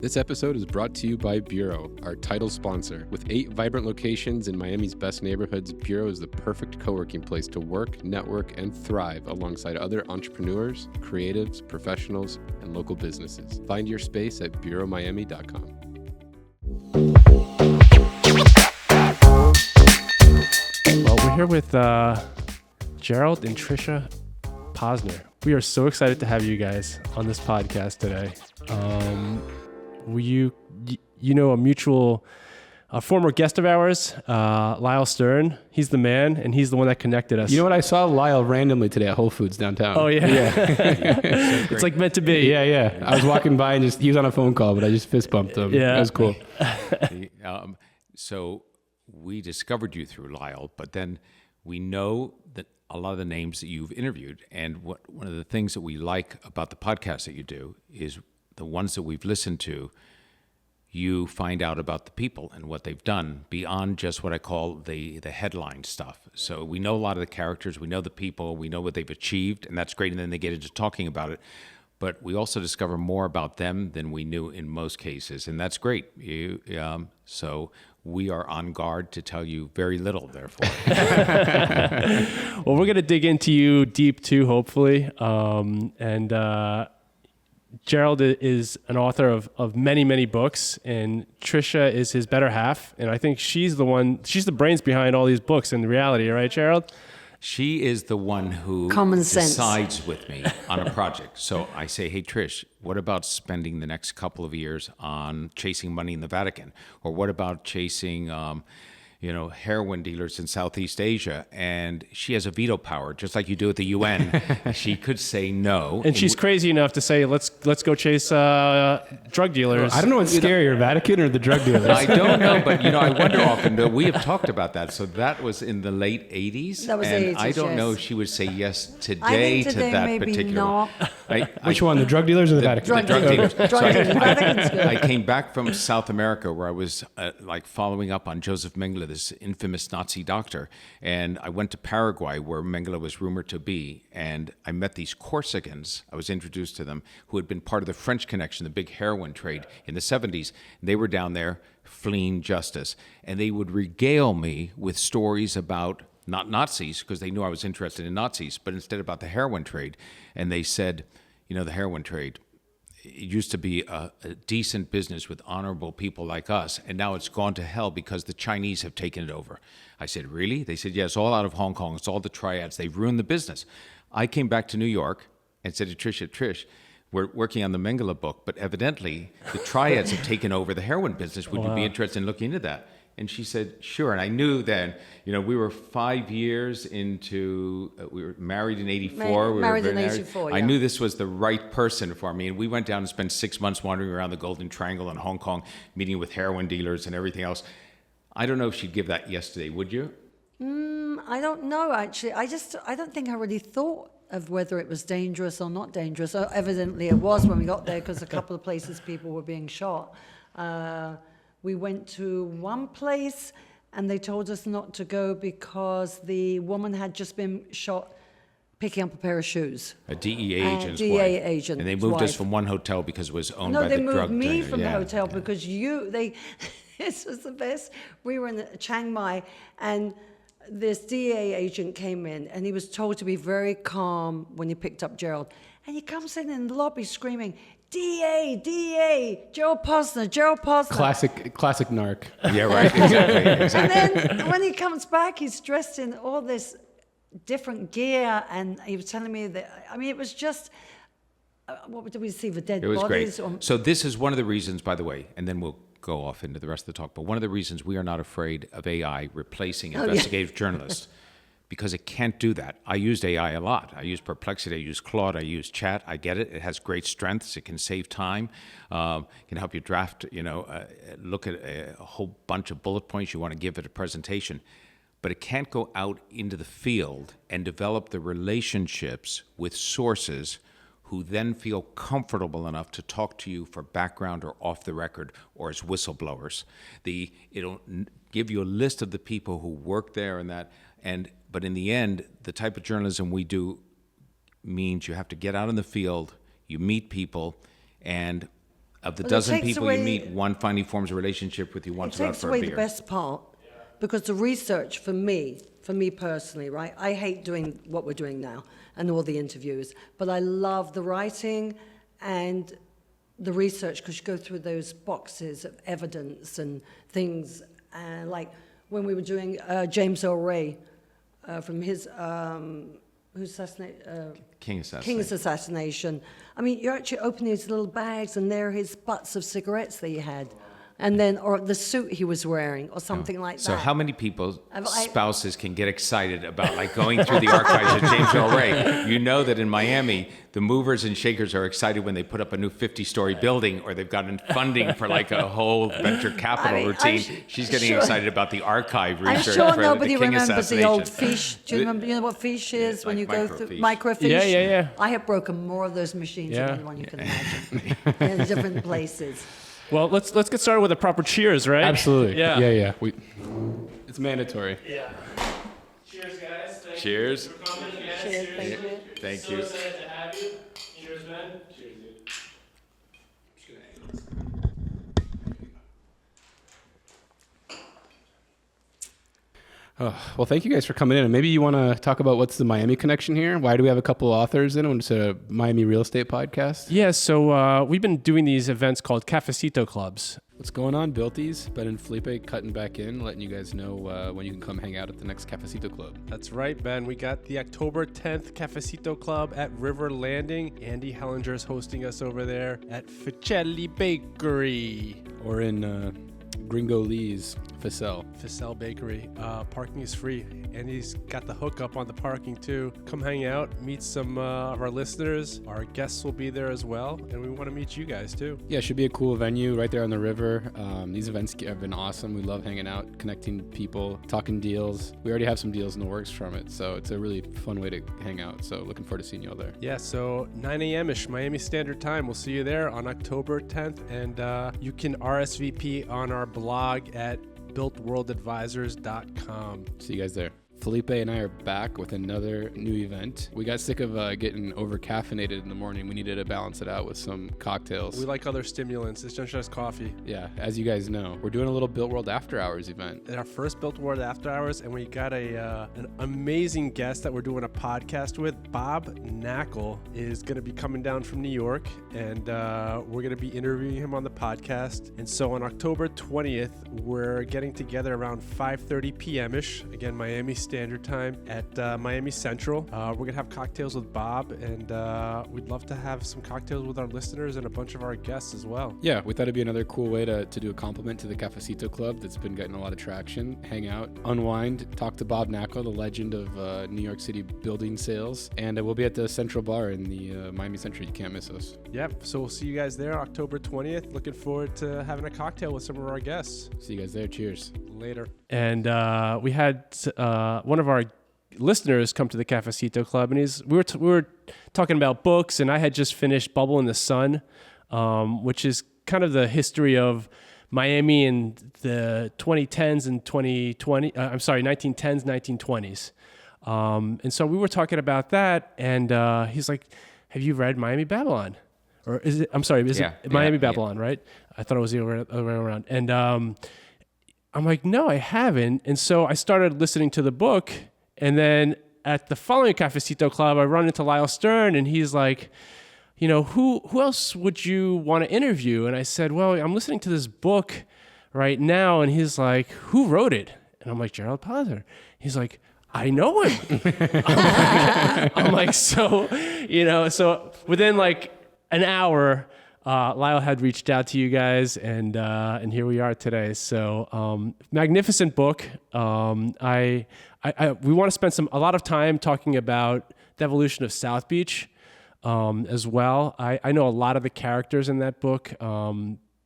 This episode is brought to you by Bureau, our title sponsor. With 8 vibrant locations in Miami's best neighborhoods, Bureau is the perfect co-working place to work, network, and thrive alongside other entrepreneurs, creatives, professionals, and local businesses. Find your space at bureaumiami.com. Well, we're here with Gerald and Trisha Posner. We are so excited to have you guys on this podcast today. You know a mutual former guest of ours, Lyle Stern. He's the man, and he's the one that connected us. You know what? I saw Lyle randomly today at Whole Foods downtown. Oh, yeah? Yeah. It's like meant to be. Yeah. I was walking by and he was on a phone call, but I just fist bumped him. Yeah. That was cool. So we discovered you through Lyle, but then we know that a lot of the names that you've interviewed, and one of the things that we like about the podcast that you do is the ones that we've listened to, you find out about the people and what they've done beyond just what I call the headline stuff. So we know a lot of the characters, we know the people, we know what they've achieved, and that's great, and then they get into talking about it. But we also discover more about them than we knew in most cases, and that's great. So we are on guard to tell you very little, therefore. Well, we're going to dig into you deep too, hopefully. Gerald is an author of many, many books, and Trisha is his better half. And I think she's the brains behind all these books in reality, right, Gerald? She is the one who Common sense. decides with me on a project. So I say, hey, Trish, what about spending the next couple of years on chasing money in the Vatican? Or what about chasing heroin dealers in Southeast Asia? And she has a veto power, just like you do at the UN. She could say no. And she's crazy enough to say, let's go chase drug dealers. I don't know what's scarier, Vatican or the drug dealers. I don't know, but I wonder often. But we have talked about that. So that was in the late '80s. That was and 80s, I don't know yes. if she would say yes I today, think today to that maybe particular not. one. Which one, the drug dealers or the Vatican? The drug dealers. Drug So dealers. Vatican's good. I came back from South America where I was following up on Joseph Mengele, this infamous Nazi doctor. And I went to Paraguay where Mengele was rumored to be. And I met these Corsicans. I was introduced to them who had been part of the French Connection, the big heroin trade in the 70s. They were down there fleeing justice. And they would regale me with stories about not Nazis, because they knew I was interested in Nazis, but instead about the heroin trade. And they said, the heroin trade, it used to be a decent business with honorable people like us, and now it's gone to hell because the Chinese have taken it over. I said, really? They said, yeah, it's all out of Hong Kong. It's all the triads. They've ruined the business. I came back to New York and said to Trish, we're working on the Mengele book, but evidently the triads have taken over the heroin business. Would you be interested in looking into that? And she said, sure. And I knew then, we were 5 years into, we were married in 84. Married in 84, I yeah. knew this was the right person for me. And we went down and spent 6 months wandering around the Golden Triangle in Hong Kong, meeting with heroin dealers and everything else. I don't know if she'd give that yes today. Would you? I don't know, actually. I don't think I really thought of whether it was dangerous or not dangerous. Evidently it was when we got there, because a couple of places people were being shot. We went to one place and they told us not to go because the woman had just been shot picking up a pair of shoes. A DEA agent's DEA wife. agent's And they moved us wife. from one hotel because it was owned No, by they the drug moved me dealer. from the Yeah, hotel yeah. because this was the best. We were in Chiang Mai and this DEA agent came in and he was told to be very calm when he picked up Gerald. And he comes in the lobby screaming, DEA, Gerald Posner. Classic narc. Yeah, right. Exactly. And then when he comes back, he's dressed in all this different gear, and he was telling me that, it was just, what did we see, the dead It was bodies? great. So this is one of the reasons, by the way, and then we'll go off into the rest of the talk, but one of the reasons we are not afraid of AI replacing investigative journalists, because it can't do that. I used AI a lot. I use Perplexity, I use Claude, I use Chat. I get it. It has great strengths. It can save time. Can help you draft, look at a whole bunch of bullet points you want to give at a presentation. But it can't go out into the field and develop the relationships with sources who then feel comfortable enough to talk to you for background or off the record or as whistleblowers. It'll give you a list of the people who work there and that. But in the end, the type of journalism we do means you have to get out in the field, you meet people, and Of the Well, it dozen takes people away- you meet, one finally forms a relationship with you It once out takes for a away beer. the best part, because the research for me personally, right? I hate doing what we're doing now and all the interviews, but I love the writing and the research, because you go through those boxes of evidence and things, like when we were doing James Earl Ray from his who's assassinated. King's assassination. I mean, you actually open these little bags, and there are his butts of cigarettes that he had, and then or the suit he was wearing, or something like that. So how many people, I- spouses, can get excited about like going through the archives of James Earl Ray? You know that in Miami, the movers and shakers are excited when they put up a new 50-story building, or they've gotten funding for like a whole venture capital routine. She's getting excited about the archive I'm research sure for nobody the King remembers the old assassination. fish. Do you remember? You know what fish is when like you go through microfiche. microfiche? Yeah. I have broken more of those machines Yeah. than anyone you can imagine in different places. Well, let's get started with a proper cheers, right? Absolutely. Yeah. Yeah. It's mandatory. Yeah. Cheers, guys. Cheers. For coming, guys. Cheers, thank you. Thank So you. excited to have you. Cheers, man. Cheers, dude. Well, thank you guys for coming in. And maybe you want to talk about what's the Miami connection here? Why do we have a couple authors in? It's a Miami real estate podcast. Yeah, so we've been doing these events called Cafecito Clubs. What's going on, Builties? Ben and Felipe cutting back in, letting you guys know when you can come hang out at the next Cafecito Club. That's right, Ben. We got the October 10th Cafecito Club at River Landing. Andy Hellinger is hosting us over there at Ficelli Bakery. Or in Gringo Lee's Ficelle Bakery. Parking is free. Andy's got the hookup on the parking too. Come hang out, meet some of our listeners. Our guests will be there as well, and we want to meet you guys too. Yeah, it should be a cool venue right there on the river. These events have been awesome. We love hanging out, connecting people, talking deals. We already have some deals in the works from it, so it's a really fun way to hang out. So looking forward to seeing you all there. Yeah, so 9 a.m.-ish, Miami Standard Time. We'll see you there on October 10th, and you can RSVP on our blog at builtworldadvisors.com. See you guys there. Felipe and I are back with another new event. We got sick of getting over-caffeinated in the morning. We needed to balance it out with some cocktails. We like other stimulants. It's not just coffee. Yeah, as you guys know, we're doing a little Built World After Hours event. Our first Built World After Hours, and we got an amazing guest that we're doing a podcast with. Bob Knackle is going to be coming down from New York, and we're going to be interviewing him on the podcast. And so on October 20th, we're getting together around 5:30 p.m.-ish, again, Miami Standard Time at Miami Central. We're going to have cocktails with Bob, and we'd love to have some cocktails with our listeners and a bunch of our guests as well. Yeah, we thought it'd be another cool way to do a compliment to the Cafecito Club that's been getting a lot of traction. Hang out, unwind, talk to Bob Knackle, the legend of New York City building sales. And we'll be at the Central Bar in the Miami Central. You can't miss us. Yep, so we'll see you guys there October 20th. Looking forward to having a cocktail with some of our guests. See you guys there. Cheers. Later. And we had one of our listeners come to the Cafecito Club, and we were talking about books, and I had just finished Bubble in the Sun, which is kind of the history of Miami in the 2010s and 1910s, 1920s. And so we were talking about that, and he's like, "Have you read Miami Babylon?" Or is it? I'm sorry, is it Miami Babylon? Right? I thought it was the other way around. And I'm like, "No, I haven't." And so I started listening to the book, and then at the following Cafecito Club, I run into Lyle Stern, and he's like, "You know, who else would you want to interview?" And I said, "Well, I'm listening to this book right now." And he's like, "Who wrote it?" And I'm like, "Gerald Posner." He's like, "I know him." I'm like, so within like an hour, Lyle had reached out to you guys, and here we are today. So magnificent book. We want to spend a lot of time talking about the evolution of South Beach as well. I know a lot of the characters in that book.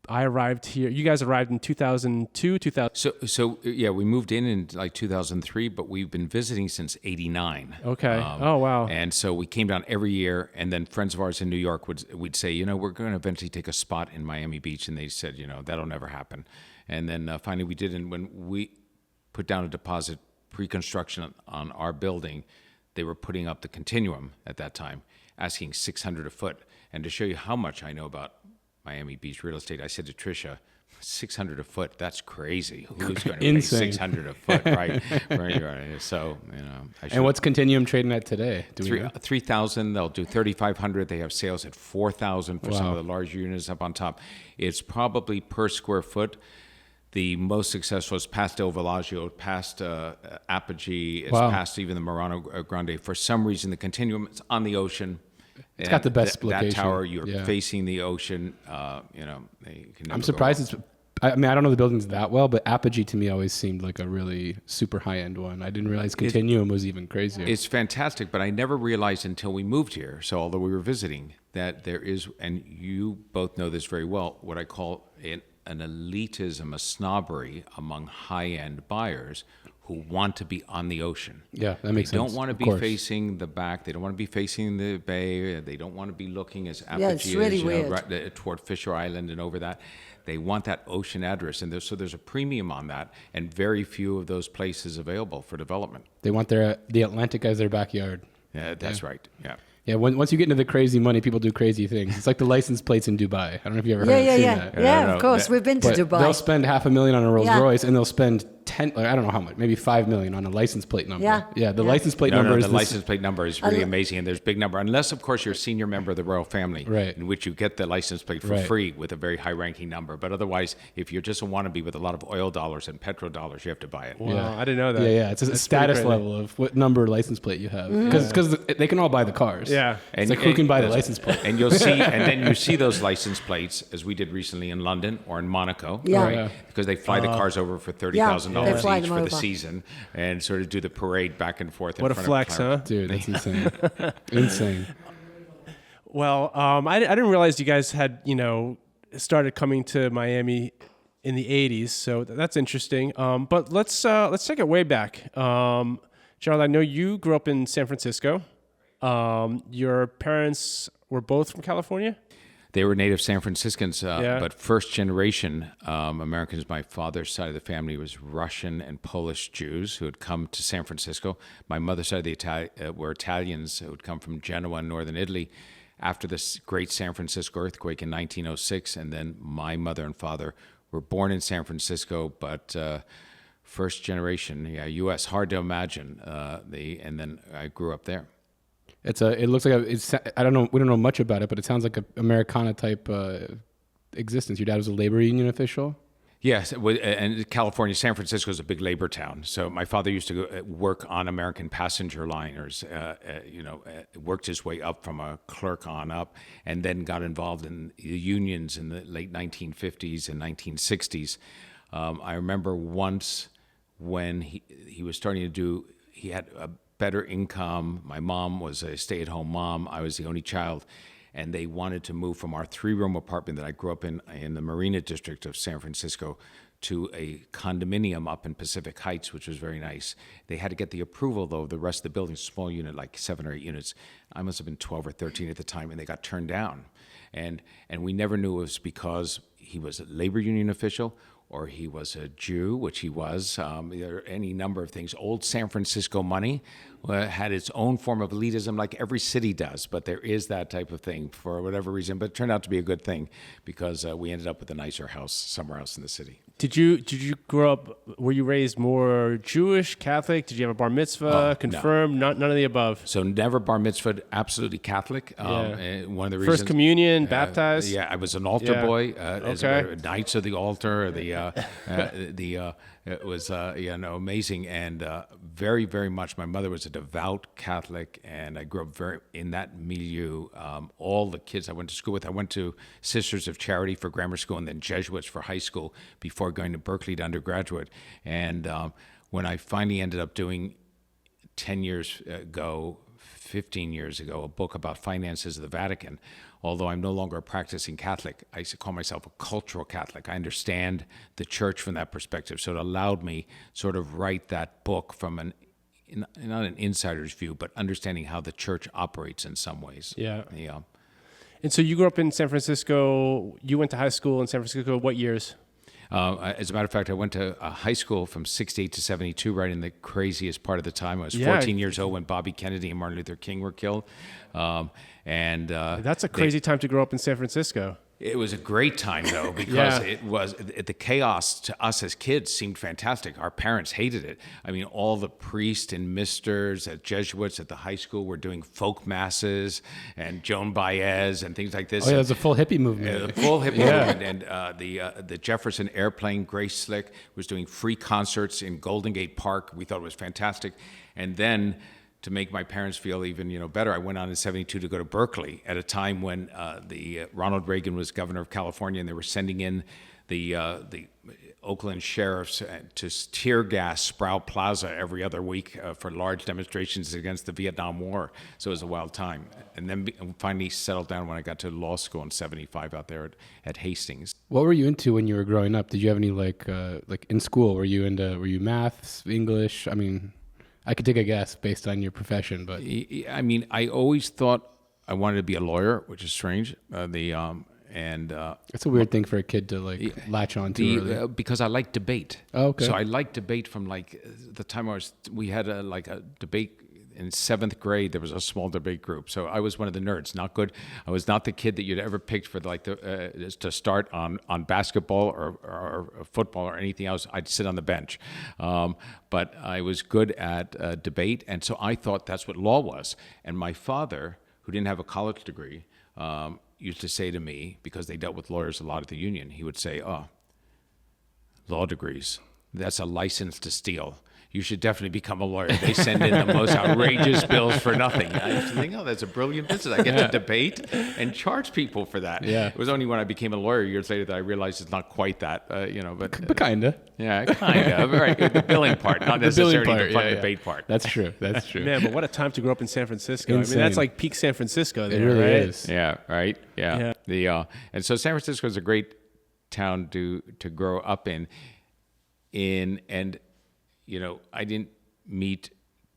I arrived here. You guys arrived in 2002, 2000. So yeah, we moved in like 2003, but we've been visiting since '89. Okay. Oh wow. And so we came down every year, and then friends of ours in New York would say, we're going to eventually take a spot in Miami Beach, and they said, that'll never happen. And then finally we did, and when we put down a deposit pre-construction on our building, they were putting up the Continuum at that time, asking $600 a foot. And to show you how much I know about Miami Beach real estate. I said to Trisha, 600 a foot, that's crazy. Who's going to pay Insane. 600 a foot, right? Right. So, And what's Continuum trading at today? Do we know? 3,000, they'll do 3,500. They have sales at 4,000 for some Wow. of the large units up on top. It's probably per square foot. The most successful is Pastel Villaggio, past Apogee, it's Wow. past even the Murano Grande. For some reason, the Continuum is on the ocean. It's got the best That location. tower, you're Yeah. facing the ocean. You can never I'm go surprised wrong. it's. I mean, I don't know the buildings that well, but Apogee to me always seemed like a really super high end one. I didn't realize Continuum was even crazier. It's fantastic, but I never realized until we moved here. So although we were visiting, that there is, and you both know this very well, what I call an elitism, a snobbery among high-end buyers who want to be on the ocean. Yeah, that makes They sense. don't want to Of be course. facing the back. They don't want to be facing the bay. They don't want to be looking as Apogee Yeah, it's really is, weird. right, toward Fisher Island and over that. They want that ocean address, and so there's a premium on that, and very few of those places available for development. They want the Atlantic as their backyard. Yeah, that's right. Yeah. Yeah, once you get into the crazy money, people do crazy things. It's like the license plates in Dubai. I don't know if you ever Yeah, seen yeah. that. Yeah, no, of course. We've been to But Dubai. they'll spend $500,000 on a Rolls Yeah. Royce, and they'll spend 10. I don't know how much, maybe $5 million on a license plate number. Yeah. The Yeah. license plate No, number is the this- license plate number is really amazing, and there's big number. Unless, of course, you're a senior member of the royal family, Right. in which you get the license plate for Right. free with a very high-ranking number. But otherwise, if you're just a wannabe with a lot of oil dollars and petro dollars, you have to buy it. Wow, I didn't know that. Yeah. It's a That's status pretty crazy. level of what number license plate you have. Mm-hmm. Because they can all buy the cars. Yeah. It's like who can buy the that's- license plate? And you'll see, and then you see those license plates, as we did recently in London or in Monaco, Yeah. right? Yeah. Because they fly the cars over for $30,000 they fly each them for the over. season, and sort of do the parade back and forth. What a in front flex, of Clara. huh? Dude, that's insane. Insane. Well, I didn't realize you guys had, started coming to Miami in the 80s, so that's interesting. But let's take it way back. Gerald, I know you grew up in San Francisco. Your parents were both from California? They were native San Franciscans, Yeah. but first generation Americans. My father's side of the family was Russian and Polish Jews who had come to San Francisco. My mother's side of the were Italians who had come from Genoa, northern Italy, after this great San Francisco earthquake in 1906. And then my mother and father were born in San Francisco, but first generation, U.S. Hard to imagine. And then I grew up there. It looks like I don't know. We don't know much about it, but it sounds like an Americana type existence. Your dad was a labor union official. Yes, and California, San Francisco is a big labor town. So my father used to go work on American passenger liners. Worked his way up from a clerk on up, and then got involved in the unions in the late 1950s and 1960s. I remember once when he was starting to do. He had a better income. My mom was a stay-at-home mom. I was the only child. And they wanted to move from our 3-room apartment that I grew up in the Marina District of San Francisco to a condominium up in Pacific Heights, which was very nice. They had to get the approval, though, of the rest of the building, small unit, like 7 or 8 units. I must have been 12 or 13 at the time, and they got turned down. And we never knew it was because he was a labor union official or he was a Jew, which he was. There are any number of things. Old San Francisco money had its own form of elitism, like every city does, but there is that type of thing for whatever reason. But it turned out to be a good thing because we ended up with a nicer house somewhere else in the city. Did you grow up? Were you raised more Jewish, Catholic? Did you have a bar mitzvah? Confirmed? None of the above. So never bar mitzvahed, absolutely Catholic. One of the reasons. First communion, baptized. Yeah, I was an altar boy. As Okay. Knights of the Altar. It was amazing, and very, very much. My mother was a devout Catholic, and I grew up very in that milieu. All the kids I went to school with, I went to Sisters of Charity for grammar school, and then Jesuits for high school before going to Berkeley to undergraduate. And when I finally ended up doing 10 years ago, 15 years ago, a book about finances of the Vatican. Although I'm no longer a practicing Catholic, I used to call myself a cultural Catholic. I understand the church from that perspective. So it allowed me sort of write that book from not an insider's view, but understanding how the church operates in some ways. Yeah. And so you grew up in San Francisco. You went to high school in San Francisco. What years? As a matter of fact, I went to high school from 68 to 72, right in the craziest part of the time. I was 14 years old when Bobby Kennedy and Martin Luther King were killed. That's a crazy time to grow up in San Francisco. It was a great time, though, because the chaos to us as kids seemed fantastic. Our parents hated it. I mean, all the priests and misters at Jesuits at the high school were doing folk masses and Joan Baez and things like this. Oh, yeah, it was a full hippie movement. The full hippie movement. And the Jefferson Airplane, Grace Slick, was doing free concerts in Golden Gate Park. We thought it was fantastic. And then, to make my parents feel even better, I went on in '72 to go to Berkeley at a time when Ronald Reagan was governor of California, and they were sending in the Oakland sheriffs to tear gas Sproul Plaza every other week for large demonstrations against the Vietnam War. So it was a wild time. And then finally settled down when I got to law school in '75 out there at Hastings. What were you into when you were growing up? Did you have any like in school? Were you maths, English? I mean, I could take a guess based on your profession, but I mean, I always thought I wanted to be a lawyer, which is strange. it's a weird thing for a kid to latch on to early. Because I like debate. Oh, okay. So I like debate from the time we had a debate in 7th grade. There was a small debate group. So I was one of the nerds, not good. I was not the kid that you'd ever picked for to start on basketball or football or anything else. I'd sit on the bench. But I was good at debate. And so I thought that's what law was. And my father, who didn't have a college degree, used to say to me, because they dealt with lawyers a lot at the union, he would say, law degrees, that's a license to steal. You should definitely become a lawyer. They send in the most outrageous bills for nothing. I used to think, that's a brilliant business. I get to debate and charge people for that. Yeah. It was only when I became a lawyer years later that I realized it's not quite that, But kinda. Yeah, kind of. Right. The billing part, not necessarily the fun debate part. That's true. That's true. Man, but what a time to grow up in San Francisco. Insane. I mean, that's like peak San Francisco there, It really right? is. Yeah, right. Yeah. And so San Francisco is a great town to grow up in. And I didn't meet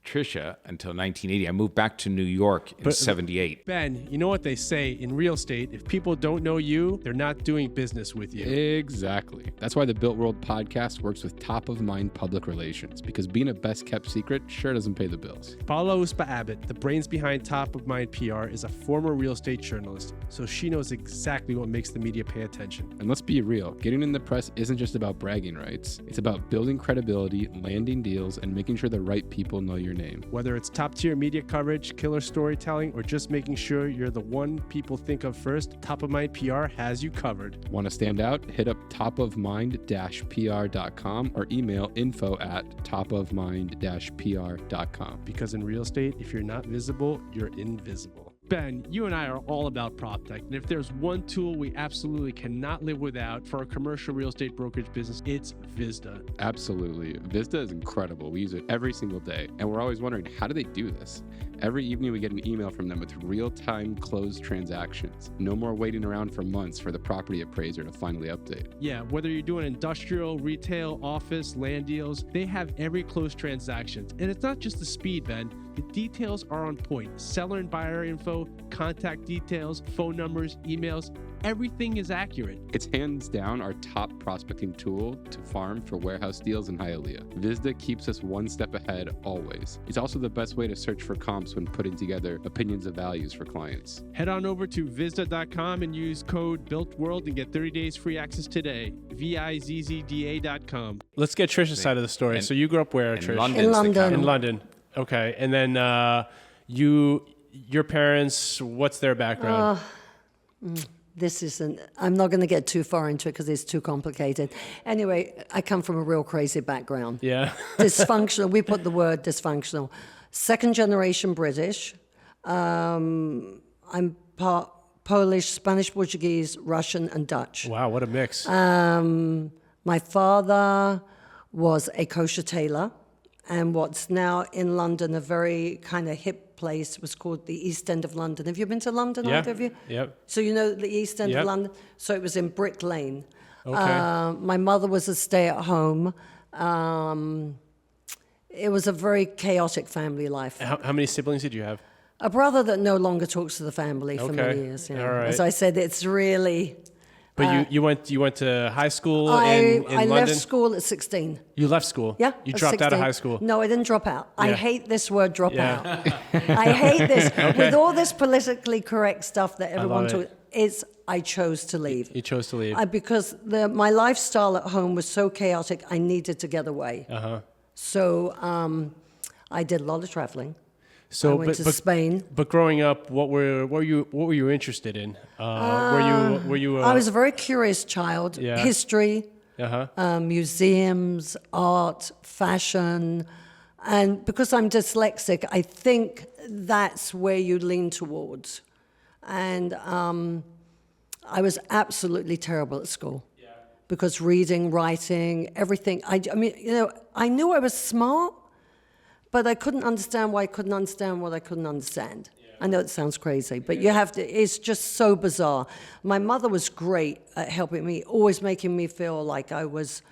Trisha until 1980. I moved back to New York in 78. Ben, you know what they say in real estate, if people don't know you, they're not doing business with you. Exactly. That's why the Built World podcast works with top of mind public relations, because being a best kept secret sure doesn't pay the bills. Paula Uspa Abbott, the brains behind Top of Mind PR, is a former real estate journalist, so she knows exactly what makes the media pay attention. And let's be real, getting in the press isn't just about bragging rights. It's about building credibility, landing deals, and making sure the right people know your name. Whether it's top-tier media coverage, killer storytelling, or just making sure you're the one people think of first, Top of Mind PR has you covered. Want to stand out? Hit up topofmind-pr.com or email info@topofmind-pr.com. Because in real estate, if you're not visible, you're invisible. Ben, you and I are all about PropTech, and if there's one tool we absolutely cannot live without for our commercial real estate brokerage business, it's Vista. Absolutely. Vista is incredible. We use it every single day, and we're always wondering, how do they do this? Every evening we get an email from them with real-time closed transactions. No more waiting around for months for the property appraiser to finally update. Yeah, whether you're doing industrial, retail, office, land deals, they have every closed transaction. And it's not just the speed, Ben. The details are on point. Seller and buyer info, contact details, phone numbers, emails, everything is accurate. It's hands down our top prospecting tool to farm for warehouse deals in Hialeah. Vista keeps us one step ahead always. It's also the best way to search for comps when putting together opinions of values for clients. Head on over to Vista.com and use code BuiltWorld and get 30 days free access today. VIZZDA.com. Let's get Trisha's side of the story. So you grew up where, Trish? In London. In London. Okay. And then your parents, what's their background? I'm not going to get too far into it because it's too complicated. Anyway, I come from a real crazy background. Yeah. Dysfunctional. We put the word dysfunctional. Second generation British. I'm part Polish, Spanish, Portuguese, Russian, and Dutch. Wow, what a mix. My father was a kosher tailor, and what's now in London a very kind of hip place was called the East End of London. Have you been to London, either of you? Yep. So you know the East End Yep. of London? So it was in Brick Lane. Okay. My mother was a stay-at-home. It was a very chaotic family life. How many siblings did you have? A brother that no longer talks to the family for many years. You know. All right. As I said, it's really... But you went to high school I London? left school at 16. You left school? Yeah. You at dropped out of 16. high school? No, I didn't drop out. I Yeah. hate this word drop Yeah. out. I hate this. With all this politically correct stuff that everyone love talks, it. it's I chose to leave. You chose to leave. Because my lifestyle at home was so chaotic, I needed to get away. So I did a lot of traveling. So, I went to Spain. But growing up, what were you interested in? Were you? I was a very curious child. Yeah. History, museums, art, fashion, and because I'm dyslexic, I think that's where you lean towards. And I was absolutely terrible at school. Because reading, writing, everything. I mean, I knew I was smart, but I couldn't understand why I couldn't understand what I couldn't understand. I know it sounds crazy, but you have to, it's just so bizarre. My mother was great at helping me, always making me feel like I was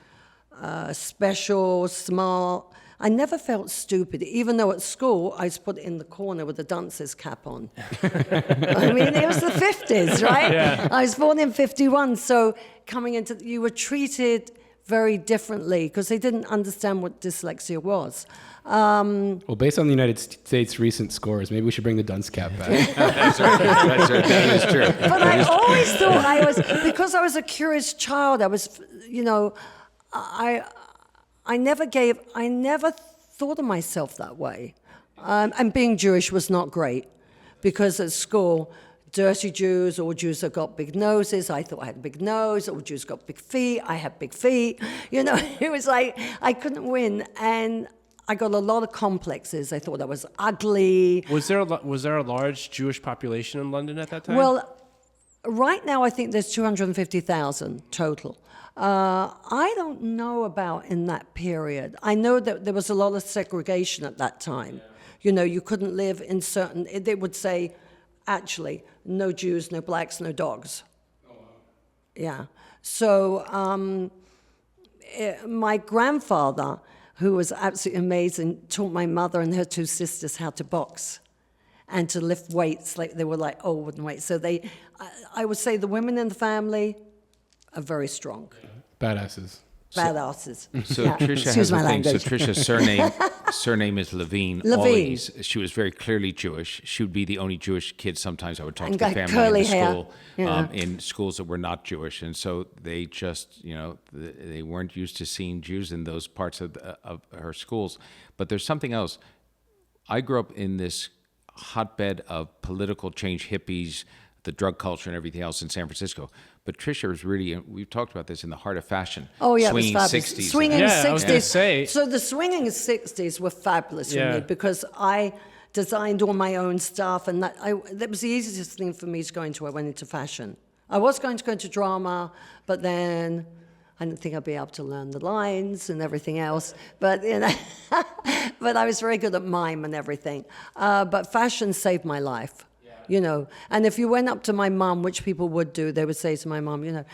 special, smart. I never felt stupid, even though at school I was put in the corner with a dunce's cap on. I mean, it was the 50s, right? Yeah. I was born in 51, so coming into, you were treated very differently because they didn't understand what dyslexia was. Well, based on the United States' recent scores, maybe we should bring the dunce cap back. That's right. That is true. But I always thought because I was a curious child, I was, I never thought of myself that way. And being Jewish was not great because at school, dirty Jews, all Jews have got big noses. I thought I had a big nose. All Jews got big feet. I had big feet. It was like I couldn't win. And I got a lot of complexes. I thought I was ugly. Was there a large Jewish population in London at that time? Well, right now I think there's 250,000 total. I don't know about in that period. I know that there was a lot of segregation at that time. You couldn't live in certain, they would say, actually, no Jews, no blacks, no dogs. Yeah. So my grandfather, who was absolutely amazing, taught my mother and her two sisters how to box and to lift weights. Like they were like wooden weights. So I would say the women in the family are very strong. Badasses. Badasses. So Yeah. Trisha Excuse has my a thing. So language. Trisha's surname is Levine. Levine. Always. She was very clearly Jewish. She would be the only Jewish kid. Sometimes I would talk And to the got family curly in the hair. school, Yeah. in schools that were not Jewish, and so they just, they weren't used to seeing Jews in those parts of her schools. But there's something else. I grew up in this hotbed of political change, hippies, the drug culture, and everything else in San Francisco. But Trisha was really, we've talked about this, in the heart of fashion. Oh, yeah, Swinging it was fabulous. 60s. Swinging Yeah, 60s. I was gonna say. So the swinging 60s were fabulous for Yeah. me because I designed all my own stuff, and that was the easiest thing for me to go into. I went into fashion. I was going to go into drama, but then I didn't think I'd be able to learn the lines and everything else. But but I was very good at mime and everything. But fashion saved my life. And if you went up to my mom, which people would do, they would say to my mom,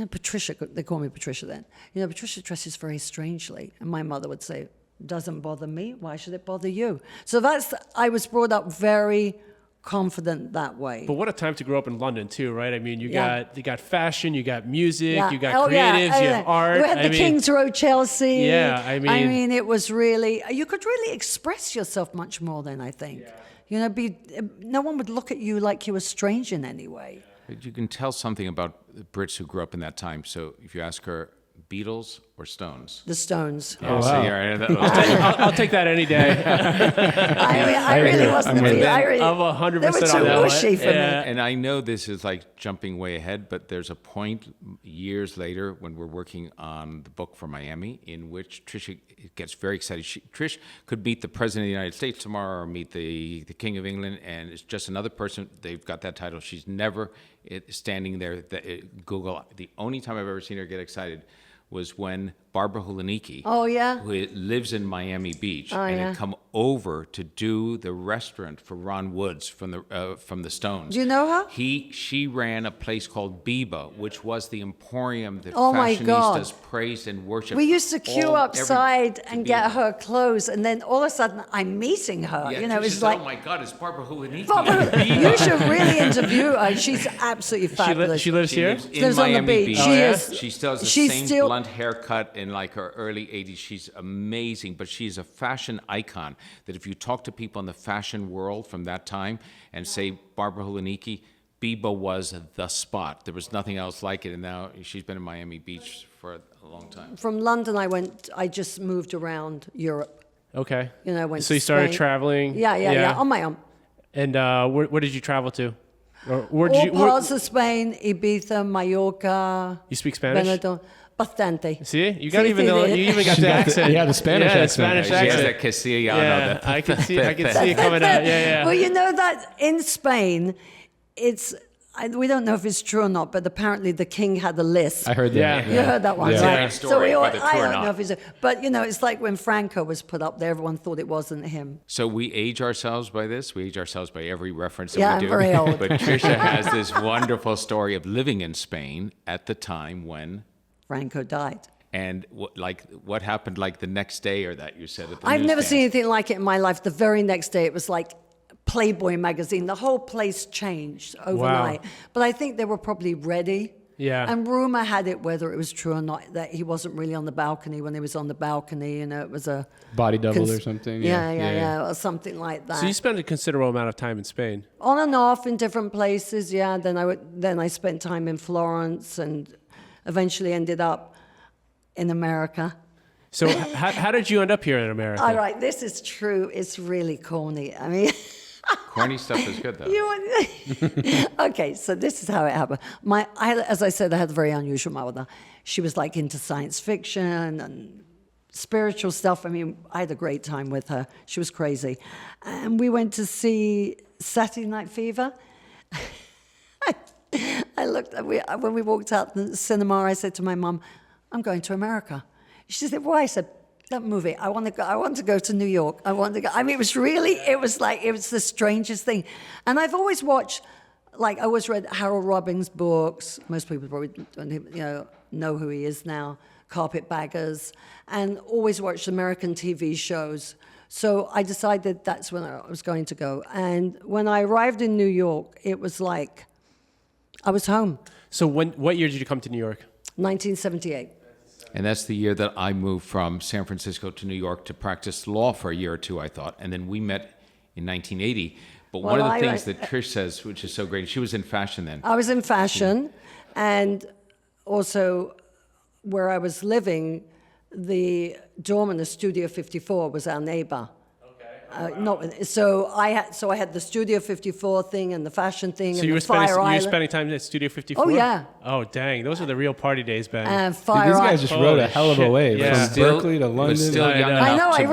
Patricia, they call me Patricia then, Patricia dresses very strangely. And my mother would say, doesn't bother me, why should it bother you? So I was brought up very confident that way. But what a time to grow up in London too, right? I mean, you Yeah. got fashion, you got music, Yeah. you got Oh, yeah. creatives, you have art. We had the King's Road Chelsea. Yeah, I mean- it was really, you could really express yourself much more then, I think. No one would look at you like you were strange in any way. You can tell something about the Brits who grew up in that time. So if you ask her, Beatles or Stones? The Stones. Yeah, so wow. yeah, I'll take that any day. I really wasn't a mean, Beatle. I'm 100% They were on too that one. mushy for me. And I know this is like jumping way ahead, but there's a point years later when we're working on the book for Miami in which Trisha gets very excited. Trish could meet the President of the United States tomorrow or meet the King of England, and it's just another person. They've got that title. She's never standing there. Google. The only time I've ever seen her get excited was when Barbara Hulaniki, Oh, yeah? who lives in Miami Beach, Oh, and yeah. had come over to do the restaurant for Ron Woods from the Stones. Do you know her? She ran a place called Biba, which was the emporium that Oh, my God. fashionistas praised and worshipped. We used to queue outside to and be get there. her clothes, and then all of a sudden I'm meeting her. Yeah, it Trish was says, like, oh my God, it's Barbara Hulaniki. Barbara, you should really interview her. She's absolutely fabulous. She lives She here? lives in Lives on the Miami beach. Beach. She is- She still has the she's same still- blunt haircut in like her early 80s. She's amazing, but she's a fashion icon that if you talk to people in the fashion world from that time and say Barbara Hulaniki, Biba was the spot. There was nothing else like it, and now she's been in Miami Beach for a long time. From London, I just moved around Europe. Okay. You know, I went So you to started Spain. traveling? Yeah, on my own. And where did you travel to? Or where did All you, parts of Spain, Ibiza, Mallorca. you speak Spanish? Benidorm. Bastante. See, you got Sí, even sí, the sí. you even got the accent. yeah, the Spanish yeah, accent. Spanish She has accent. that Castiliano. Yeah, I can see it coming out. Yeah. Well, you know that in Spain, we don't know if it's true or not, but apparently the king had a list. I heard that. Yeah. You heard that one, Yeah. right? Great story, whether I true or don't know not. if it's, but you know, it's like when Franco was put up there, everyone thought it wasn't him. So we age ourselves by this. We age ourselves by every reference that Yeah, we do. I'm very old. But Trisha has this wonderful story of living in Spain at the time when, Franco died. and what happened like the next day or that you said at the I've never newsstand. seen anything like it in my life. The very next day, it was like Playboy magazine. The whole place changed overnight. But I think they were probably ready. Yeah. And rumor had it, whether it was true or not, that he wasn't really on the balcony. When he was on the balcony, you know, it was a Body double or something. Yeah, or something like that. So you spent a considerable amount of time in Spain. On and off in different places, yeah. Then I spent time in Florence and eventually ended up in America. So how did you end up here in America? All right, this is true. It's really corny. I mean, Corny stuff is good though. okay, so this is how it happened. As I said, I had a very unusual mother. She was like into science fiction and spiritual stuff. I mean, I had a great time with her. She was crazy. And we went to see Saturday Night Fever. I looked at, when we walked out the cinema, I said to my mum, I'm going to America. She said, why? I said, that movie, I want to go to New York. I want to go. I mean, it was the strangest thing. And I've always watched, like, I always read Harold Robbins' books. Most people probably don't know who he is now, Carpetbaggers, and always watched American TV shows. So I decided that's when I was going to go. And when I arrived in New York, it was like I was home. So what year did you come to New York? 1978. And that's the year that I moved from San Francisco to New York to practice law for a year or two, I thought. And then we met in 1980. But one of the things that Trish says, which is so great, she was in fashion then. I was in fashion, and also where I was living, the doorman of Studio 54 was our neighbor. So I had the Studio 54 thing and the fashion thing, So and you were the Fire Island. spending time at Studio 54? Oh, yeah. Oh, dang. Those are the real party days, Ben. And Dude, Fire these guys Island. just rode a hell of a shit. wave Yeah. from Berkeley to But London. still young know. enough I know.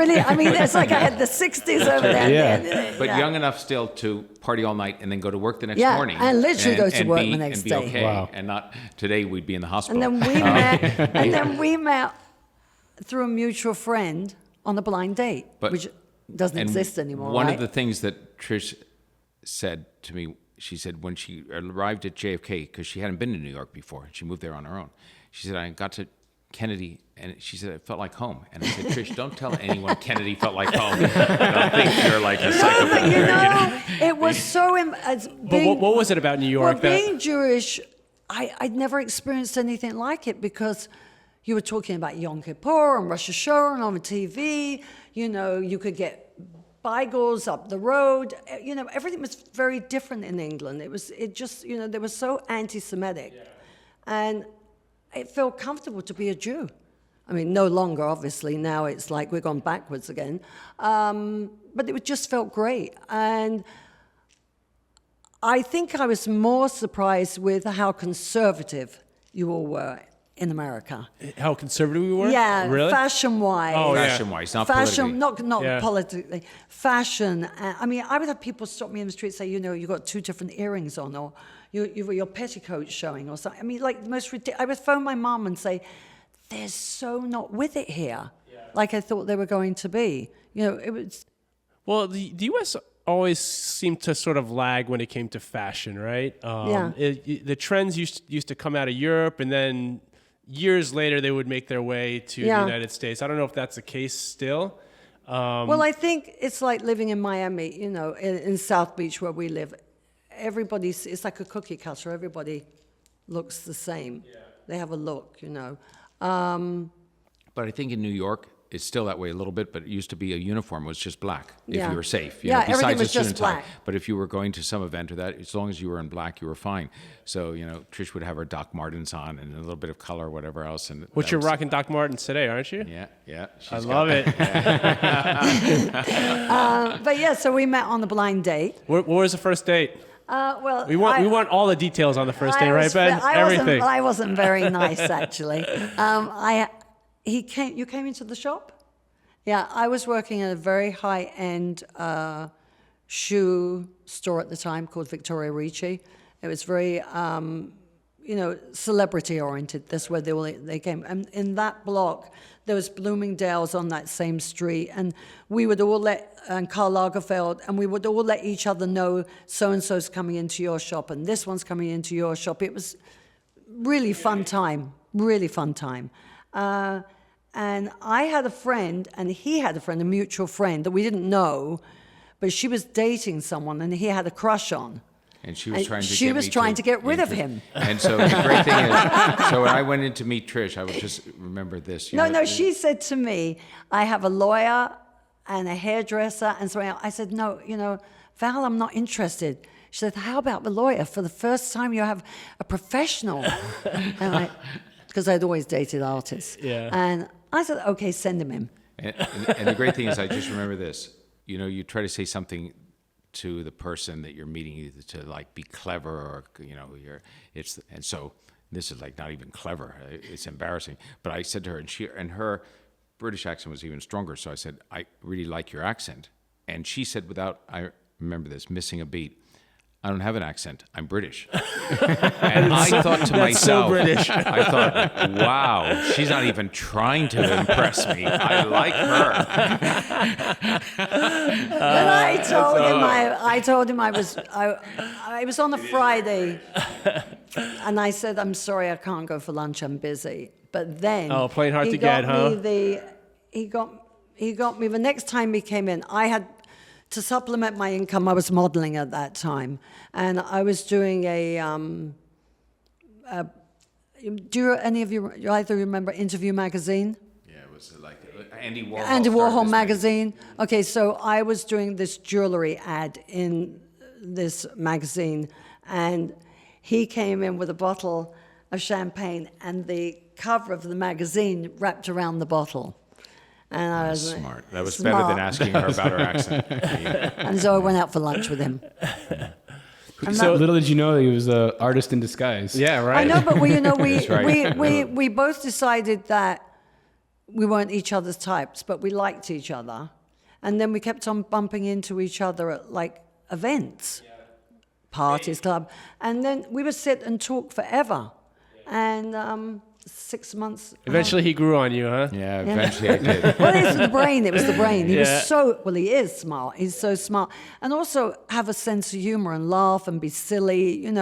to, It's like I had the 60s over there. Yeah. But Yeah. young enough still to party all night and then go to work the next Yeah, morning. and literally go to work be, the next and be day. okay. Wow. And not today we'd be in the hospital. And then we met through a mutual friend on a blind date, But- which doesn't And exist anymore. One right? of the things that Trish said to me, she said when she arrived at JFK, because she hadn't been to New York before, she moved there on her own. She said, I got to Kennedy, and she said, it felt like home. And I said, Trish, don't tell anyone Kennedy felt like home. They'll think you're like a No, psychopath. but you know, it was so. But what was it about New York Well, that... being Jewish, I'd never experienced anything like it because you were talking about Yom Kippur and Rosh Hashanah on TV. You know, you could get bagels up the road. You know, everything was very different in England. They were so anti-Semitic. And it felt comfortable to be a Jew. I mean, no longer, obviously. Now it's like we've gone backwards again. But it just felt great. And I think I was more surprised with how conservative you all were in America. How conservative we were? Yeah, Really? fashion-wise. Oh, yeah. Fashion-wise, not Fashion, politically. not Yeah. politically. Fashion. I mean, I would have people stop me in the street and say, you know, you got 2 different earrings on, or your petticoat showing, or something. I mean, like the most ridiculous. I would phone my mom and say, they're so not with it here, like I thought they were going to be. You know, it was. Well, the U.S. always seemed to sort of lag when it came to fashion, right? Yeah. The trends used to come out of Europe, and then years later they would make their way to the United States. I don't know if that's the case still. Well, I think it's like living in Miami, you know, in South Beach where we live. It's like a cookie cutter. Everybody looks the same. Yeah. They have a look, you know. But I think in New York, it's still that way a little bit, but it used to be a uniform was just black if Yeah. you were safe. Yeah, everything besides was the student just tie. black. But if you were going to some event or that, as long as you were in black, you were fine. So, Trish would have her Doc Martens on and a little bit of color or whatever else. And Which you're rocking Doc Martens today, aren't you? Yeah. I love it. But yeah, so we met on the blind date. What was the first date? Well, We want all the details on the first date, right, Ben? Everything. I wasn't very nice, actually. You came into the shop? Yeah, I was working at a very high-end shoe store at the time called Victoria Ricci. It was very, celebrity-oriented. That's where they came. And in that block, there was Bloomingdale's on that same street, and we would all and Karl Lagerfeld, and we would all let each other know so-and-so's coming into your shop, and this one's coming into your shop. It was really fun time. And I had a friend, and he had a friend, a mutual friend that we didn't know, but she was dating someone, and he had a crush on. And she was And trying to get rid of him. And so the great thing is, so when I went in to meet Trish, I would just remember this. No, she said to me, I have a lawyer and a hairdresser and something else. I said, no, Val, I'm not interested. She said, how about the lawyer? For the first time, you have a professional. Because I'd always dated artists. Yeah. And I said, okay, send him in. And the great thing is, I just remember this. You try to say something to the person that you're meeting, either to like be clever or and so this is like not even clever. It's embarrassing. But I said to her, and her British accent was even stronger. So I said, I really like your accent. And she said, I remember this, missing a beat, I don't have an accent. I'm British. And I thought to myself, British. I thought, wow, she's not even trying to impress me. I like her. Then I told him I was on a Friday, and I said, I'm sorry, I can't go for lunch, I'm busy. But then plain hard to get, huh? He got me the next time he came in. I had to supplement my income. I was modeling at that time, and I was doing do any of you either remember Interview magazine? Yeah, it was like Andy Warhol. Andy Warhol started this magazine. Okay, so I was doing this jewelry ad in this magazine, and he came in with a bottle of champagne and the cover of the magazine wrapped around the bottle. And I was smart. That was smart. better than asking her about her accent. And so I went out for lunch with him. So little did you know he was an artist in disguise. Yeah, right. I know, but right. we both decided that we weren't each other's types, but we liked each other. And then we kept on bumping into each other at like events, parties, club. And then we would sit and talk forever. And 6 months. Eventually he grew on you, huh? Yeah, eventually I did. Well, it was the brain. It was the brain. He Yeah. he is smart. He's so smart. And also have a sense of humor and laugh and be silly, and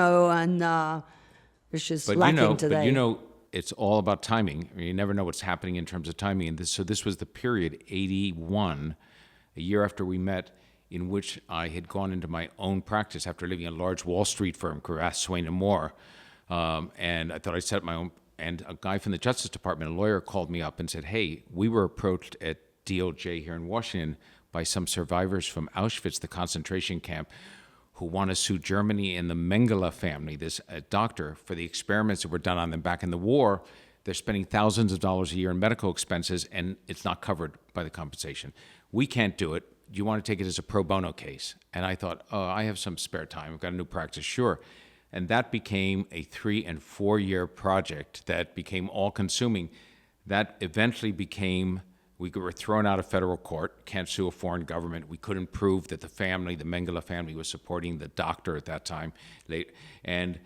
which is lacking today. But it's all about timing. I mean, you never know what's happening in terms of timing. And this was the period, 81, a year after we met, in which I had gone into my own practice after leaving a large Wall Street firm, Cravath, Swaine & Moore. And I thought I'd set up my own. And a guy from the Justice Department, a lawyer, called me up and said, hey, we were approached at DOJ here in Washington by some survivors from Auschwitz, the concentration camp, who want to sue Germany and the Mengele family, this doctor, for the experiments that were done on them back in the war. They're spending thousands of dollars a year in medical expenses, and it's not covered by the compensation. We can't do it. Do you want to take it as a pro bono case? And I thought, I have some spare time. I've got a new practice, sure. And that became a 3 and 4 year project that became all-consuming. That eventually became, we were thrown out of federal court, can't sue a foreign government. We couldn't prove that the Mengele family, was supporting the doctor at that time. And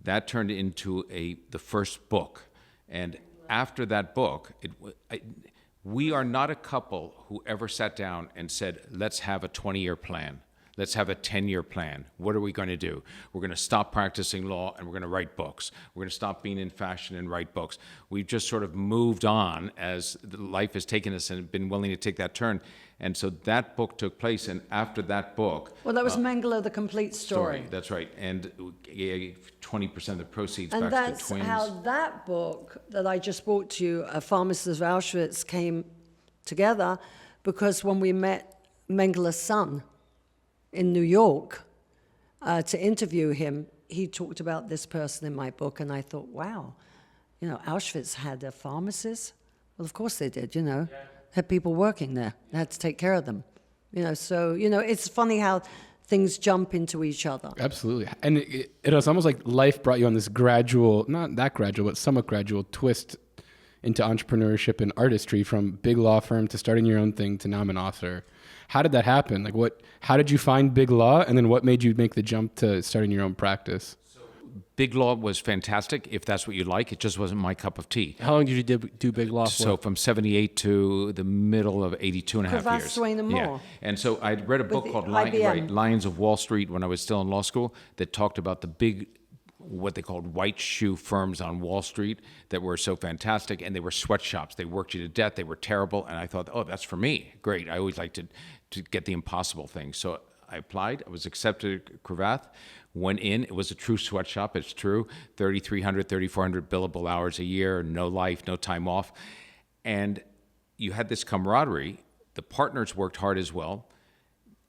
that turned into the first book. And after that book, we are not a couple who ever sat down and said, let's have a 20-year plan. Let's have a 10-year plan. What are we going to do? We're going to stop practicing law and we're going to write books. We're going to stop being in fashion and write books. We've just sort of moved on as life has taken us and been willing to take that turn. And so that book took place, and after that book... Well, that was Mengele, The Complete Story. That's right. And we gave 20% of the proceeds And back to the twins. that's how that book that I just brought to you, Pharmacists of Auschwitz, came together, because when we met Mengele's son in New York to interview him, he talked about this person in my book, and I thought, wow, Auschwitz had a pharmacist. Well, of course they did, had people working there. They had to take care of them. So, it's funny how things jump into each other. Absolutely. And it was almost like life brought you on this gradual, not that gradual, but somewhat gradual twist into entrepreneurship and artistry, from big law firm to starting your own thing to now I'm an author. How did that happen? How did you find big law? And then what made you make the jump to starting your own practice? Big law was fantastic, if that's what you like. It just wasn't my cup of tea. How long did you do big law for? So from 78 to the middle of 82 and a half years. Swain and Moore. Yeah. And so I'd read a book called IBM. Lions of Wall Street when I was still in law school, that talked about the big, what they called white shoe firms on Wall Street that were so fantastic, and they were sweatshops. They worked you to death. They were terrible. And I thought, oh, that's for me. Great. I always like to get the impossible things. So I applied. I was accepted at Cravath. Went in. It was a true sweatshop. It's true. 3,300, 3,400 billable hours a year. No life, no time off. And you had this camaraderie. The partners worked hard as well.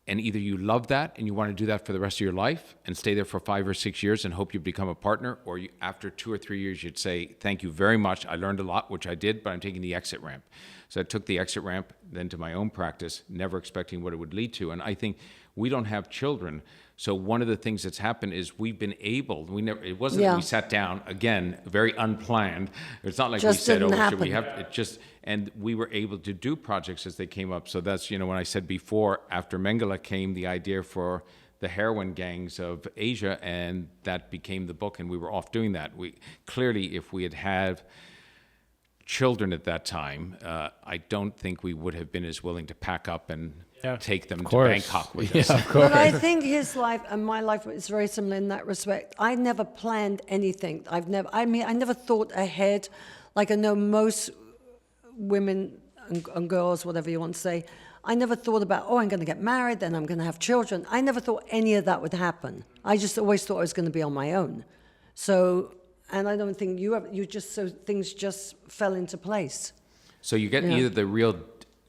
And either you love that and you want to do that for the rest of your life and stay there for 5 or 6 years and hope you become a partner, or after 2 or 3 years, you'd say, thank you very much. I learned a lot, which I did, but I'm taking the exit ramp. So I took the exit ramp then to my own practice, never expecting what it would lead to. And I think we don't have children. So one of the things that's happened is we've been able, it wasn't that we sat down, again, very unplanned. It's not like just we said, should we have, it just, and we were able to do projects as they came up. So that's, when I said before, after Mengele came the idea for the heroin gangs of Asia, and that became the book, and we were off doing that. Clearly, if we had children at that time, I don't think we would have been as willing to pack up and take them to Bangkok with us. Of course. But I think his life and my life is very similar in that respect. I never planned anything. I never thought ahead. Like I know most women and girls, whatever you want to say, I never thought about, I'm going to get married, then I'm going to have children. I never thought any of that would happen. I just always thought I was going to be on my own. So, and I don't think things just fell into place. So you get either the real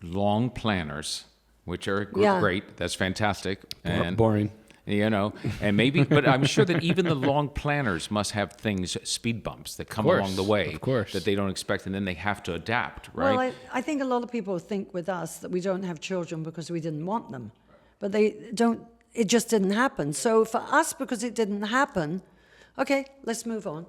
long planners, which are great, that's fantastic. And boring. And maybe, but I'm sure that even the long planners must have speed bumps that come along the way that they don't expect, and then they have to adapt, right? Well, I think a lot of people think with us that we don't have children because we didn't want them, but it just didn't happen. So for us, because it didn't happen, okay, let's move on,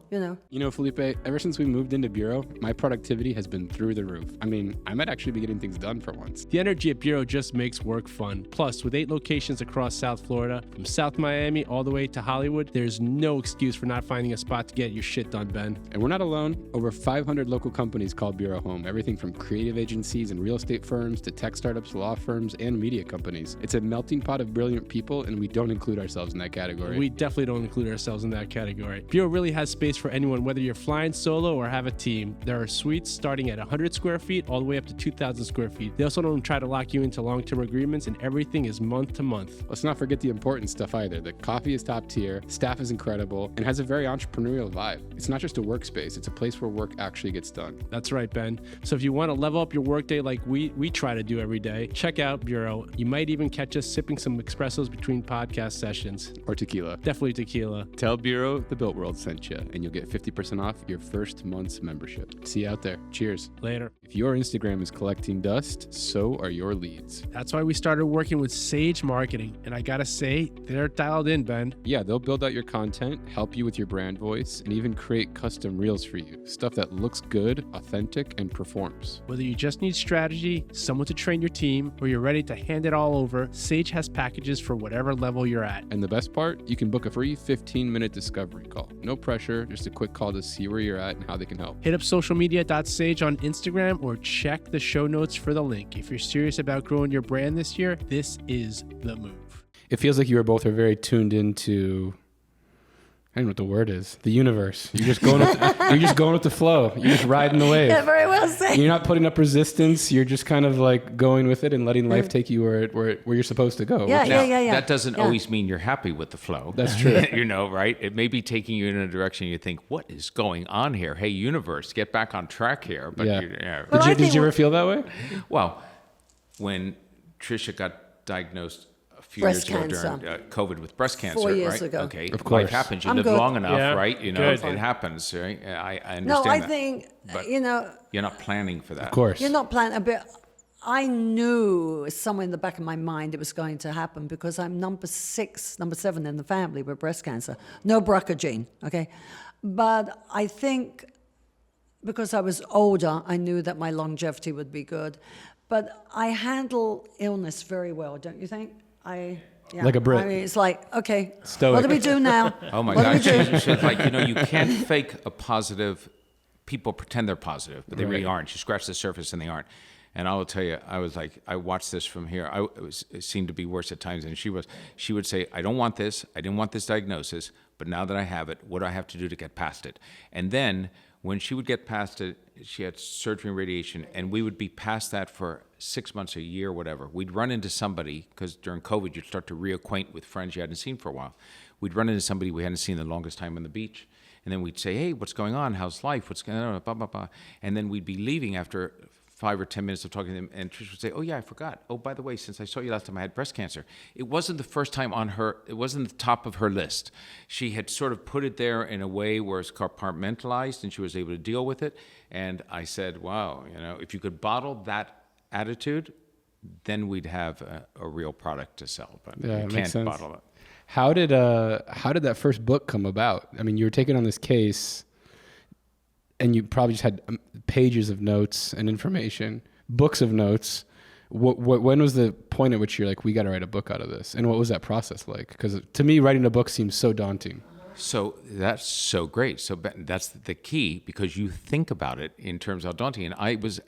Felipe, ever since we moved into Bureau, my productivity has been through the roof. I mean, I might actually be getting things done for once. The energy at Bureau just makes work fun. Plus, with 8 locations across South Florida, from South Miami all the way to Hollywood, there's no excuse for not finding a spot to get your shit done, Ben. And we're not alone. Over 500 local companies call Bureau home. Everything from creative agencies and real estate firms to tech startups, law firms, and media companies. It's a melting pot of brilliant people, and we don't include ourselves in that category. We definitely don't include ourselves in that category. Bureau really has space for anyone, whether you're flying solo or have a team. There are suites starting at 100 square feet all the way up to 2,000 square feet. They also don't try to lock you into long-term agreements, and everything is month to month. Let's not forget the important stuff either. The coffee is top tier, staff is incredible, and has a very entrepreneurial vibe. It's not just a workspace, it's a place where work actually gets done. That's right, Ben. So if you want to level up your workday like we try to do every day, check out Bureau. You might even catch us sipping some espressos between podcast sessions. Or tequila. Definitely tequila. Tell Bureau the Built World sent you, and you'll get 50% off your first month's membership. See you out there. Cheers. Later. If your Instagram is collecting dust, so are your leads. That's why we started working with Sage Marketing, and I gotta say, they're dialed in, Ben. Yeah, they'll build out your content, help you with your brand voice, and even create custom reels for you. Stuff that looks good, authentic, and performs. Whether you just need strategy, someone to train your team, or you're ready to hand it all over, Sage has packages for whatever level you're at. And the best part, you can book a free 15-minute discovery call. No pressure, just a quick call to see where you're at and how they can help. Hit up socialmedia.sage on Instagram or check the show notes for the link. If you're serious about growing your brand this year, this is the move. It feels like you both are very tuned into I don't know what the word is. The universe. You're just going with the flow. You're just riding the wave. Yeah, very well said. You're not putting up resistance. You're just kind of like going with it and letting life take you where you're supposed to go. Yeah, Now, that doesn't always mean you're happy with the flow. That's true. You know, right? It may be taking you in a direction you think, what is going on here? Hey, universe, get back on track here. But Well, Did you ever feel that way? Well, when Trisha got diagnosed a few Breast years ago cancer. during COVID with breast cancer, 4 years right? ago. Okay, Of course. life happens. You I'm live good. long enough, Yeah, right? You know, good. it happens, right? I understand No, I that. think, But you're not planning for that. Of course. you're not planning a bit. I knew somewhere in the back of my mind it was going to happen because I'm number 7 in the family with breast cancer. No BRCA gene, okay? But I think because I was older, I knew that my longevity would be good. But I handle illness very well, don't you think? Like a Brit. I mean, it's like, okay, Stoic. what do we do now? Oh my What do we God! do? She's like, you know, you can't fake a positive. People pretend they're positive, but they really Right. aren't. You scratch the surface and they aren't. And I will tell you, I was like, I watched this from here. It seemed to be worse at times than she was. She would say, I don't want this. I didn't want this diagnosis, but now that I have it, what do I have to do to get past it? And then when she would get past it, she had surgery and radiation, and we would be past that for 6 months, a year, whatever. We'd run into somebody, because during COVID, you'd start to reacquaint with friends you hadn't seen for a while. We'd run into somebody we hadn't seen the longest time on the beach. And then we'd say, hey, what's going on? How's life? What's going on? Blah, blah, blah. And then we'd be leaving after 5 or 10 minutes of talking to them, and Trish would say, oh, yeah, I forgot. Oh, by the way, since I saw you last time, I had breast cancer. It wasn't the first time it wasn't the top of her list. She had sort of put it there in a way where it's compartmentalized, and she was able to deal with it. And I said, wow, you know, if you could bottle that attitude, then we'd have a real product to sell. But Yeah, you it makes can't sense. bottle it. How did that first book come about? I mean, you were taking on this case, and you probably just had pages of notes and information, books of notes. When was the point at which you're like, we got to write a book out of this? And what was that process like? Because to me, writing a book seems so daunting. So that's so great. So that's the key, because you think about it in terms of how daunting. And I was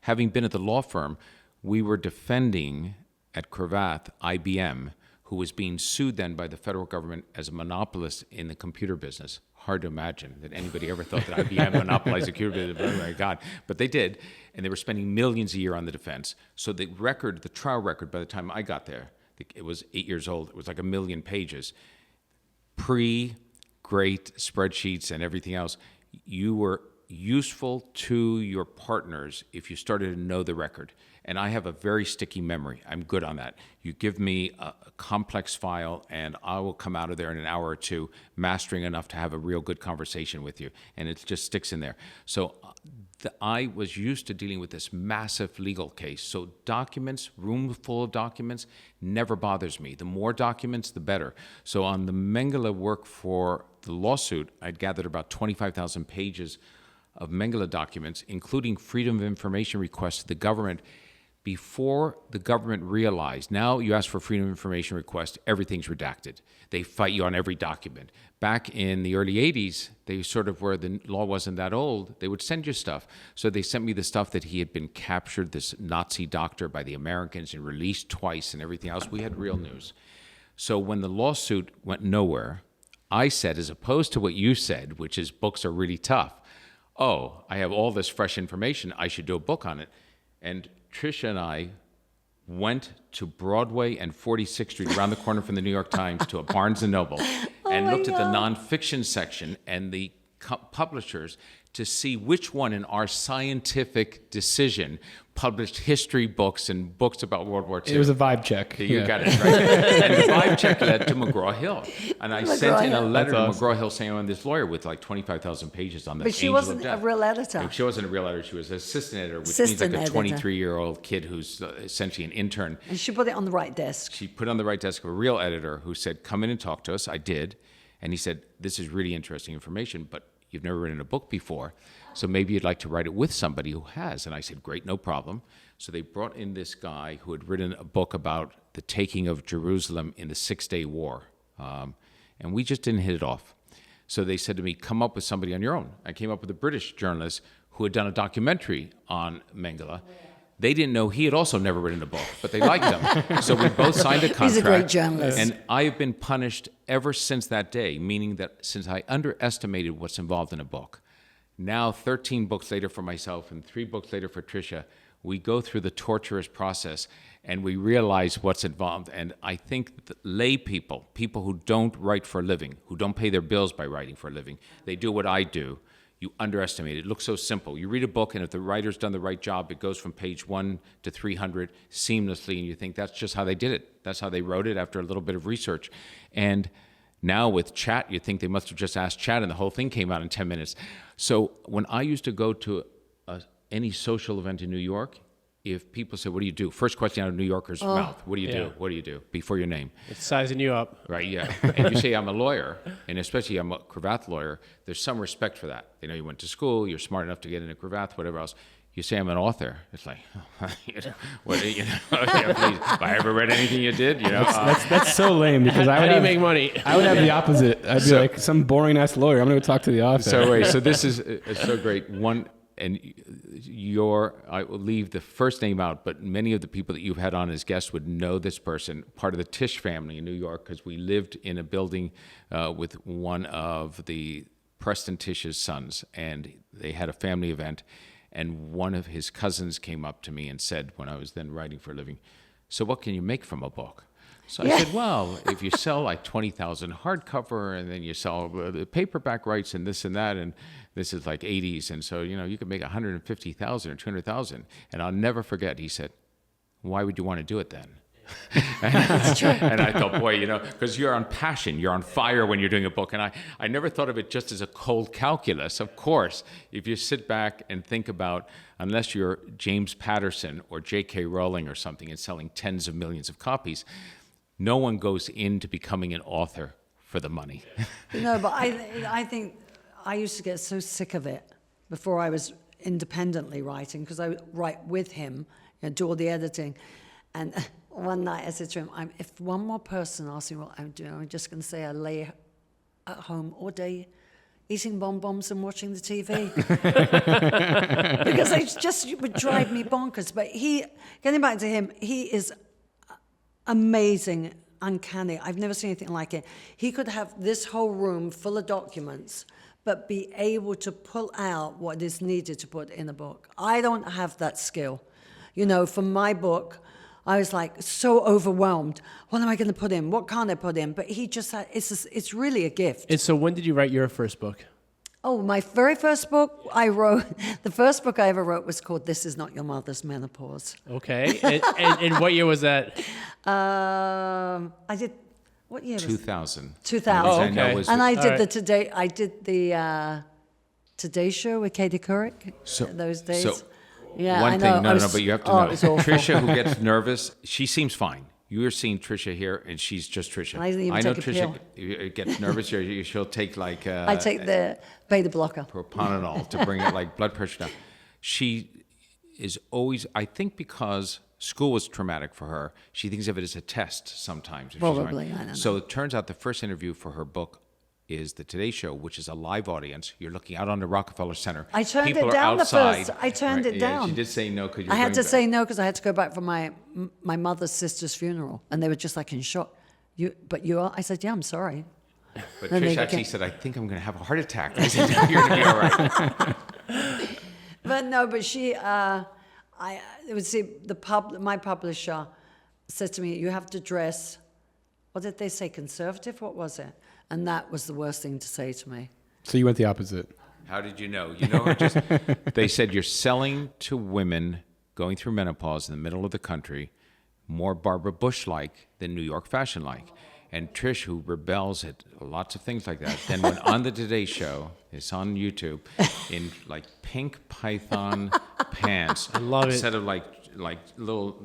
having been at the law firm, we were defending at Cravath, IBM, who was being sued then by the federal government as a monopolist in the computer business. Hard to imagine that anybody ever thought that IBM monopolized the computer business. Oh my God. But they did, and they were spending millions a year on the defense. So the trial record, by the time I got there, it was 8 years old. It was like 1 million pages. Great spreadsheets and everything else. You were useful to your partners if you started to know the record. And I have a very sticky memory. I'm good on that. You give me a complex file, and I will come out of there in an hour or two, mastering enough to have a real good conversation with you. And it just sticks in there. So I was used to dealing with this massive legal case. So documents, room full of documents, never bothers me. The more documents, the better. So on the Mengele work for the lawsuit, I'd gathered about 25,000 pages of Mengele documents, including freedom of information requests to the government, before the government realized, now you ask for freedom of information request, everything's redacted. They fight you on every document. Back in the early 80s, they sort of, where the law wasn't that old, they would send you stuff. So they sent me the stuff that he had been captured, this Nazi doctor, by the Americans and released twice and everything else. We had real news. So when the lawsuit went nowhere, I said, as opposed to what you said, which is books are really tough, oh, I have all this fresh information, I should do a book on it. And Trisha and I went to Broadway and 46th Street, around the corner from the New York Times, to a Barnes & Noble, and looked at the nonfiction section and the publishers to see which one in our scientific decision published history books and books about World War II. It was a vibe check. You got it, right? And the vibe check led to McGraw-Hill. And I sent in a letter to McGraw-Hill saying, I'm this lawyer with like 25,000 pages on this. But she wasn't a real editor. She wasn't a real editor. She was an assistant editor, which Assistant means like a editor. 23-year-old kid who's essentially an intern. And she put it on the right desk. She put on the right desk a real editor who said, come in and talk to us. I did. And he said, this is really interesting information, but you've never written a book before, so maybe you'd like to write it with somebody who has. And I said, great, no problem. So they brought in this guy who had written a book about the taking of Jerusalem in the Six-Day War. And we just didn't hit it off. So they said to me, come up with somebody on your own. I came up with a British journalist who had done a documentary on Mengele. They didn't know he had also never written a book, but they liked him. So we both signed a contract. He's a great journalist. And I've been punished ever since that day, meaning that since I underestimated what's involved in a book, now 13 books later for myself and 3 books later for Trisha, we go through the torturous process and we realize what's involved. And I think that lay people who don't write for a living, who don't pay their bills by writing for a living, they do what I do. You underestimate it. It looks so simple. You read a book, and if the writer's done the right job, it goes from page 1 to 300 seamlessly, and you think that's just how they did it. That's how they wrote it after a little bit of research. And now with chat, you think they must have just asked chat, and the whole thing came out in 10 minutes. So when I used to go to any social event in New York, if people say, what do you do? First question out of New Yorker's mouth, what do you do? What do you do? Before your name. It's sizing you up. Right, yeah. And you say, I'm a lawyer, and especially I'm a cravat lawyer, there's some respect for that. They know you went to school, you're smart enough to get in a cravat, whatever else. You say I'm an author. It's like, what, please, have I ever read anything you did? That's so lame because How do you make money? I would have the opposite. I'd be like some boring ass lawyer. I'm going to go talk to the author. So this is so great. And I will leave the first name out, but many of the people that you've had on as guests would know this person, part of the Tisch family in New York, because we lived in a building with one of the Preston Tisch's sons, and they had a family event, and one of his cousins came up to me and said, when I was then writing for a living, so what can you make from a book? So I said, well, if you sell like 20,000 hardcover, and then you sell the paperback rights and this and that, and this is like 80s, and so, you could make 150,000 or 200,000. And I'll never forget, he said, why would you want to do it then? That's true. And I thought, boy, because you're on passion, you're on fire when you're doing a book. And I never thought of it just as a cold calculus. Of course, if you sit back and think about, unless you're James Patterson or J.K. Rowling or something and selling tens of millions of copies, no one goes into becoming an author for the money. No, but I think I used to get so sick of it before I was independently writing, because I would write with him and do all the editing. And one night I said to him, if one more person asks me what I'm doing, I'm just going to say I lay at home all day eating bonbons and watching the TV. Because it would drive me bonkers. But getting back to him, he is amazing, uncanny. I've never seen anything like it. He could have this whole room full of documents, but be able to pull out what is needed to put in a book. I don't have that skill. For my book, I was like so overwhelmed. What am I going to put in? What can't I put in? But he just had, it's really a gift. And so when did you write your first book? Oh, my very first book the first book I ever wrote was called This Is Not Your Mother's Menopause. Okay. And what year was that? I did, what year was it? 2000. 2000. Oh, okay. And I did right. the Today Show with Katie Couric those days. So yeah, one I thing, know. but you have to it know. was awful. Trisha, who gets nervous, she seems fine. You're seeing Trisha here, and she's just Trisha. I didn't even know take a Trisha gets nervous. She'll take like I take the beta blocker. propanol to bring it like blood pressure down. She is always, I think, because school was traumatic for her, she thinks of it as a test sometimes. Probably, I don't know. So it turns out the first interview for her book is the Today Show, which is a live audience. You're looking out on the Rockefeller Center. I turned People it down are outside, the first. I turned it down. She did say no because I had to say no because I had to go back for my mother's sister's funeral, and they were just like in shock. But you are? I said, yeah, I'm sorry. But Then Trish they actually get- said, I think I'm going to have a heart attack. I said, you're going to be all right. But she, my publisher said to me, you have to dress, what did they say, conservative? What was it? And that was the worst thing to say to me. So you went the opposite. How did you know? They said you're selling to women going through menopause in the middle of the country more Barbara Bush-like than New York fashion-like. And Trish, who rebels at lots of things like that, then went on the Today Show, it's on YouTube, in like pink python pants. I love it. Instead of like little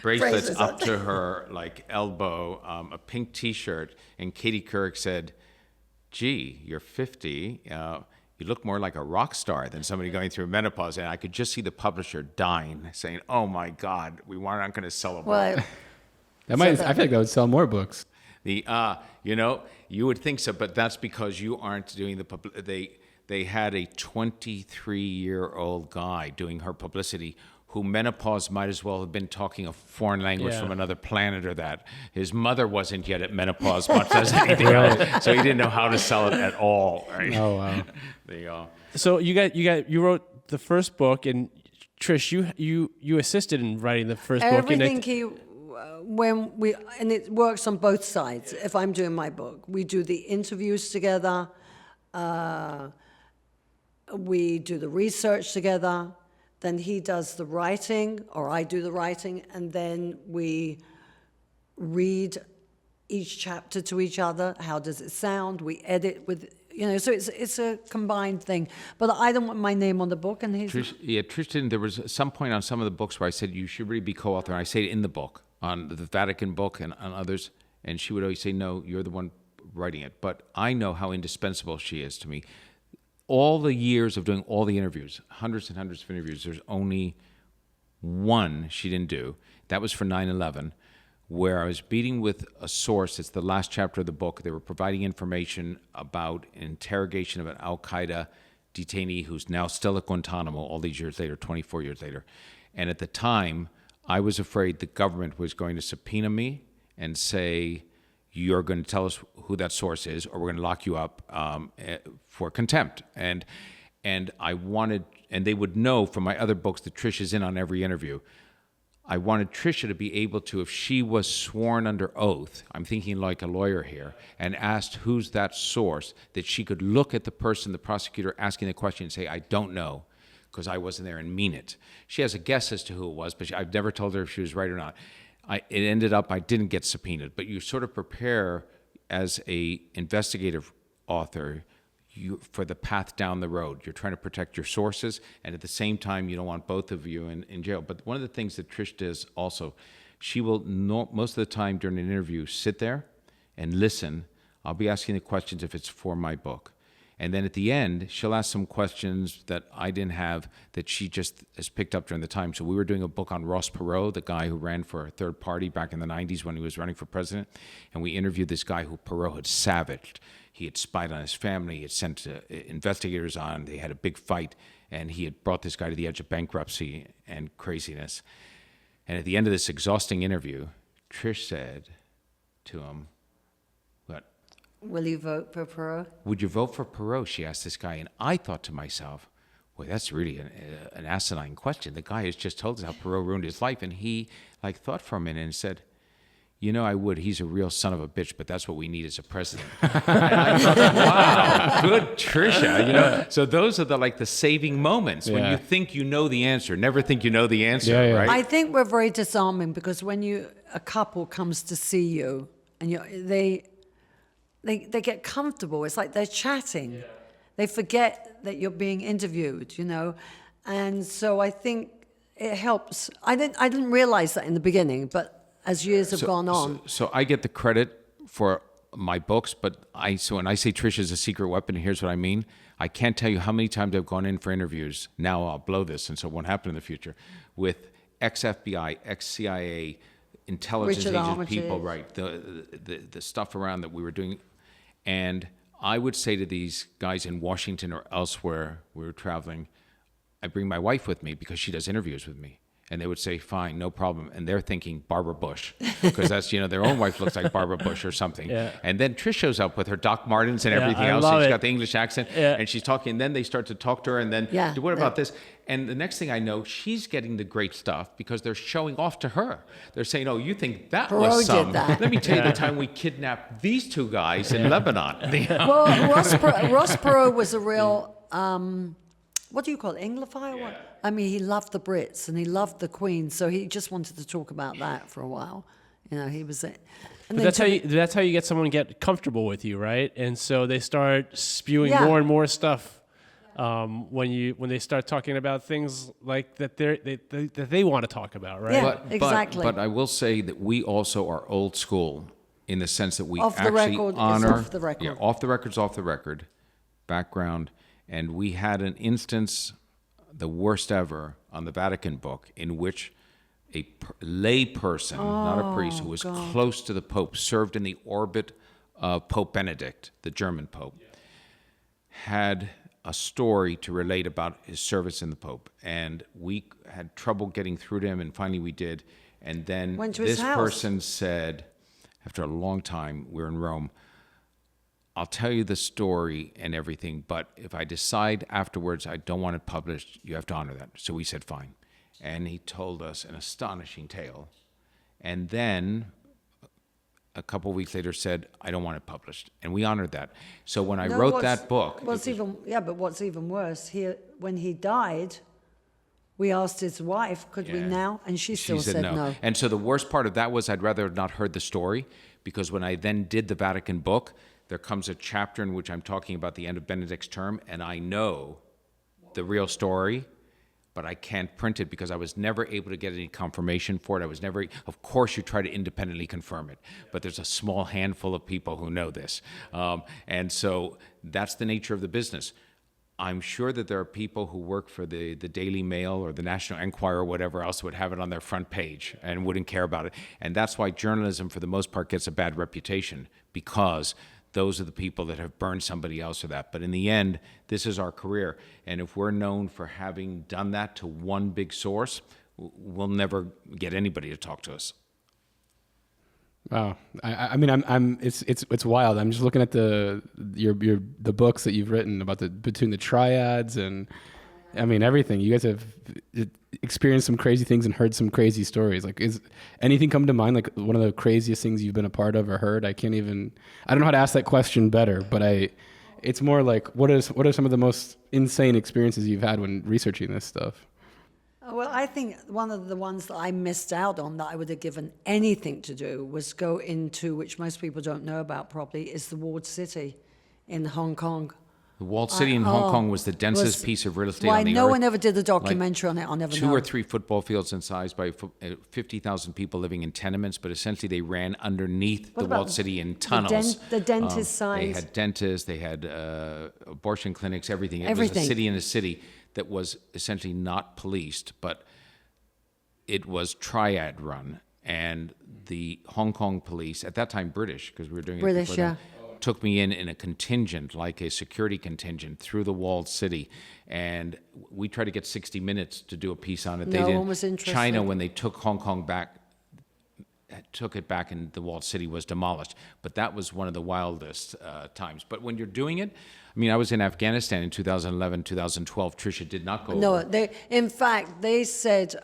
bracelets up to her like elbow, a pink T-shirt. And Katie Couric said, gee, you're 50. You look more like a rock star than somebody going through menopause. And I could just see the publisher dying, saying, oh my God, we are not going to sell a book. Well, I feel like that would sell more books. You would think so, but that's because you aren't doing they had a 23-year-old guy doing her publicity who menopause might as well have been talking a foreign language from another planet or that. His mother wasn't yet at menopause, much as anything else, so he didn't know how to sell it at all. Right? Oh, wow. There you go. So you wrote the first book, and Trish, you assisted in writing the first book. Everything and it works on both sides. If I'm doing my book, we do the interviews together, we do the research together, then he does the writing, or I do the writing, and then we read each chapter to each other. How does it sound? We edit with, so it's a combined thing. But I don't want my name on the book. And Trish didn't. There was some point on some of the books where I said you should really be co-author, and I say it in the book, on the Vatican book and on others, and she would always say, no, you're the one writing it. But I know how indispensable she is to me. All the years of doing all the interviews, hundreds and hundreds of interviews, there's only one she didn't do. That was for 9/11, where I was meeting with a source. It's the last chapter of the book. They were providing information about an interrogation of an Al-Qaeda detainee who's now still at Guantanamo all these years later, 24 years later. And at the time, I was afraid the government was going to subpoena me and say, you're going to tell us who that source is, or we're going to lock you up for contempt. And I wanted, and they would know from my other books that Trish is in on every interview. I wanted Trisha to be able to, if she was sworn under oath, I'm thinking like a lawyer here, and asked who's that source, that she could look at the person, the prosecutor asking the question, and say, I don't know, because I wasn't there, and mean it. She has a guess as to who it was, but I've never told her if she was right or not. It ended up I didn't get subpoenaed, but you sort of prepare as a investigative author for the path down the road. You're trying to protect your sources, and at the same time, you don't want both of you in jail. But one of the things that Trish does also, she will most of the time during an interview sit there and listen. I'll be asking the questions if it's for my book. And then at the end, she'll ask some questions that I didn't have that she just has picked up during the time. So we were doing a book on Ross Perot, the guy who ran for a third party back in the 90s when he was running for president. And we interviewed this guy who Perot had savaged. He had spied on his family. He had sent investigators on. They had a big fight. And he had brought this guy to the edge of bankruptcy and craziness. And at the end of this exhausting interview, Trish said to him, will you vote for Perot? Would you vote for Perot? She asked this guy. And I thought to myself, well, that's really an asinine question. The guy has just told us how Perot ruined his life. And he thought for a minute and said, I would. He's a real son of a bitch, but that's what we need as a president. And I thought, wow, good Trisha. So those are the saving moments when you think you know the answer. Never think you know the answer, right? I think we're very disarming because when a couple comes to see you and they get comfortable. It's like they're chatting. Yeah. They forget that you're being interviewed, And so I think it helps. I didn't realize that in the beginning, but as years have gone on. So I get the credit for my books, but so when I say Trish is a secret weapon, here's what I mean. I can't tell you how many times I've gone in for interviews. Now I'll blow this, and so it won't happen in the future, with ex-FBI, ex-CIA, intelligence agent people, right? The stuff around that we were doing. And I would say to these guys in Washington or elsewhere, we were traveling, I bring my wife with me because she does interviews with me. And they would say, fine, no problem. And they're thinking Barbara Bush, because that's, their own wife looks like Barbara Bush or something. Yeah. And then Trish shows up with her Doc Martens and everything else. She's got the English accent, and she's talking. And then they start to talk to her, and then, what about this? And the next thing I know, she's getting the great stuff because they're showing off to her. They're saying, oh, you think that was some. Let me tell you the time we kidnapped these two guys in Lebanon. Well, Ross Perot was a real... what do you call it, Anglophile? Yeah. I mean, he loved the Brits and he loved the Queen, so he just wanted to talk about that for a while. He was it. And that's how you get someone to get comfortable with you, right? And so they start spewing more and more stuff when they start talking about things like that they want to talk about, right? Yeah, exactly. But I will say that we also are old school in the sense that we off the actually record honor is off the record. Yeah, off the record background. And we had an instance, the worst ever, on the Vatican book, in which a lay person, not a priest, who was close to the Pope, served in the orbit of Pope Benedict, the German Pope, had a story to relate about his service in the Pope. And we had trouble getting through to him, and finally we did. And then Went to his this house. person said, after a long time, we're in Rome, I'll tell you the story and everything, but if I decide afterwards I don't want it published, you have to honor that. So we said, fine. And he told us an astonishing tale. And then a couple of weeks later said, I don't want it published. And we honored that. So when I wrote that book... What's even worse, when he died, we asked his wife, could we now? And she still said no. And so the worst part of that was I'd rather have not heard the story, because when I then did the Vatican book, there comes a chapter in which I'm talking about the end of Benedict's term, and I know the real story, but I can't print it because I was never able to get any confirmation for it. Of course you try to independently confirm it, but there's a small handful of people who know this. And so that's the nature of the business. I'm sure that there are people who work for the Daily Mail or the National Enquirer or whatever else would have it on their front page and wouldn't care about it. And that's why journalism, for the most part, gets a bad reputation, because those are the people that have burned somebody else or that. But in the end, this is our career. And if we're known for having done that to one big source, we'll never get anybody to talk to us. Wow. I mean, it's wild. I'm just looking at the books that you've written about between the triads and, I mean, everything. You guys have experienced some crazy things and heard some crazy stories. Like, is anything come to mind, like one of the craziest things you've been a part of or heard? I don't know how to ask that question better, but it's more like, what are some of the most insane experiences you've had when researching this stuff? Well, I think one of the ones that I missed out on that I would have given anything to do was go into, which most people don't know about probably, is the walled city in Hong Kong. The walled city in Hong Kong was the densest piece of real estate on the earth. Why no one ever did a documentary on it, I'll never know. 2 or 3 football fields in size by 50,000 people living in tenements, but essentially they ran underneath the walled city in tunnels. The dentist signs. They had dentists, they had abortion clinics, everything. It was a city in a city that was essentially not policed, but it was triad run. And the Hong Kong police, at that time British, because we were doing it before then, took me in a contingent, like a security contingent, through the walled city. And we tried to get 60 Minutes to do a piece on it. No one was interested. China, when they took Hong Kong back, took it back, and the walled city was demolished. But that was one of the wildest times. But when you're doing it, I mean, I was in Afghanistan in 2011, 2012. Trisha did not go over. No, in fact, they said,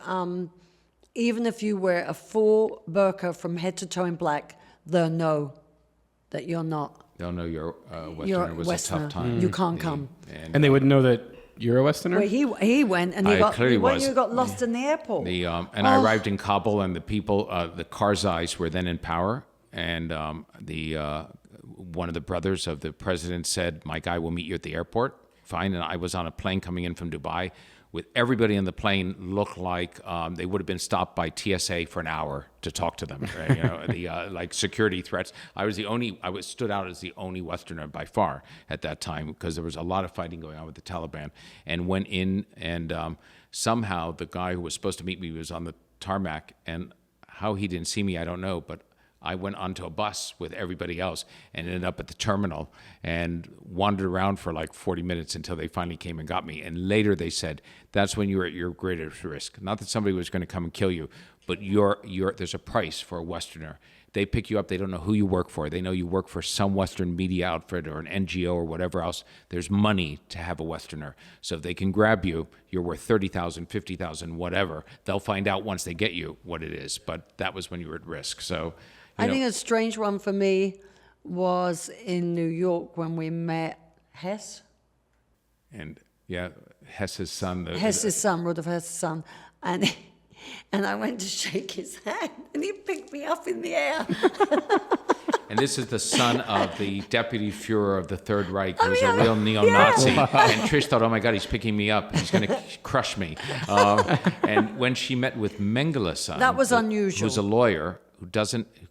even if you wear a full burqa from head to toe in black, they'll know that you're not. They'll know you're Westerner. You're It was Westerner. a tough time. You can't come. And they would know that you're a Westerner? Well, he went, and I clearly was. you got lost in the airport. I arrived in Kabul, and the people, the Karzais were then in power, and one of the brothers of the president said, "My guy will meet you at the airport." Fine, and I was on a plane coming in from Dubai. With everybody on the plane looked like they would have been stopped by TSA for an hour to talk to them. Right? You know, like security threats. I stood out as the only Westerner by far at that time, because there was a lot of fighting going on with the Taliban. And went in, and somehow the guy who was supposed to meet me was on the tarmac, and how he didn't see me, I don't know, but I went onto a bus with everybody else and ended up at the terminal and wandered around for like 40 minutes until they finally came and got me. And later they said, that's when you were at your greatest risk. Not that somebody was going to come and kill you, but there's a price for a Westerner. They pick you up. They don't know who you work for. They know you work for some Western media outfit or an NGO or whatever else. There's money to have a Westerner. So if they can grab you, you're worth 30,000, 50,000, whatever. They'll find out once they get you what it is. But that was when you were at risk. So I think a strange one for me was in New York when we met Hess. And Hess's son. Rudolf Hess's son. And I went to shake his hand, and he picked me up in the air. And this is the son of the deputy Führer of the Third Reich, who was a real neo-Nazi. Yeah. And Trish thought, oh my God, he's picking me up. He's going to crush me. And when she met with Mengele's son, that was unusual. Who's a lawyer, who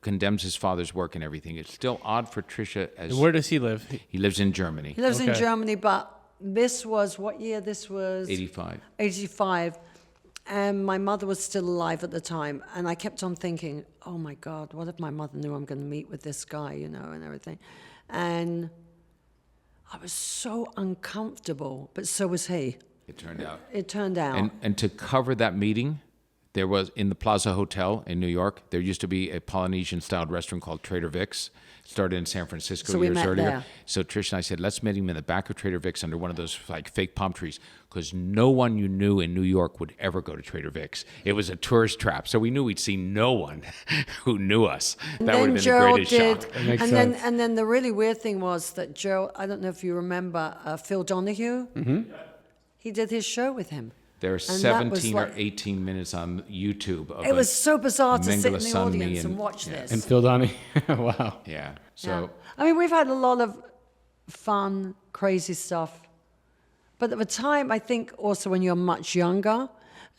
condemns his father's work and everything. It's still odd for Trisha. And where does he live? He lives in Germany. He lives in Germany, but this was, what year this was? 85. 85. And my mother was still alive at the time. And I kept on thinking, oh my God, what if my mother knew I'm going to meet with this guy, and everything. And I was so uncomfortable, but so was he. It turned out. It turned out. And to cover that meeting, there was in the Plaza Hotel in New York, there used to be a Polynesian-styled restaurant called Trader Vic's. Started in San Francisco So we years met earlier. there. So Trish and I said, let's meet him in the back of Trader Vic's under one of those like fake palm trees, because no one you knew in New York would ever go to Trader Vic's. It was a tourist trap. So we knew we'd see no one who knew us. And That would then have been the Gerald greatest did, shock. makes and sense. then the really weird thing was that Gerald, I don't know if you remember Phil Donahue. Mm-hmm. He did his show with him. There are And that was 17 or like- 18 minutes on YouTube. Of It was so bizarre to sit in Mengele the son, me, audience and and- watch yeah. this. And Phil Donnie. Wow. Yeah. So Yeah. I mean, we've had a lot of fun, crazy stuff. But at the time, I think also when you're much younger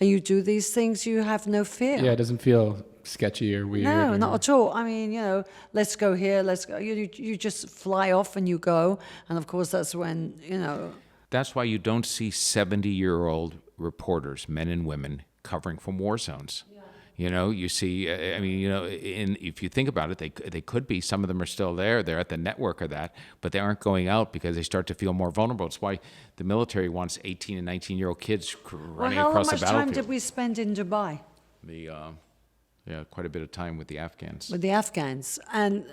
and you do these things, you have no fear. Yeah, it doesn't feel sketchy or weird. No, or- not at all. I mean, let's go here, let's go. You just fly off and you go. And of course, that's when, that's why you don't see 70-year-old reporters, men and women, covering from war zones. You see, if you think about it, they could be. Some of them are still there. They're at the network of that, but they aren't going out because they start to feel more vulnerable. It's why the military wants 18 and 19-year-old kids running how across the much battlefield. time did we spend in Dubai Quite a bit of time with the Afghans. with the Afghans? And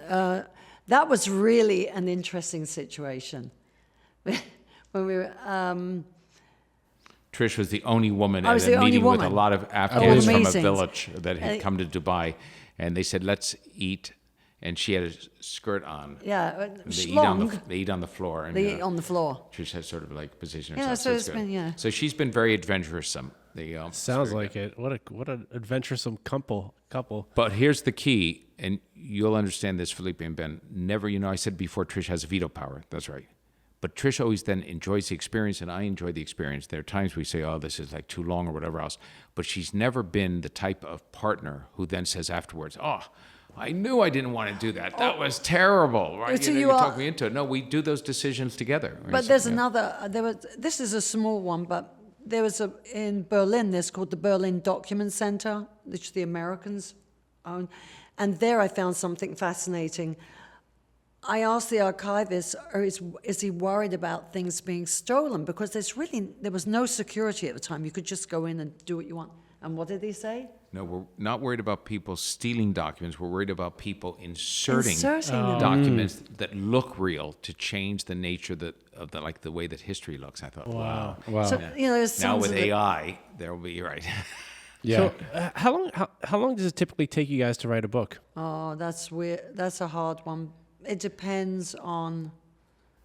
that was really an interesting situation. When we were, Trish was the only woman I at was a the only meeting with a woman. lot of Afghans from a amazing. village that had come to Dubai, and they said, "Let's eat," and she had a skirt on. yeah, And they schlong, eat on the floor. And, they eat on the floor. Trish has sort of like positioned Yeah, herself. so it's it's good. been, yeah. So she's been very adventuresome. Sounds like it. What an adventuresome couple. But here's the key, and you'll understand this, Felipe and Ben. Never, I said before, Trish has veto power. That's right. But Trish always then enjoys the experience, and I enjoy the experience. There are times we say, oh, this is like too long or whatever else. But she's never been the type of partner who then says afterwards, oh, I knew I didn't want to do that. That was terrible, right? So you you are- talked me into it. No, we do those decisions together. But there's another. This is a small one, but there was in Berlin. There's called the Berlin Document Center, which the Americans own, and there I found something fascinating. I asked the archivist, is he worried about things being stolen? Because there was no security at the time. You could just go in and do what you want. And what did he say? No, we're not worried about people stealing documents. We're worried about people inserting them. documents that look real to change the nature of the way that history looks. I thought, wow. Wow. So, there's Now tons with of it. AI, there will be right. Yeah. So how long does it typically take you guys to write a book? Oh, that's weird. That's a hard one. It depends on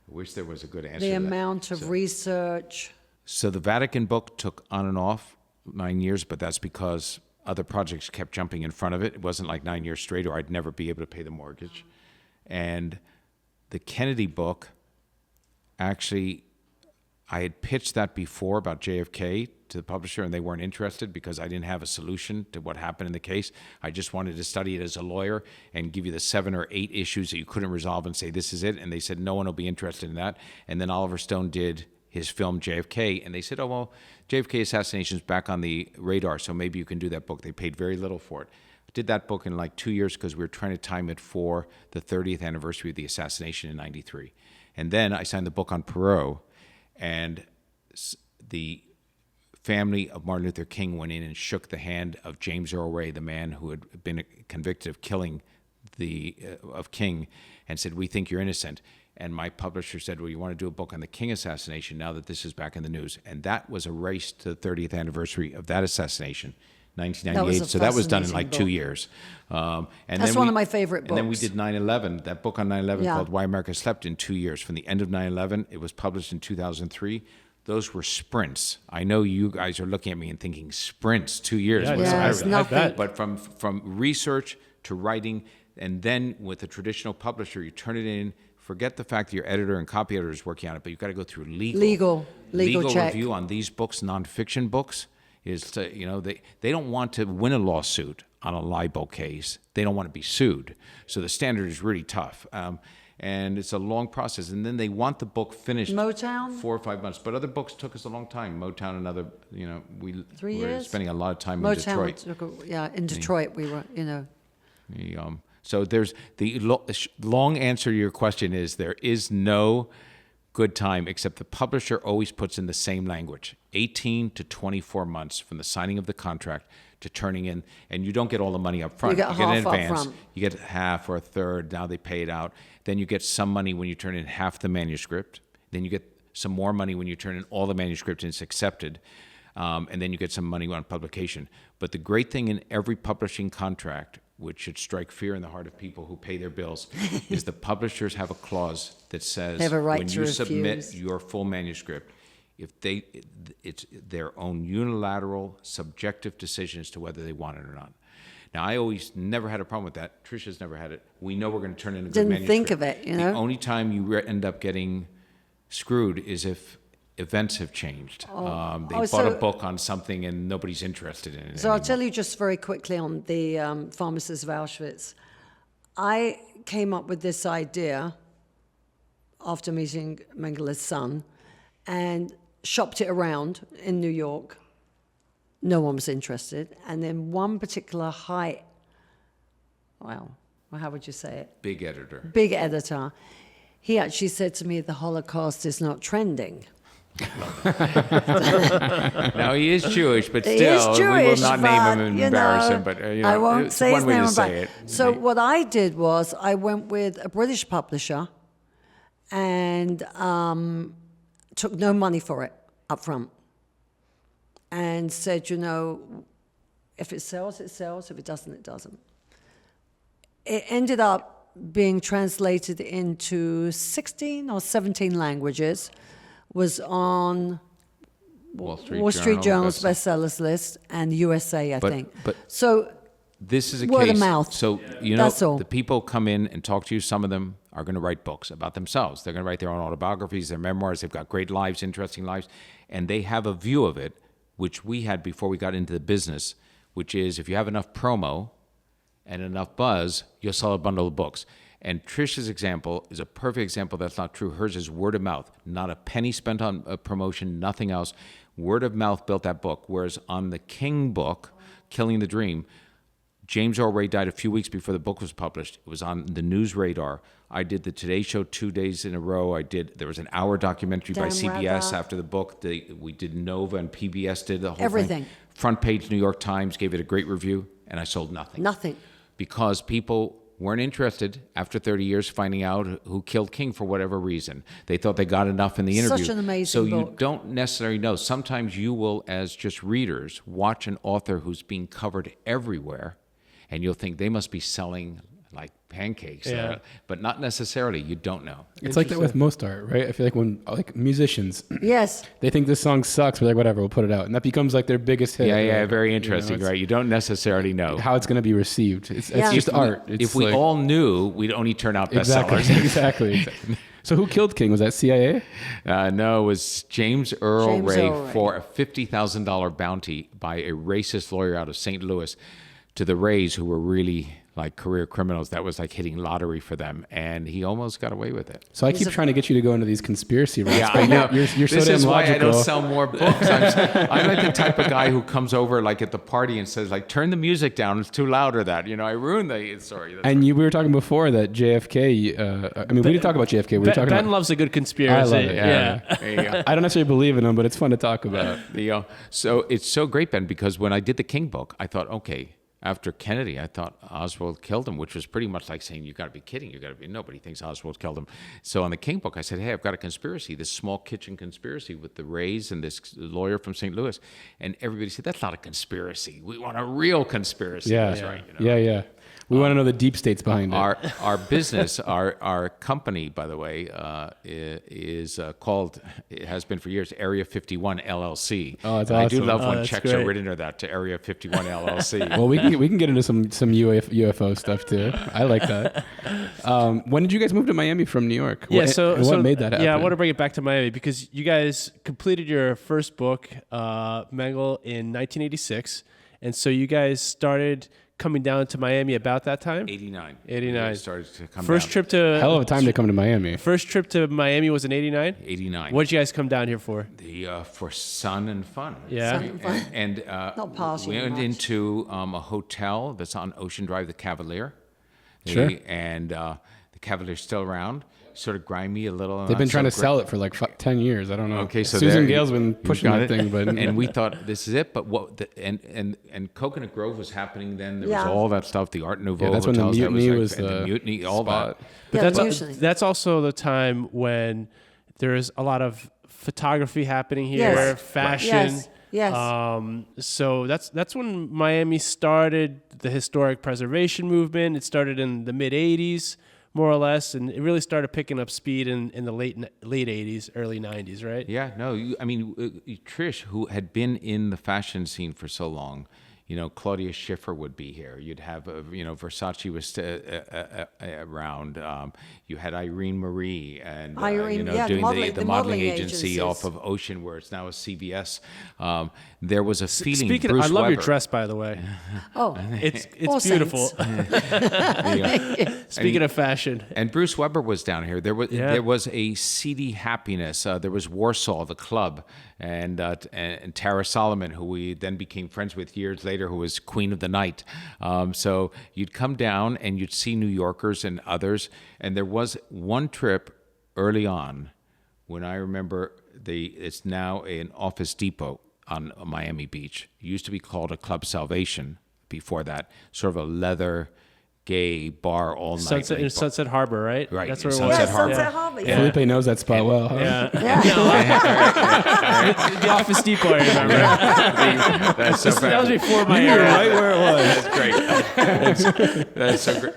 I wish there was a good answer. the to that. amount of research. So the Vatican book took on and off 9 years, but that's because other projects kept jumping in front of it. It wasn't like 9 years straight, or I'd never be able to pay the mortgage. And the Kennedy book, actually, I had pitched that before about JFK to the publisher, and they weren't interested because I didn't have a solution to what happened in the case. I just wanted to study it as a lawyer and give you the 7 or 8 issues that you couldn't resolve and say, this is it. And they said, no one will be interested in that. And then Oliver Stone did his film JFK, and they said, oh, well, JFK assassination is back on the radar, so maybe you can do that book. They paid very little for it. I did that book in like 2 years because we were trying to time it for the 30th anniversary of the assassination in 93. And then I signed the book on Perot, and the family of Martin Luther King went in and shook the hand of James Earl Ray, the man who had been convicted of killing of King, and said, we think you're innocent. And my publisher said, well, you want to do a book on the King assassination now that this is back in the news. And that was a race to the 30th anniversary of that assassination, 1998. So that was done in like 2 fascinating years. And That's one of my favorite And then we books. did 9/11, that book on 9/11 Yeah. called Why America Slept, in 2 years. From the end of 9/11, it was published in 2003. Those were sprints. I know you guys are looking at me and thinking, sprints, 2 years. Yeah, What's the Yeah, matter it's with that? nothing. But from research to writing, and then with a traditional publisher, you turn it in. Forget the fact that your editor and copy editor is working on it, but you've got to go through legal check. review on these books, nonfiction books. They don't want to win a lawsuit on a libel case. They don't want to be sued. So the standard is really tough. And it's a long process. And then they want the book finished Motown? 4 or 5 months. But other books took us a long time. Motown, another, we 3 were years? spending a lot of time in Motown Detroit. in Detroit we were, So there's the long answer to your question is there is no good time, except the publisher always puts in the same language, 18 to 24 months from the signing of the contract to turning in, and you don't get all the money up front. You get get half in up advance. front. You get half or a third. Now they pay it out. Then you get some money when you turn in half the manuscript. Then you get some more money when you turn in all the manuscript and it's accepted. And then you get some money on publication. But the great thing in every publishing contract, which should strike fear in the heart of people who pay their bills, is the publishers have a clause that says They have a right when to you refuse. submit your full manuscript, it's their own unilateral, subjective decision as to whether they want it or not. Now, I always never had a problem with that. Trisha's never had it. We know we're going to turn in a good Didn't manuscript. think of it, you know? The only time you end up getting screwed is if events have changed. They bought a book on something and nobody's interested in it So I'll anymore. tell you just very quickly on the pharmacist of Auschwitz. I came up with this idea after meeting Mengele's son and shopped it around in New York. No one was interested. And then one particular how would you say it? Big editor. Big editor. He actually said to me, the Holocaust is not trending. Now, he is Jewish, but He still, is we will Jewish, not name him and but, embarrass him. But I won't it's say one his way name. to say it. So what I did was I went with a British publisher and took no money for it up front and said, if it sells, it sells. If it doesn't, it doesn't. It ended up being translated into 16 or 17 languages, was on Wall Street Journal's bestsellers list and USA, I think. But so this is a word case. of mouth. So, That's all. the people come in and talk to you. Some of them are going to write books about themselves. They're going to write their own autobiographies, their memoirs. They've got great lives, interesting lives. And they have a view of it, which we had before we got into the business, which is if you have enough promo and enough buzz, you'll sell a bundle of books. And Trisha's example is a perfect example. That's not true. Hers is word of mouth. Not a penny spent on promotion, nothing else. Word of mouth built that book. Whereas on the King book, Killing the Dream, James Earl Ray died a few weeks before the book was published. It was on the news radar. I did the Today Show 2 days in a row. There was an hour documentary by Dan CBS Rather. after the book. We did Nova and PBS did the whole Everything. thing. Front page New York Times gave it a great review, and I sold nothing. Nothing. Because people weren't interested after 30 years finding out who killed King for whatever reason. They thought they got enough in the interview. Such an amazing So you book. don't necessarily know. Sometimes you will, as just readers, watch an author who's being covered everywhere, and you'll think they must be selling like pancakes. Yeah. But not necessarily. You don't know. It's like that with most art, right? I feel like when musicians, Yes. they think this song sucks, but they're like, whatever, we'll put it out. And that becomes like their biggest hit. Yeah, right? very interesting, it's right? You don't necessarily know. How it's going to be received. It's Yeah. just art. It's If we like- all knew, we'd only turn out Exactly. bestsellers. exactly. So who killed King? Was that CIA? No, it was James Earl James Ray Earl Ray. for a $50,000 bounty by a racist lawyer out of St. Louis to the Rays, who were really like career criminals. That was like hitting lottery for them, and he almost got away with it. So I keep trying to get you to go into these conspiracy rates. Yeah, but I know. You're so This damn is why I logical. don't sell more books. I'm like the type of guy who comes over like at the party and says like, "Turn the music down. It's too loud," or that. I ruined the story. That's And we were talking before that JFK. We didn't talk about JFK. We were talking Ben about. loves a good conspiracy. I love it. Yeah. There you go. I don't necessarily believe in them, but it's fun to talk about. So it's so great, Ben, because when I did the King book, I thought, okay, after Kennedy, I thought Oswald killed him, which was pretty much like saying, you got to be kidding. Nobody thinks Oswald killed him. So on the King book, I said, hey, I've got a conspiracy, this small kitchen conspiracy with the Rays and this lawyer from St. Louis. And everybody said, that's not a conspiracy. We want a real conspiracy. Yeah. That's right. Yeah. We want to know the deep states behind it. Our business, our company, by the way, is called, it has been for years, Area 51 LLC. Oh, that's And I do awesome. love when that's checks are great. written to that, to Area 51 LLC. Well, we can get into some UFO stuff too. I like that. When did you guys move to Miami from New York? Yeah, What made that happen? Yeah, I want to bring it back to Miami because you guys completed your first book, Mengele, in 1986. And so you guys started coming down to Miami about that time? 89. 89. We started to come First down. trip to Hell of a time to come to Miami. First trip to Miami was in 89? 89. What did you guys come down here for? For sun and fun. Yeah. Sun and fun. And Not partying we went much. into a hotel that's on Ocean Drive, the Cavalier. Sure. And the Cavalier's still around. sort of grimy a little. They've been trying to sell it for like 10 years. I don't know. Okay, so Susan there- Gale's been you pushing got that it. thing, but and we thought this is it. But and Coconut Grove was happening then. There was Yeah. all that stuff. The Art Nouveau. Yeah, that's when the hotels, there Mutiny was and the the mutiny, all spot. that. But Yeah, that's usually. that's also the time when there's a lot of photography happening here, Yes. fashion. Yes. So that's when Miami started the historic preservation movement. It started in the mid '80s, more or less, and it really started picking up speed in the late '80s, early '90s, right? Yeah, no, Trish, who had been in the fashion scene for so long, Claudia Schiffer would be here. You'd have, Versace was around. You had Irene Marie and, Irene, yeah, doing the modeling agency agencies. off of Ocean, where it's now a CBS. There was a feeling. Speaking, Bruce I love your Weber- dress, by the way. Oh, It's All beautiful. Speaking of fashion, And Bruce Weber was down here. There Yeah. was a seedy happiness. There was Warsaw, the club, and Tara Solomon, who we then became friends with years later, who was Queen of the Night. So you'd come down and you'd see New Yorkers and others. And there was one trip early on when I remember it's now an Office Depot on Miami Beach. It used to be called a Club Salvation before that, sort of a leather gay bar all night. Sunset in Sunset Harbor, right? Right, That's where it Sunset was. yeah, Harbor. Sunset Harbor. Yeah. Felipe knows that spot well. Huh? Yeah. The Office Depot, I remember. That's so That was before my You knew era. right where it was. That's great. That's so great.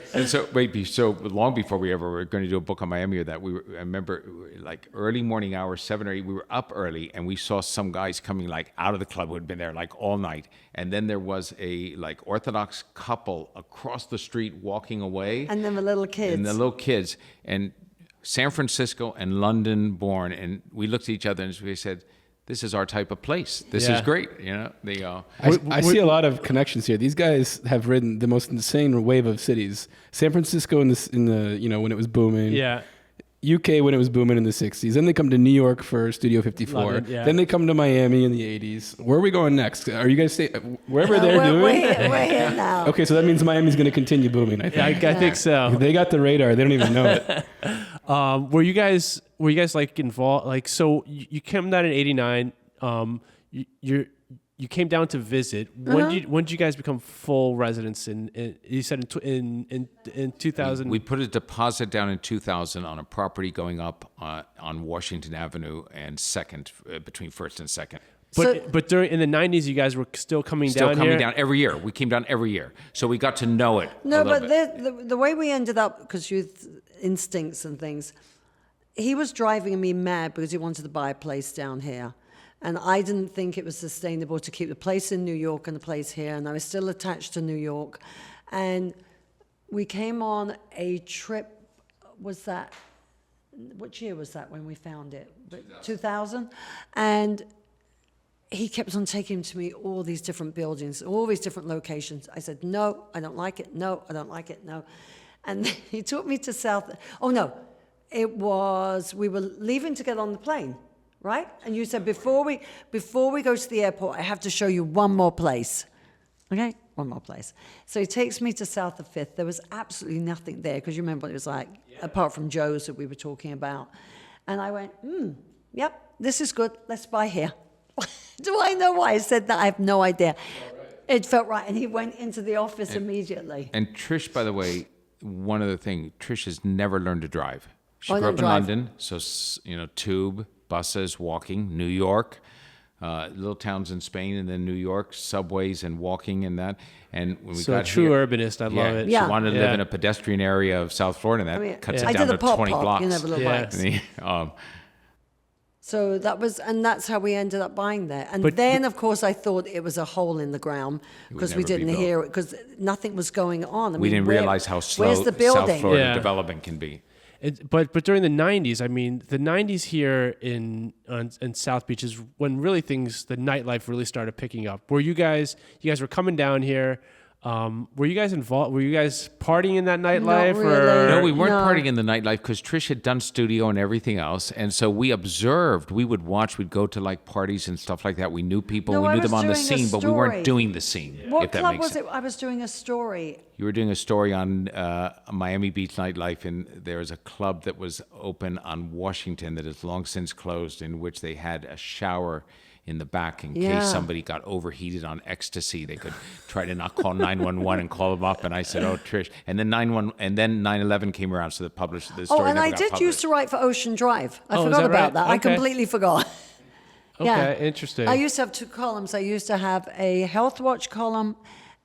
And so long before we ever were going to do a book on Miami or that, I remember like early morning hours, 7 or 8, we were up early and we saw some guys coming like out of the club who had been there like all night. And then there was a like Orthodox couple across the street walking away. And then the little kids. And the little kids. And San Francisco and London born. And we looked at each other and we said, this is our type of place. This Yeah. is great. I see a lot of connections here. These guys have ridden the most insane wave of cities. San Francisco in the when it was booming. Yeah. UK when it was booming in the 60s. Then they come to New York for Studio 54. London, yeah. Then they come to Miami in the 80s. Where are we going next? Are you guys wherever they're doing? We're here now. Okay, so that means Miami's going to continue booming, I think. Yeah, I think so. They got the radar. They don't even know it. Were you guys like involved? Like, so you came down in '89. You came down to visit. When did you guys become full residents? You said in 2000. We put a deposit down in 2000 on a property going up on Washington Avenue and Second, between First and Second. But in the '90s, you guys were still coming Still down coming here. down every year. We came down every year, so we got to know it. No, a little but bit. the way we ended up, because youth instincts and things, he was driving me mad because he wanted to buy a place down here. And I didn't think it was sustainable to keep the place in New York and the place here. And I was still attached to New York. And we came on a trip, which year was that when we found it? 2000? And he kept on taking to me all these different buildings, all these different locations. I said, no, I don't like it. No, I don't like it. No. And he took me to we were leaving to get on the plane, right? And you said, before we go to the airport, I have to show you one more place. Okay, one more place. So he takes me to South of Fifth. There was absolutely nothing there, because you remember what it was like, apart from Joe's that we were talking about. And I went, yep, this is good. Let's buy here. Do I know why I said that? I have no idea. It felt right. And he went into the office immediately. And Trish, by the way, one other thing, Trish has never learned to drive. She I grew up don't in drive. London, so tube, buses, walking. New York, little towns in Spain, and then New York, subways and walking and that. And when we So got a true here, urbanist. I love it. She Yeah. wanted to live Yeah. in a pedestrian area of South Florida, and that cuts it I down did to a pop 20 pop, blocks. the little Yeah. bikes. So that's how we ended up buying there. And But- then, of course, I thought it was a hole in the ground because we never be didn't built. hear it, because nothing was going on. I We mean, didn't realize how slow Where's the South building? Florida Yeah. development can be. But during the '90s, I mean, the '90s here in South Beach is when really the nightlife really started picking up. Where you guys were coming down here. Were you guys involved? Were you guys partying in that nightlife? really. No, we weren't No. partying in the nightlife because Trish had done studio and everything else. And so we observed, we would watch, we'd go to like parties and stuff like that. We knew people, No, we I knew was them on the doing a scene, but we story. weren't doing the scene, What if that club makes was sense. it? I was doing a story. You were doing a story on Miami Beach nightlife, and there was a club that was open on Washington that has long since closed, in which they had a shower in the back in Yeah. case somebody got overheated on ecstasy. They could try to not call 911 and call them up. And I said, "Oh, Trish." And then 9/11 came around, so the story. Oh, and never I got did published. used to write for Ocean Drive. I Oh, is forgot that about right? that. I Okay. completely forgot. Okay, interesting. I used to have 2 columns. I used to have a Health Watch column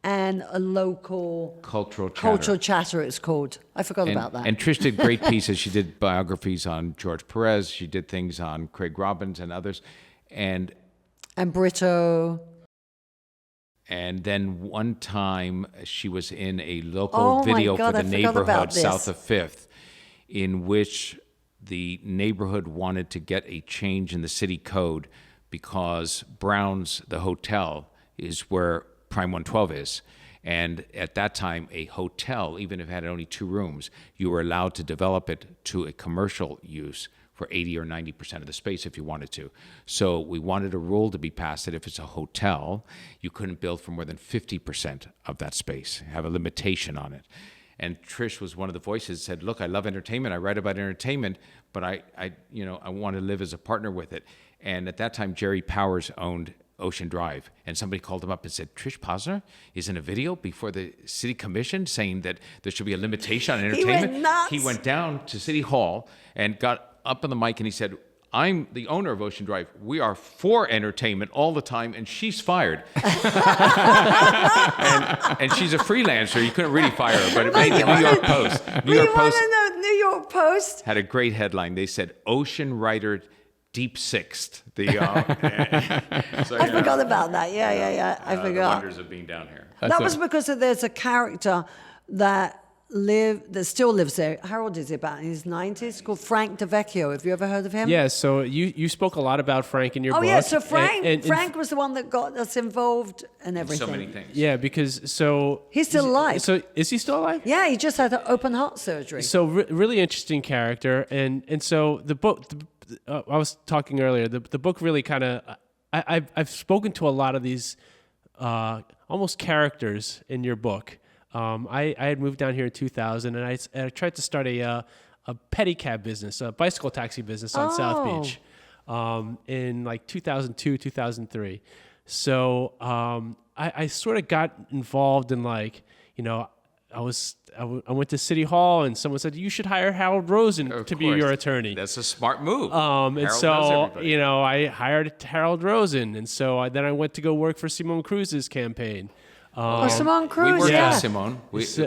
and a local Cultural chatter, it's called. I forgot about that. And Trish did great pieces. She did biographies on George Perez. She did things on Craig Robbins and others. And Brito. And then one time she was in a local Oh my video God, for I the forgot about neighborhood this. south of 5th, in which the neighborhood wanted to get a change in the city code because Brown's, the hotel, is where Prime 112 is. And at that time, a hotel, even if it had only 2 rooms, you were allowed to develop it to a commercial use for 80 or 90% of the space if you wanted to. So we wanted a rule to be passed that if it's a hotel, you couldn't build for more than 50% of that space, have a limitation on it. And Trish was one of the voices that said, look, I love entertainment. I write about entertainment, but I want to live as a partner with it. And at that time, Jerry Powers owned Ocean Drive, and somebody called him up and said, Trish Posner is in a video before the city commission saying that there should be a limitation on entertainment. went nuts. He went down to City Hall and got up on the mic and he said, I'm the owner of Ocean Drive. We are for entertainment all the time, and she's fired. and she's a freelancer. You couldn't really fire her, but it made the New York Post. New York Post The New York Post? had a great headline. They said, Ocean Writer Deep Sixth. I forgot about that. Yeah. I The forgot. wonders of being down here. That was because there's a character that still lives there. How old is he? About in his 90s? Called Frank DeVecchio. Have you ever heard of him? Yeah, so you spoke a lot about Frank in your book. Oh yeah, so Frank And Frank was the one that got us involved and everything. So many things. yeah, because so He's still alive. So is he still alive? Yeah, he just had an open heart surgery. So really interesting character, and so the book. I was talking earlier. The book really kind of. I've spoken to a lot of these almost characters in your book. I had moved down here in 2000, and I tried to start a pedicab business, a bicycle taxi business on South Beach, in like 2002, 2003. So I sort of got involved in I went to City Hall, and someone said, you should hire Harold Rosen to be your attorney. That's a smart move. And Harold knows so, everybody. I hired Harold Rosen. And so then I went to go work for Simone Cruz's campaign. Simone We Cruz, worked yeah. with Simone. We see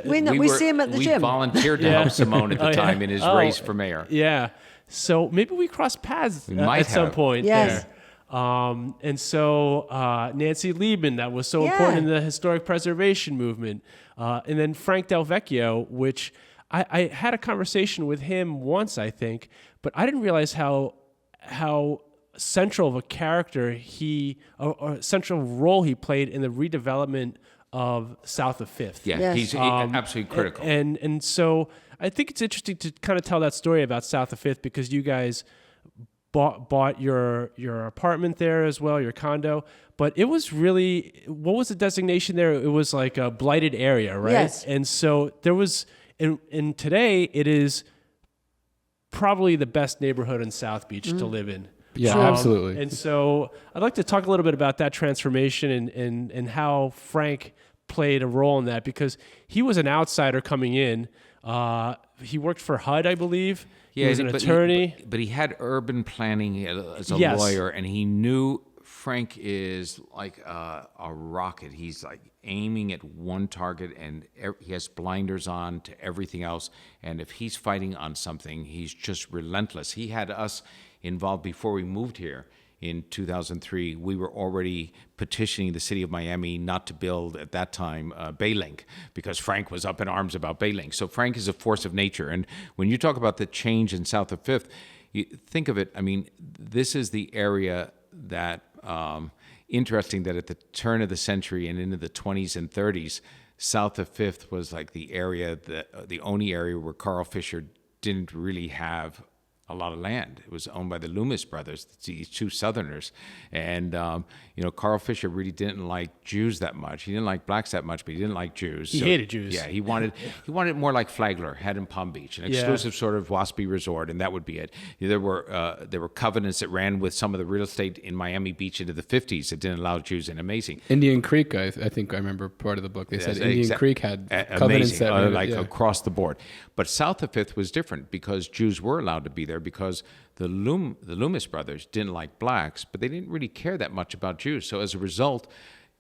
him at the we gym. volunteered to help Simone at the time in his Oh, race for mayor. Yeah. So maybe we crossed paths might at some have. point Yes. there. And so Nancy Liebman, that was so important in the historic preservation movement. And then Frank Del Vecchio, which I had a conversation with him once, I think, but I didn't realize how central of a character or central role he played in the redevelopment of south of Fifth. Yeah, Yes. he's absolutely critical. And so I think it's interesting to kind of tell that story about south of Fifth because you guys bought your apartment there as well, your condo. But it was really, what was the designation there? It was like a blighted area, right? Yes. And so there was, and today it is probably the best neighborhood in South Beach to live in. Yeah, absolutely. And so I'd like to talk a little bit about that transformation and how Frank played a role in that because he was an outsider coming in. He worked for HUD, I believe. He was an attorney. But he had urban planning as a Yes. lawyer, and he knew Frank is like a rocket. He's like aiming at one target, and he has blinders on to everything else. And if he's fighting on something, he's just relentless. He had us involved before we moved here. In 2003, we were already petitioning the city of Miami not to build, at that time, Baylink, because Frank was up in arms about Baylink. So Frank is a force of nature. And when you talk about the change in South of Fifth, you think of it, I mean, this is the area that, interesting that at the turn of the century and into the 20s and 30s, South of Fifth was like the area, the only area where Carl Fisher didn't really have a lot of land. It was owned by the Loomis brothers, these two Southerners. And, Carl Fisher really didn't like Jews that much. He didn't like blacks that much, but he didn't like Jews. He hated Jews. Yeah, he wanted it more like Flagler had in Palm Beach, an exclusive sort of waspy resort, and that would be it. There were covenants that ran with some of the real estate in Miami Beach into the 50s that didn't allow Jews in. Amazing. Indian Creek, I think I remember part of the book. They said Indian Creek had covenants amazing, that across the board. But south of Fifth was different because Jews were allowed to be there because the Loomis brothers didn't like blacks, but they didn't really care that much about Jews. So as a result,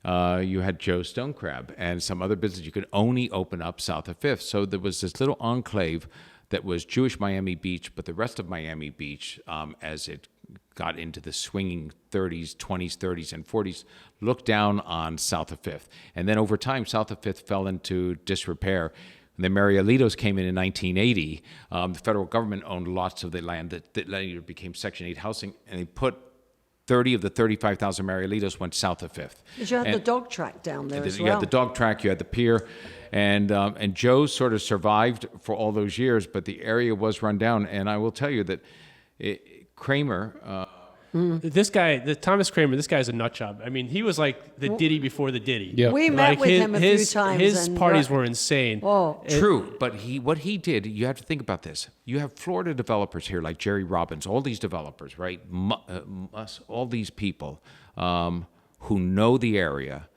you had Joe Stonecrab and some other business you could only open up south of Fifth. So there was this little enclave that was Jewish Miami Beach, but the rest of Miami Beach, as it got into the swinging 30s, 20s, 30s, and 40s, looked down on south of Fifth. And then over time, south of Fifth fell into disrepair. When the Marielitos came in 1980, the federal government owned lots of the land that later became Section 8 housing, and they put 30 of the 35,000 Marielitos went south of Fifth. But you had the dog track down there as well. You had the dog track, you had the pier, and Joe sort of survived for all those years, but the area was run down. And I will tell you that Kramer... This guy, the Thomas Kramer, this guy's a nut job. I mean, he was like the Diddy before the Diddy. Yeah. We met with him a few times. His and parties were insane. Oh. True, but what he did, you have to think about this. You have Florida developers here like Jerry Robbins, all these developers, right? All these people who know the area,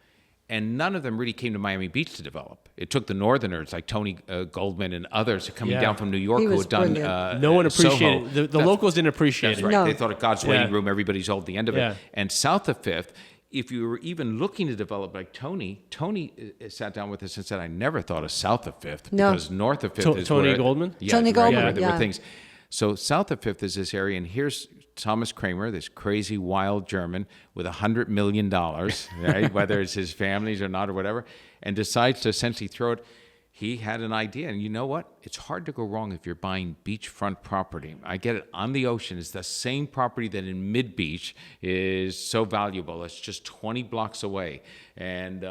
and none of them really came to Miami Beach to develop. It took the Northerners like Tony Goldman and others coming down from New York He who was had done brilliant. No one Soho. appreciated the locals didn't appreciate That's it. right. No. They thought of God's waiting room, everybody's all at the end of Yeah. it. And south of Fifth, if you were even looking to develop like Tony sat down with us and said, I never thought of south of Fifth No. because north of Fifth is Tony where, Goldman? Yeah, Tony right, Goldman, where there were yeah. things. So south of Fifth is this area, and here's Thomas Kramer, this crazy wild German with $100 million, right? Whether it's his family's or not or whatever, and decides to essentially throw it. He had an idea, and you know what? It's hard to go wrong if you're buying beachfront property. I get it. On the ocean, it's the same property that in mid-beach is so valuable. It's just 20 blocks away. And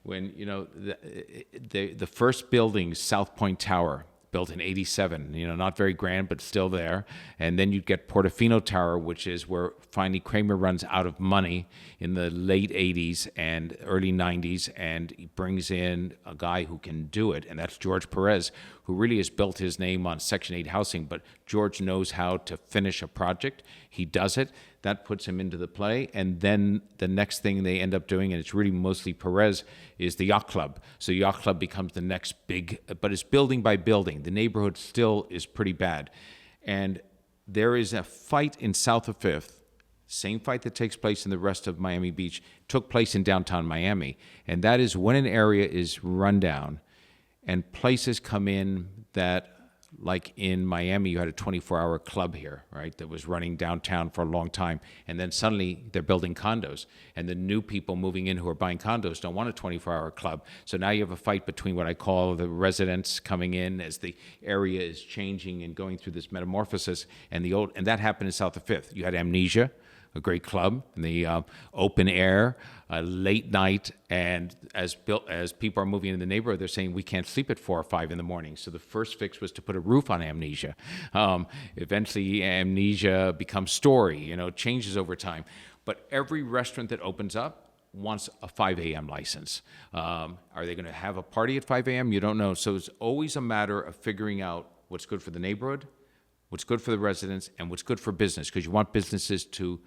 when, the first building, South Point Tower, built in 87, not very grand, but still there. And then you'd get Portofino Tower, which is where finally Kramer runs out of money in the late 80s and early 90s, and he brings in a guy who can do it, and that's George Perez, who really has built his name on Section 8 housing, but George knows how to finish a project. He does it. That puts him into the play. And then the next thing they end up doing, and it's really mostly Perez, is the Yacht Club. So Yacht Club becomes the next big, but it's building by building. The neighborhood still is pretty bad. And there is a fight in south of Fifth, same fight that takes place in the rest of Miami Beach, took place in downtown Miami. And that is when an area is run down and places come in that, like in Miami, you had a 24-hour club here, right, that was running downtown for a long time. And then suddenly they're building condos. And the new people moving in who are buying condos don't want a 24-hour club. So now you have a fight between what I call the residents coming in as the area is changing and going through this metamorphosis. And that happened in south of Fifth. You had Amnesia, a great club, in the open air, late night, and as people are moving into the neighborhood, they're saying we can't sleep at 4 or 5 in the morning. So the first fix was to put a roof on Amnesia. Eventually, Amnesia becomes Story. Changes over time. But every restaurant that opens up wants a 5 a.m. license. Are they going to have a party at 5 a.m.? You don't know. So it's always a matter of figuring out what's good for the neighborhood, what's good for the residents, and what's good for business, because you want businesses to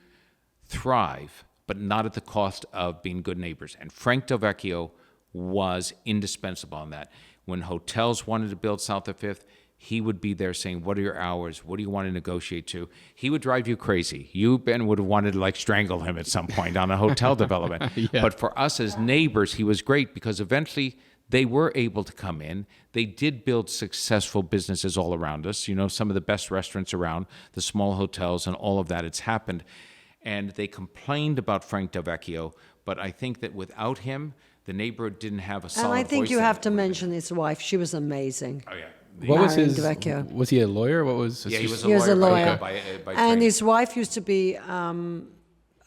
thrive, but not at the cost of being good neighbors. And Frank Del Vecchio was indispensable on that. When hotels wanted to build south of Fifth, he would be there saying, what are your hours? What do you want to negotiate to? He would drive you crazy. You, Ben, would have wanted to strangle him at some point on a hotel development. Yeah. But for us as neighbors, he was great because eventually they were able to come in. They did build successful businesses all around us. Some of the best restaurants around, the small hotels and all of that. It's happened. And they complained about Frank Del Vecchio, but I think that without him, the neighborhood didn't have a solid voice. And I think you in have it. to mention his wife. She was amazing. Oh, yeah. What was Marion his? Del Vecchio. Was he a lawyer? What was? Yeah, he was He was a lawyer. by And training. his wife used to be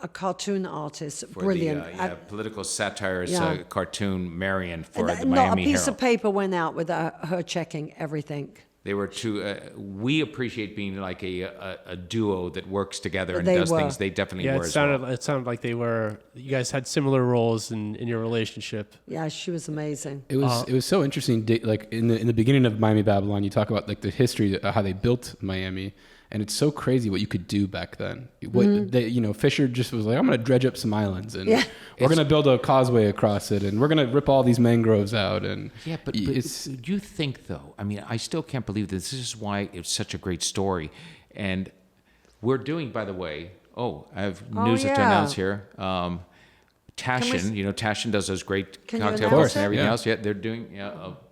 a cartoon artist, For brilliant. the political satirist Yeah. Cartoon Marion for the Not a Miami piece Herald. of paper went out without her checking everything. They were two. We appreciate being like a duo that works together and They does were. things. They definitely Yeah, were it as well. sounded like you guys had similar roles in your relationship. Yeah, she was amazing. It was so interesting. Like in the beginning of Miami Babylon, you talk about like the history, how they built Miami, and it's so crazy what you could do back then. What they, Fisher just was like, I'm going to dredge up some islands, and we're going to build a causeway across it, and we're going to rip all these mangroves out, and Yeah, but it's you think though? I mean, I still can't believe this. This is why it's such a great story, and we're doing. By the way, I have news to yeah. announce here. Tashin, Tashin does those great Can you cocktail announce books and it? everything Yeah. else. Yeah, they're doing.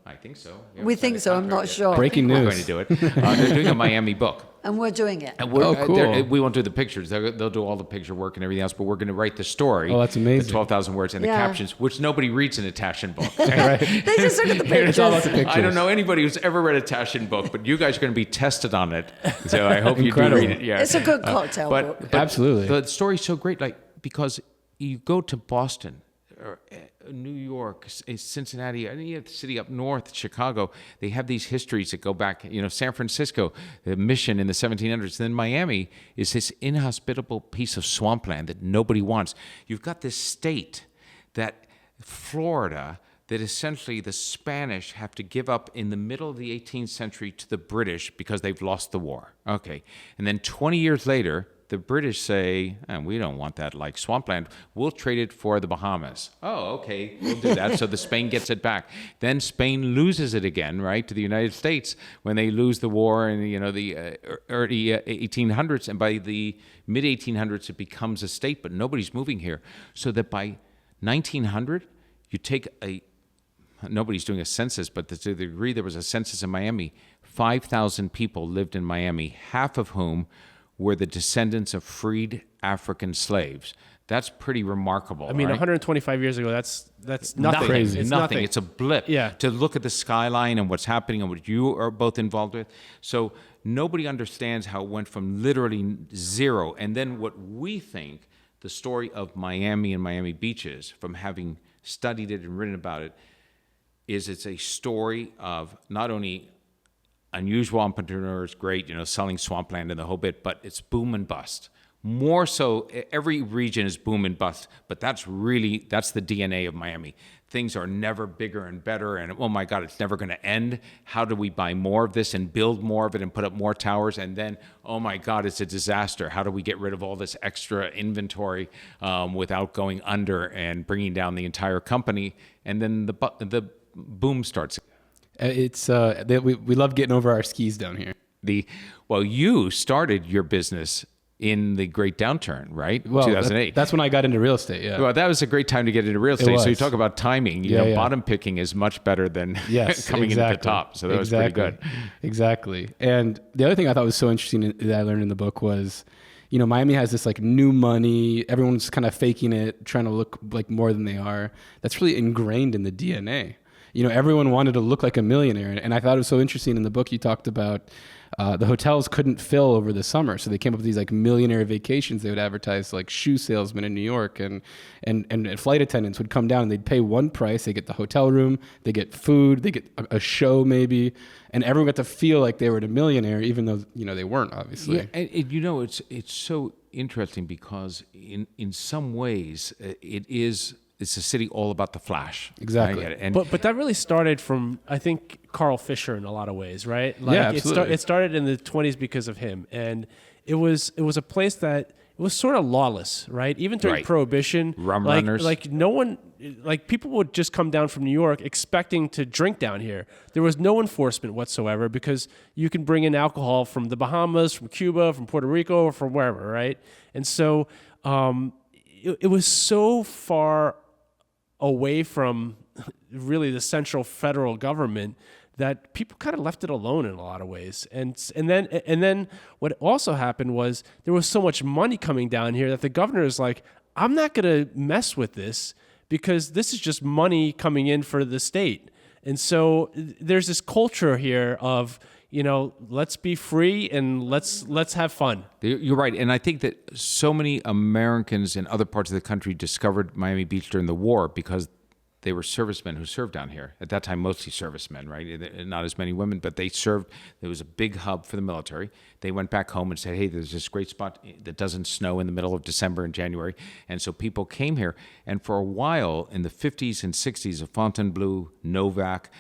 I think so. Yeah, We think so. I'm not sure. breaking We're news. going to do it. They're doing a Miami book. And we're doing it. And we're, Oh, cool. we won't do the pictures. They'll do all the picture work and everything else, but we're going to write the story. Oh, that's amazing. The 12,000 words and the Yeah. captions, which nobody reads in a Tashin book. They just look at the pictures. It's all about the pictures. I don't know anybody who's ever read a Tashin book, but you guys are going to be tested on it. So I hope you do Incredible. read it. Yeah. It's a good cocktail book. But Absolutely. The story's so great, because you go to Boston, or New York, Cincinnati, any other city up north, Chicago, they have these histories that go back, San Francisco, the mission in the 1700s. Then Miami is this inhospitable piece of swampland that nobody wants. You've got this state that Florida, that essentially the Spanish have to give up in the middle of the 18th century to the British because they've lost the war. Okay. And then 20 years later, the British say, we don't want that like swampland. We'll trade it for the Bahamas. Oh, okay, we'll do that. So the Spain gets it back. Then Spain loses it again, right, to the United States when they lose the war in the early 1800s. And by the mid 1800s, it becomes a state, but nobody's moving here. So that by 1900, you take nobody's doing a census, but to the degree there was a census in Miami, 5,000 people lived in Miami, half of whom were the descendants of freed African slaves. That's pretty remarkable. I mean, right? 125 years ago, that's nothing. Crazy. It's nothing. nothing. It's a blip. Yeah. To look at the skyline and what's happening and what you are both involved with. So nobody understands how it went from literally zero. And then what we think the story of Miami and Miami beaches, from having studied it and written about it, is it's a story of not only unusual entrepreneurs, great, selling swampland and the whole bit, but it's boom and bust. More so, every region is boom and bust, but that's the DNA of Miami. Things are never bigger and better, and oh my God, it's never going to end. How do we buy more of this and build more of it and put up more towers? And then, oh my God, it's a disaster. How do we get rid of all this extra inventory without going under and bringing down the entire company? And then the boom starts. We love getting over our skis down here. You started your business in the great downturn, right? Well, 2008. That's when I got into real estate. Yeah. Well, that was a great time to get into real estate. So you was. talk about timing. Yeah. Bottom picking is much better than Yes, coming in at the top. So that was pretty good. Exactly. And the other thing I thought was so interesting that I learned in the book was, Miami has this like new money. Everyone's kind of faking it, trying to look like more than they are. That's really ingrained in the DNA. Everyone wanted to look like a millionaire. And I thought it was so interesting in the book you talked about the hotels couldn't fill over the summer. So they came up with these like millionaire vacations. They would advertise like shoe salesmen in New York and flight attendants would come down and they'd pay one price. They get the hotel room, they get food, they get a show maybe. And everyone got to feel like they were a millionaire, even though, they weren't obviously. Yeah, and it's so interesting because in some ways it's a city all about the flash. Exactly. And But that really started from, I think, Carl Fisher in a lot of ways, right? Like Yeah, absolutely. It started in the 20s because of him. And it was a place that it was sort of lawless, right? Even during Right. Prohibition. Rum like, runners. Like no one, like people would just come down from New York expecting to drink down here. There was no enforcement whatsoever because you can bring in alcohol from the Bahamas, from Cuba, from Puerto Rico, or from wherever, right? And so it was so far away from really the central federal government that people kind of left it alone in a lot of ways. And then what also happened was there was so much money coming down here that the governor is like, I'm not going to mess with this because this is just money coming in for the state. And so there's this culture here of, let's be free and let's have fun. You're right. And I think that so many Americans in other parts of the country discovered Miami Beach during the war because they were servicemen who served down here. At that time, mostly servicemen, right? Not as many women, but they served. There was a big hub for the military. They went back home and said, hey, there's this great spot that doesn't snow in the middle of December and January. And so people came here. And for a while, in the 50s and 60s, Fontainebleau, Novak,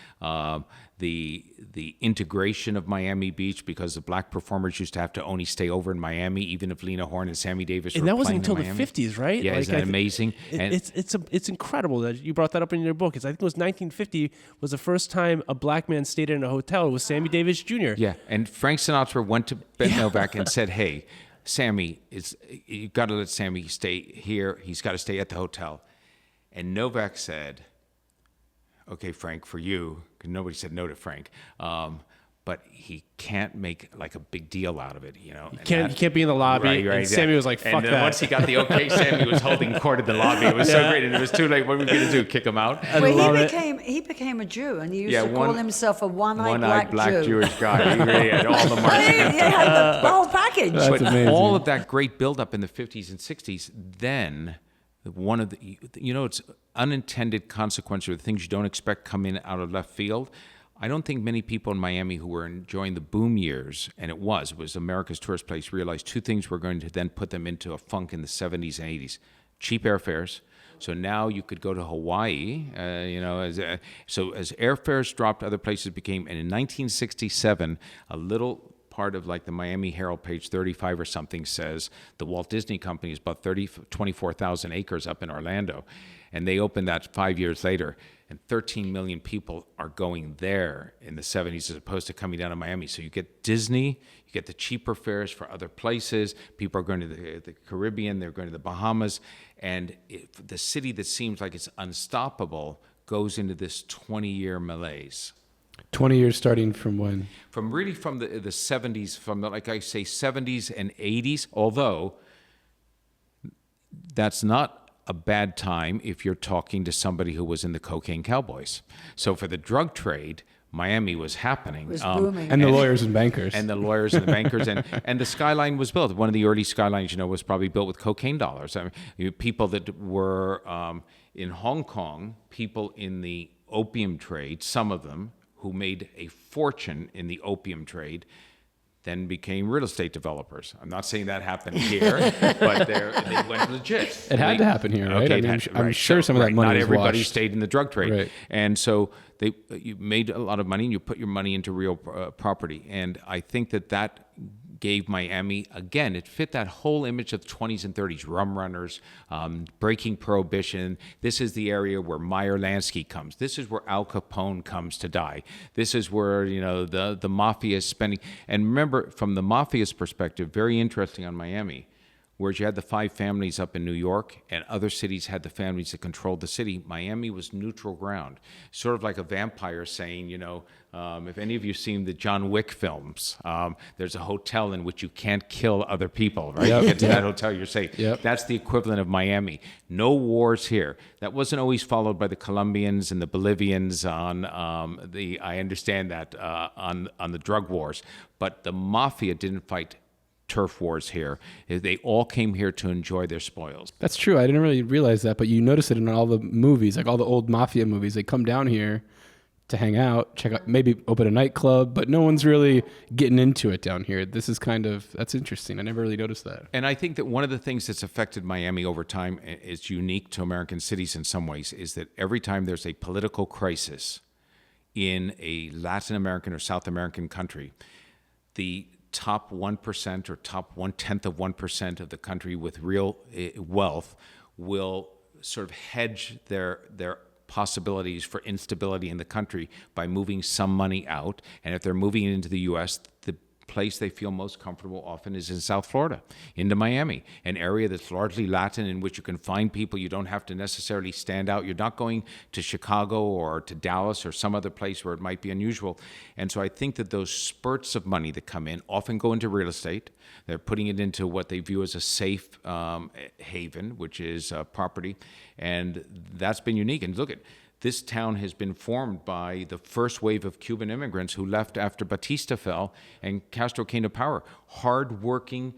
the integration of Miami Beach, because the black performers used to have to only stay over in Miami, even if Lena Horne and Sammy Davis were And that wasn't playing until in the Miami. 50s, right? Yeah, isn't that amazing? And It's incredible that you brought that up in your book. I think it was 1950 was the first time a black man stayed in a hotel. It was Sammy Davis Jr. Yeah, and Frank Sinatra went to Ben Novak and said, hey, Sammy, you got to let Sammy stay here. He's got to stay at the hotel. And Novak said, okay, Frank, for you, because nobody said no to Frank, but he can't make like a big deal out of it, He can't be in the lobby. Right, and Sammy was like, fuck and that. Once he got the okay, Sammy was holding court in the lobby. It was so great, and it was too late. What were we going to do, kick him out? Well, he became a Jew, and he used to call himself a one-eyed black Jew. Jewish guy. He really had all the marks He against him. had the whole package. That's But amazing. all of that great buildup in the 50s and 60s, then one of the, it's unintended consequences or the things you don't expect come in out of left field. I don't think many people in Miami who were enjoying the boom years, and it was America's tourist place, realized two things were going to then put them into a funk in the 70s and 80s. Cheap airfares. So now you could go to Hawaii, as airfares dropped, other places became, and in 1967, a little part of like the Miami Herald, page 35 or something, says the Walt Disney Company is about 24,000 acres up in Orlando. And they opened that 5 years later, and 13 million people are going there in the 70s as opposed to coming down to Miami. So you get Disney, you get the cheaper fares for other places. People are going to the Caribbean, they're going to the Bahamas. And the city that seems like it's unstoppable goes into this 20-year malaise. 20 years starting from when? From the 70s, from the, like I say, 70s and 80s, although that's not a bad time if you're talking to somebody who was in the cocaine cowboys. So for the drug trade, Miami was happening. It was booming. And the lawyers and bankers. And the lawyers and the bankers. And the skyline was built. One of the early skylines, was probably built with cocaine dollars. I mean, people that were in Hong Kong, people in the opium trade, some of them, who made a fortune in the opium trade, then became real estate developers. I'm not saying that happened here, but they went legit. It had to happen here, right? Okay, I'm sure some of that money not was everybody washed. stayed in the drug trade. Right. And so you made a lot of money and you put your money into real property. And I think that gave Miami, again, it fit that whole image of the 20s and 30s, rum runners, breaking prohibition. This is the area where Meyer Lansky comes. This is where Al Capone comes to die. This is where, the mafia is spending. And remember, from the mafia's perspective, very interesting on Miami, whereas you had the 5 families up in New York and other cities had the families that controlled the city, Miami was neutral ground. Sort of like a vampire saying, if any of you seen the John Wick films, there's a hotel in which you can't kill other people, right? Yep. You get to that hotel, you're safe. Yep. That's the equivalent of Miami. No wars here. That wasn't always followed by the Colombians and the Bolivians on I understand that, on the drug wars. But the mafia didn't fight turf wars here. They all came here to enjoy their spoils. That's true. I didn't really realize that, but you notice it in all the movies, like all the old mafia movies. They come down here to hang out, check out, maybe open a nightclub, but no one's really getting into it down here. This is that's interesting. I never really noticed that. And I think that one of the things that's affected Miami over time, is unique to American cities in some ways, is that every time there's a political crisis in a Latin American or South American country, the top 1% or top 1/10 of 1% of the country with real wealth will sort of hedge their possibilities for instability in the country by moving some money out. And if they're moving it into the U.S., the place they feel most comfortable often is in South Florida, into Miami, an area that's largely Latin in which you can find people. You don't have to necessarily stand out. You're not going to Chicago or to Dallas or some other place where it might be unusual. And so I think that those spurts of money that come in often go into real estate. They're putting it into what they view as a safe haven, which is property. And that's been unique. And look at this town has been formed by the first wave of Cuban immigrants who left after Batista fell and Castro came to power. Hard-working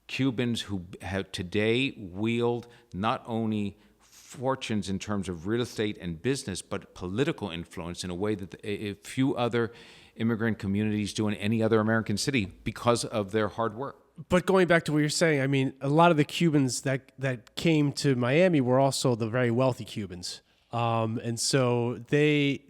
Cubans who have today wield not only fortunes in terms of real estate and business, but political influence in a way that a few other immigrant communities do in any other American city because of their hard work. But going back to what you're saying, I mean, a lot of the Cubans that came to Miami were also the very wealthy Cubans. And so they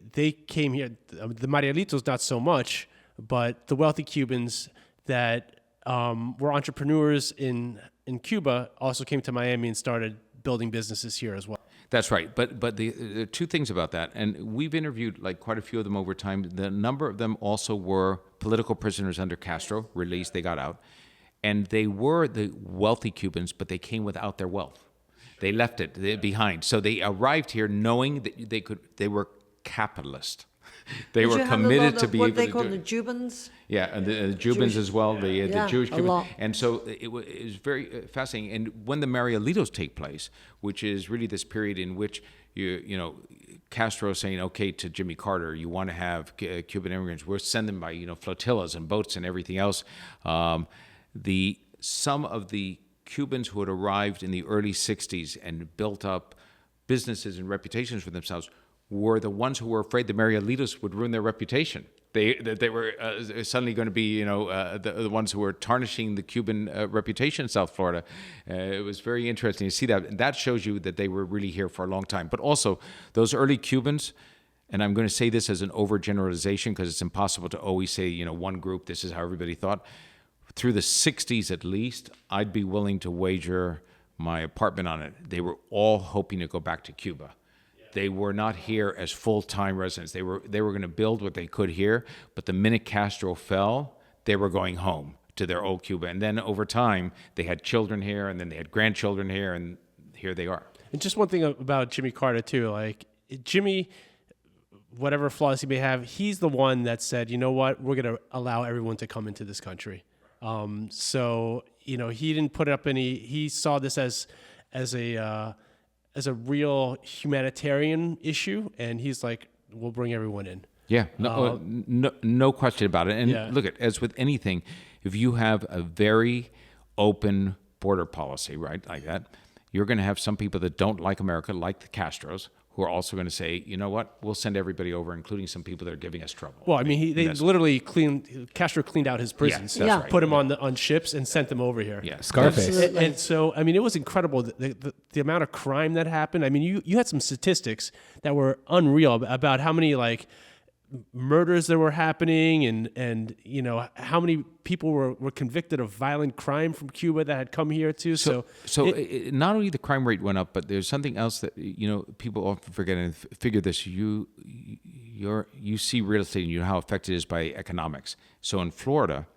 came here. The Marielitos, not so much, but the wealthy Cubans that were entrepreneurs in Cuba also came to Miami and started building businesses here as well. That's right. But the two things about that, and we've interviewed like quite a few of them over time. The number of them also were political prisoners under Castro, released, they got out. And they were the wealthy Cubans, but they came without their wealth. They left it behind. So they arrived here knowing that they were capitalist. They were committed to be able to do it. What they call the Jubans? Yeah, and the Jubans as well, the Jewish a Cubans. lot. And so it was very fascinating. And when the Marielitos take place, which is really this period in which you know Castro saying, okay, to Jimmy Carter, you want to have Cuban immigrants, we'll send them by flotillas and boats and everything else. Some of the Cubans who had arrived in the early 60s and built up businesses and reputations for themselves were the ones who were afraid the Marielitos would ruin their reputation. They were suddenly going to be, the ones who were tarnishing the Cuban reputation in South Florida. It was very interesting to see that. And that shows you that they were really here for a long time. But also, those early Cubans, and I'm going to say this as an overgeneralization because it's impossible to always say, one group, this is how everybody thought. Through the 60s at least, I'd be willing to wager my apartment on it. They were all hoping to go back to Cuba. They were not here as full-time residents. They were going to build what they could here, but the minute Castro fell, they were going home to their old Cuba. And then over time, they had children here, and then they had grandchildren here, and here they are. And just one thing about Jimmy Carter, too. Like, Jimmy, whatever flaws he may have, he's the one that said, you know what, we're going to allow everyone to come into this country. So, he didn't put up he saw this as a real humanitarian issue, and he's like, we'll bring everyone in. Yeah, no question about it. And look, as with anything, if you have a very open border policy, right, like that, you're going to have some people that don't like America, like the Castros, who are also going to say, you know what, we'll send everybody over, including some people that are giving us trouble. Well, I mean, Castro cleaned out his prisons, that's right. Put them on ships and sent them over here. Yeah, Scarface. And so, I mean, it was incredible, the amount of crime that happened. I mean, you had some statistics that were unreal about how many, murders that were happening and how many people were convicted of violent crime from Cuba that had come here too. So not only the crime rate went up, but there's something else that people often forget and figure this. You see real estate and you know how affected it is by economics. So in Florida,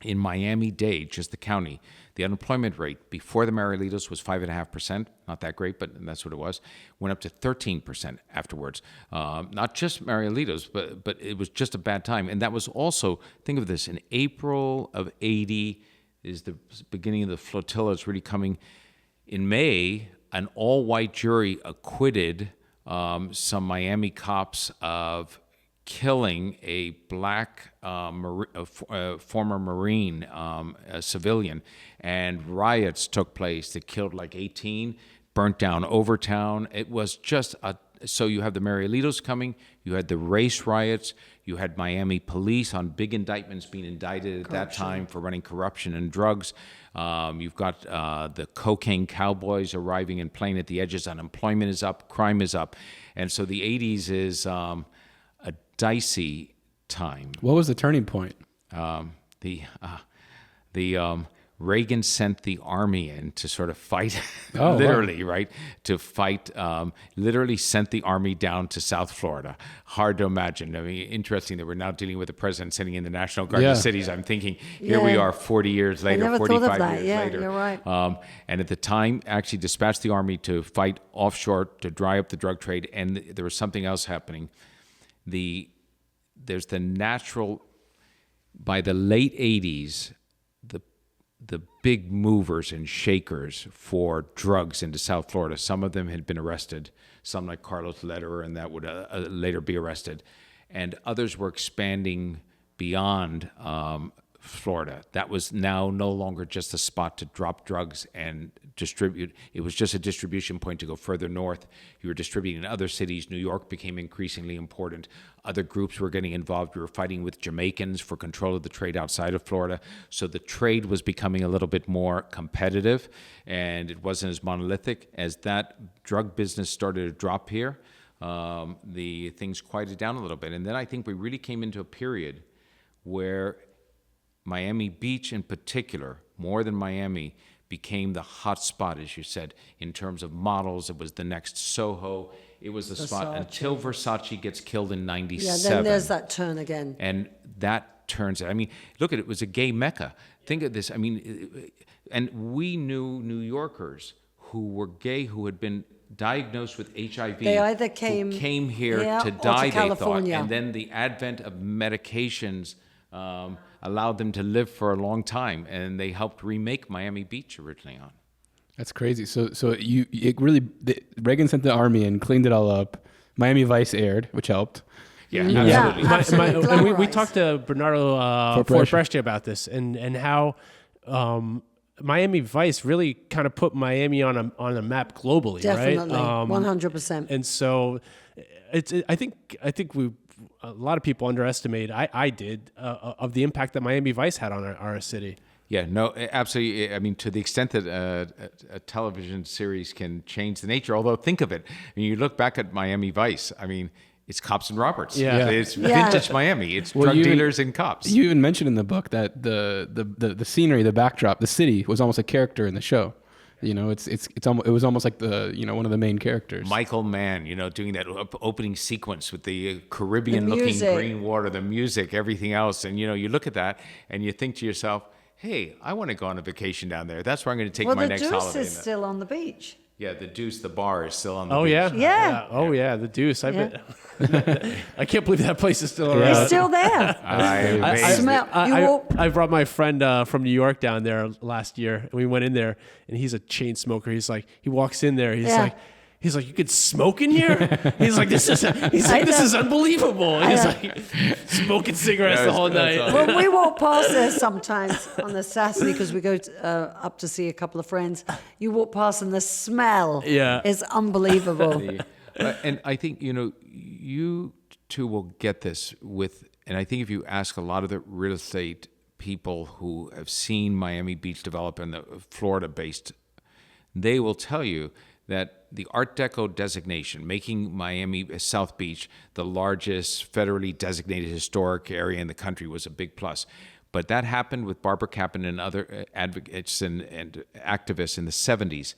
in Miami-Dade, just the county, the unemployment rate before the Marielitos was 5.5%. Not that great, but that's what it was. Went up to 13% afterwards. Not just Marielitos, but it was just a bad time. And that was also, think of this, in April of 80 is the beginning of the flotilla. It's really coming. In May, an all-white jury acquitted some Miami cops of killing a black former Marine, a civilian, and riots took place that killed 18, burnt down Overtown. It was just so you have the Marielitos coming, you had the race riots, you had Miami police on big indictments being indicted at that time for running corruption and drugs. You've got the cocaine cowboys arriving and playing at the edges. Unemployment is up, crime is up. And so the 80s is a dicey time. What was the turning point? Reagan sent the army in to sort of fight, Oh, literally, wow. Right? To fight, literally sent the army down to South Florida. Hard to imagine. I mean, interesting that we're now dealing with the president sending in the National Guard to cities. I'm thinking, here we are 40 years later, 45 years later. You're right. And at the time, actually dispatched the army to fight offshore, to dry up the drug trade, and there was something else happening. There's the natural, by the late 80s, the big movers and shakers for drugs into South Florida. Some of them had been arrested. some like Carlos Lederer, and that would later be arrested. And others were expanding beyond Florida. That was now no longer just a spot to drop drugs and distribute. It was just a distribution point to go further north. You were distributing in other cities. New York became increasingly important. Other groups were getting involved. We were fighting with Jamaicans for control of the trade outside of Florida. So the trade was becoming a little bit more competitive, and it wasn't as monolithic. As that drug business started to drop here, the things quieted down a little bit. And then I think we really came into a period where Miami Beach in particular, more than Miami, became the hot spot, as you said, in terms of models. It was the next Soho. It was the spot until Versace gets killed in 97. Yeah, then there's that turn again. And that turns, I mean, look at it, it was a gay mecca. Think of this, I mean, and we knew New Yorkers who were gay, who had been diagnosed with HIV. They either came here to to die, they thought. California. And then the advent of medications allowed them to live for a long time, and they helped remake Miami Beach originally on. That's crazy. So Reagan sent the army and cleaned it all up. Miami Vice aired, which helped. Yeah, Yeah, absolutely. absolutely. And we Glamorized. talked to Bernardo Forte about this and how Miami Vice really kind of put Miami on a map globally, Definitely, right? 100%. And so I think a lot of people underestimate, I did, of the impact that Miami Vice had on our city. Yeah, no, absolutely. I mean, to the extent that a television series can change the nature, although think of it, I mean, you look back at Miami Vice, I mean, it's cops and robbers. Yeah. It's Yeah. vintage Miami. It's drug dealers and cops. You even mentioned in the book that the scenery, the backdrop, the city was almost a character in the show. You know, it was almost like one of the main characters. Michael Mann, doing that opening sequence with the Caribbean-looking music. green water, the music, everything else, and you look at that and you think to yourself, "Hey, I want to go on a vacation down there. That's where I'm going to take my next Well, the holiday." Deuce is still on the beach. Yeah, the Deuce, the bar is still on the Oh beach. yeah, Yeah. Oh yeah, the Deuce. I bet. I can't believe that place is still around. He's still there. I Smell. You walk. I brought my friend from New York down there last year, and we went in there, and he's a chain smoker. He's like, he walks in there, he's like, you could smoke in here? He's like, this is unbelievable. And he's like smoking cigarettes the whole night. Well, we walk past there sometimes on the Saturday because we go up to see a couple of friends. You walk past and the smell is unbelievable. And I think, you too will get this and I think if you ask a lot of the real estate people who have seen Miami Beach develop and the Florida-based, they will tell you that the Art Deco designation, making Miami South Beach the largest federally designated historic area in the country, was a big plus. But that happened with Barbara Kaplan and other advocates and activists in the 70s.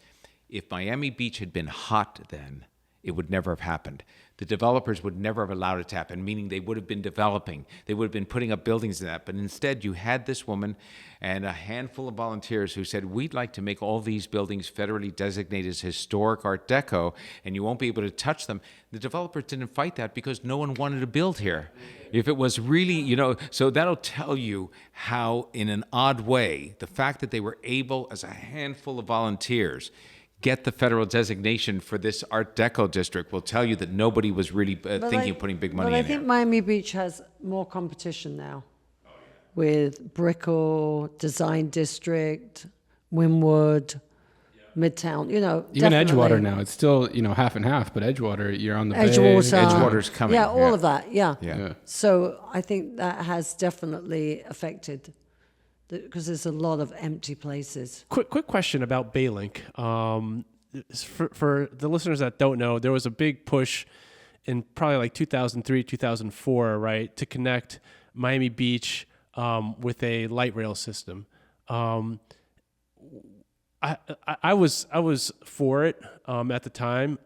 If Miami Beach had been hot then, it would never have happened. The developers would never have allowed it to happen, meaning they would have been developing. They would have been putting up buildings in that. But instead, you had this woman and a handful of volunteers who said, we'd like to make all these buildings federally designated as historic Art Deco, and you won't be able to touch them. The developers didn't fight that because no one wanted to build here. If it was really, so that'll tell you how, in an odd way, the fact that they were able, as a handful of volunteers, get the federal designation for this Art Deco district will tell you that nobody was really thinking of putting big money in I here. think Miami Beach has more competition now with Brickell, Design District, Wynwood, Midtown, Even definitely. Edgewater now, it's still, half and half, but Edgewater, you're on the bay. Edgewater's coming. Yeah, all of that, yeah. Yeah. So I think that has definitely affected, because there's a lot of empty places. Quick question about Baylink. For the listeners that don't know, there was a big push in probably like 2003, 2004, right, to connect Miami Beach with a light rail system. I was for it at the time.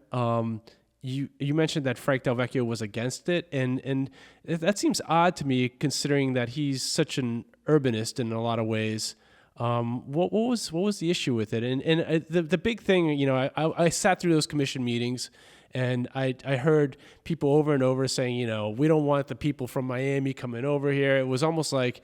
You mentioned that Frank Del Vecchio was against it, and that seems odd to me, considering that he's such an urbanist in a lot of ways. What was the issue with it? And the big thing, I sat through those commission meetings, and I heard people over and over saying, we don't want the people from Miami coming over here. It was almost like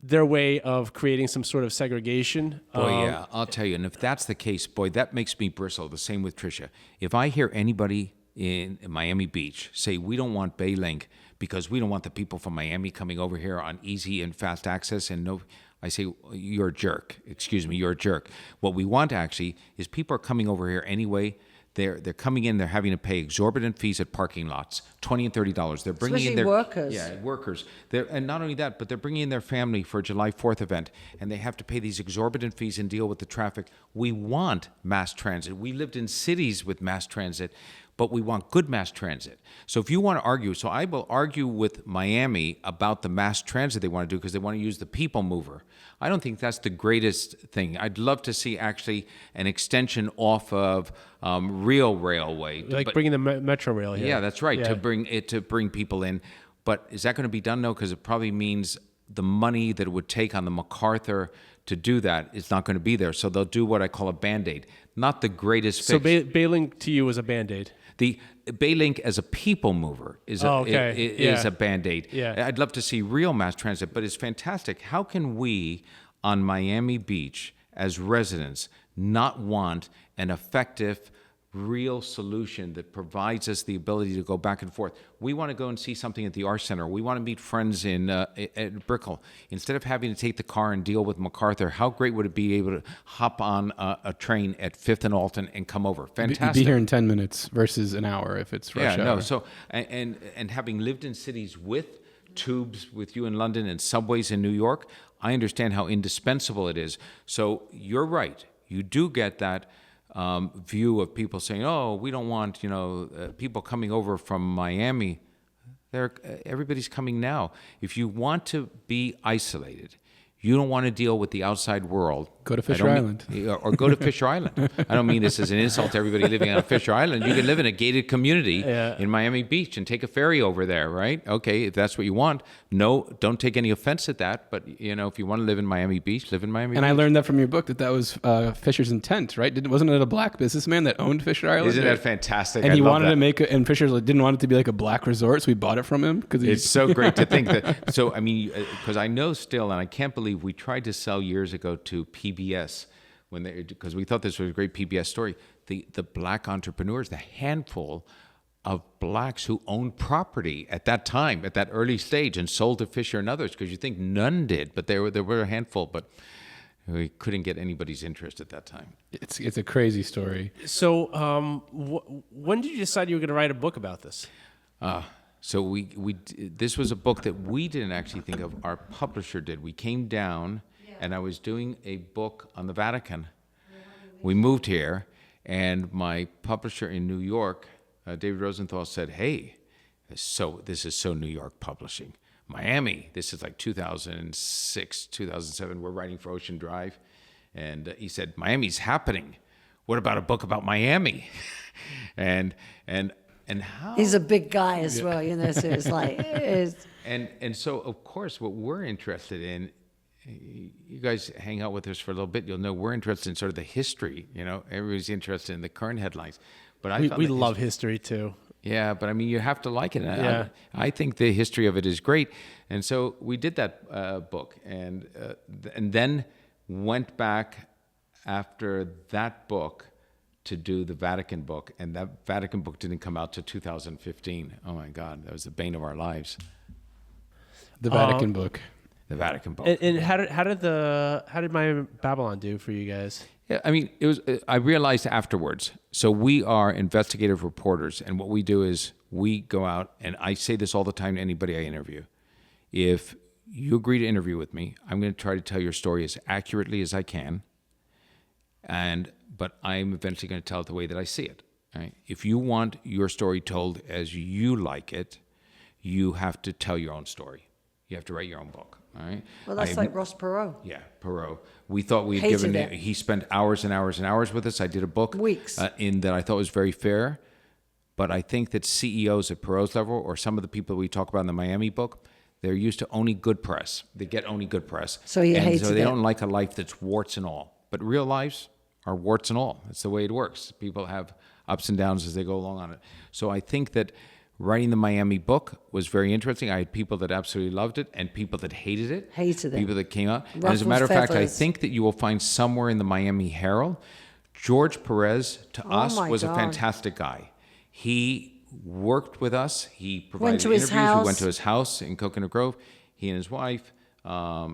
their way of creating some sort of segregation. Boy, yeah, I'll tell you. And if that's the case, boy, that makes me bristle. The same with Trisha. If I hear anybody in Miami Beach say, we don't want Bay Link because we don't want the people from Miami coming over here on easy and fast access and no, I say, you're a jerk. Excuse me, you're a jerk. What we want actually is people are coming over here anyway. They're coming in. They're having to pay exorbitant fees at parking lots, $20 and $30. They're bringing in their workers. Yeah, workers. And not only that, but they're bringing in their family for a July 4th event, and they have to pay these exorbitant fees and deal with the traffic. We want mass transit. We lived in cities with mass transit, but we want good mass transit. So if you want to argue, so I will argue with Miami about the mass transit they want to do because they want to use the people mover. I don't think that's the greatest thing. I'd love to see actually an extension off of real railway. Like bringing the Metro Rail here. Yeah, that's right, Yeah. to bring people in. But is that going to be done? No, because it probably means the money that it would take on the MacArthur to do that is not going to be there. So they'll do what I call a Band-Aid. Not the greatest So fix. Bailing to you was a Band-Aid. The Bay Link as a people mover is Yeah. a Band-Aid. Yeah. I'd love to see real mass transit, but it's fantastic. How can we on Miami Beach as residents not want an effective, real solution that provides us the ability to go back and forth? We want to go and see something at the Arts Center. We want to meet friends at Brickell. Instead of having to take the car and deal with MacArthur, how great would it be able to hop on a train at 5th and Alton and come over? Fantastic. You'd be here in 10 minutes versus an hour if it's rush hour. Yeah, no. So and having lived in cities with tubes with you in London and subways in New York, I understand how indispensable it is. So you're right. You do get that view of people saying, "Oh, we don't want people coming over from Miami." Everybody's coming now. If you want to be isolated, you don't want to deal with the outside world. Go to Fisher Island. Or go to Fisher Island. I don't mean this as an insult to everybody living on Fisher Island. You can live in a gated community in Miami Beach and take a ferry over there, right? Okay, if that's what you want. No, don't take any offense at that. But, if you want to live in Miami Beach, live in Miami Beach. And I learned that from your book that was Fisher's intent, right? Wasn't it a black businessman that owned Fisher Island? Isn't that fantastic? And he wanted that. to make it, and Fisher didn't want it to be like a black resort, so we bought it from him. It's so great to think that. So, I mean, because I know still, and I can't believe we tried to sell years ago to PBS because we thought this was a great PBS story. The black entrepreneurs, the handful of blacks who owned property at that time, at that early stage, and sold to Fisher and others, because you think none did, but there were a handful, but we couldn't get anybody's interest at that time. It's a crazy story. So when did you decide you were going to write a book about this? So this was a book that we didn't actually think of. Our publisher did. We came down, and I was doing a book on the Vatican. We moved here, and my publisher in New York, David Rosenthal, said, "Hey, this is so New York publishing. Miami, this is like 2006, 2007. We're writing for Ocean Drive." And he said, "Miami's happening. What about a book about Miami?" and how... He's a big guy as well, so it's like... And so, of course, what we're interested in, you guys hang out with us for a little bit, you'll know we're interested in sort of the history, Everybody's interested in the current headlines. But we love history, too. Yeah, but I mean, you have to like it. Yeah. I think the history of it is great. And so we did that book, and then went back after that book to do the Vatican book, and that Vatican book didn't come out till 2015. Oh my God, that was the bane of our lives. The Vatican book. The Vatican book. And how did my Babylon do for you guys? Yeah, I mean, it was. I realized afterwards. So we are investigative reporters, and what we do is we go out, and I say this all the time to anybody I interview. If you agree to interview with me, I'm going to try to tell your story as accurately as I can, but I'm eventually going to tell it the way that I see it. Right? If you want your story told as you like it, you have to tell your own story. You have to write your own book. All right. Well, that's like Ross Perot. Yeah, Perot. We thought we'd Hated given it. He spent hours and hours and hours with us. I did a book Weeks. in that I thought was very fair, but I think that CEOs at Perot's level, or some of the people we talk about in the Miami book, they're used to only good press. They get only good press. So he hated so they it. don't like a life that's warts and all. But real lives are warts and all. That's the way it works. People have ups and downs as they go along on it. So I think that writing the Miami book was very interesting. I had people that absolutely loved it and people that hated it. People that came out. And as a matter of fact, I think that you will find somewhere in the Miami Herald, George Perez, to us, was a fantastic guy. He worked with us. He provided to his interviews. We went house. to his house in Coconut Grove. He and his wife.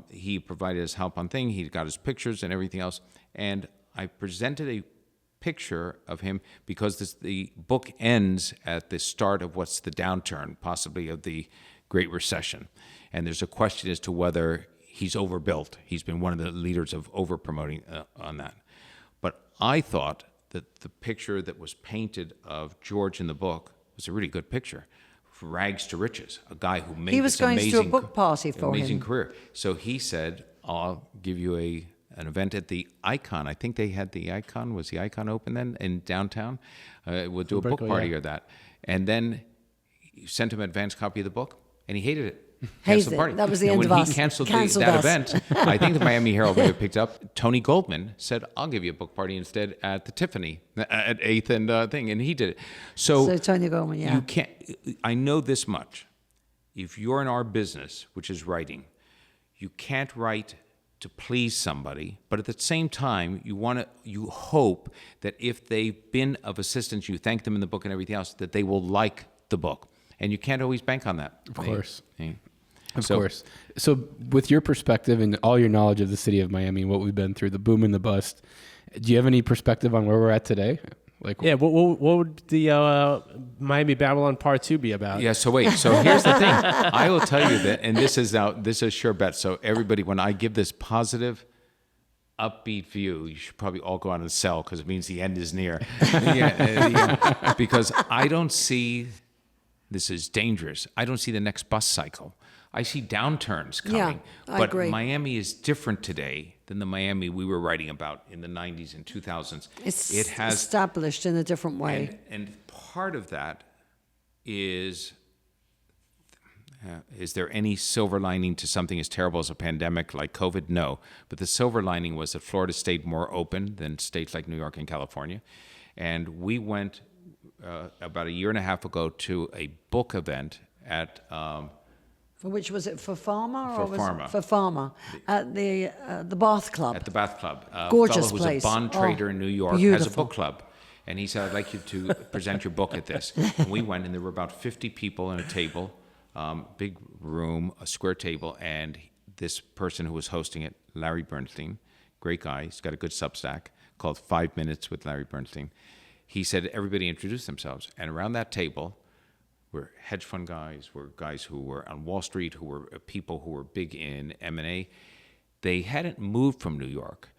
He provided us help on things. He got his pictures and everything else. And I presented a picture of him because the book ends at the start of what's the downturn, possibly of the Great Recession. And there's a question as to whether he's overbuilt. He's been one of the leaders of over-promoting on that. But I thought that the picture that was painted of George in the book was a really good picture. From rags to riches, a guy who made He was this going to do a amazing, book party for amazing him. career. So he said, I'll give you an event at the Icon. I think they had the Icon. Was the Icon open then in downtown? We'll do a book Berkeley, party yeah. or that. And then he sent him an advance copy of the book, and he hated it. Hated Canceled the it. party. That was the And end of when us. he canceled Canceled that us. event, I think the Miami Herald may have picked up. Tony Goldman said, "I'll give you a book party instead at the Tiffany at 8th and thing," and he did it. So Tony Goldman, yeah. You can't. I know this much: if you're in our business, which is writing, you can't write to please somebody, but at the same time, you hope that if they've been of assistance, you thank them in the book and everything else, that they will like the book, and you can't always bank on that. Of course. Of So- course. So, with your perspective and all your knowledge of the city of Miami, what we've been through, the boom and the bust, do you have any perspective on where we're at today? Like, Yeah, what would the Miami Babylon Part 2 be about? Yeah, so wait. So here's the thing. I will tell you that, and this is sure bet. So everybody, when I give this positive, upbeat view, you should probably all go out and sell because it means the end is near. Because I don't see this is dangerous. I don't see the next bus cycle. I see downturns coming. I but agree. Miami is different today than the Miami we were writing about in the 90s and 2000s. It's It has established in a different way. and part of that is there any silver lining to something as terrible as a pandemic like COVID? No. But the silver lining was that Florida stayed more open than states like New York and California. And we went about a year and a half ago to a book event at For which was it, for Pharma? For or was Pharma. It for Pharma at the Bath Club. at the Bath Club. A Gorgeous fellow who's place. a bond Oh, trader in New York has a beautiful. book club. And he said, I'd like you to present your book at this. And we went, and there were about 50 people in a table, big room, a square table, and this person who was hosting it, Larry Bernstein, great guy, he's got a good Substack called 5 Minutes with Larry Bernstein. He said everybody introduced themselves. And around that table were hedge fund guys, were guys who were on Wall Street, who were people who were big in M&A. They hadn't moved from New York,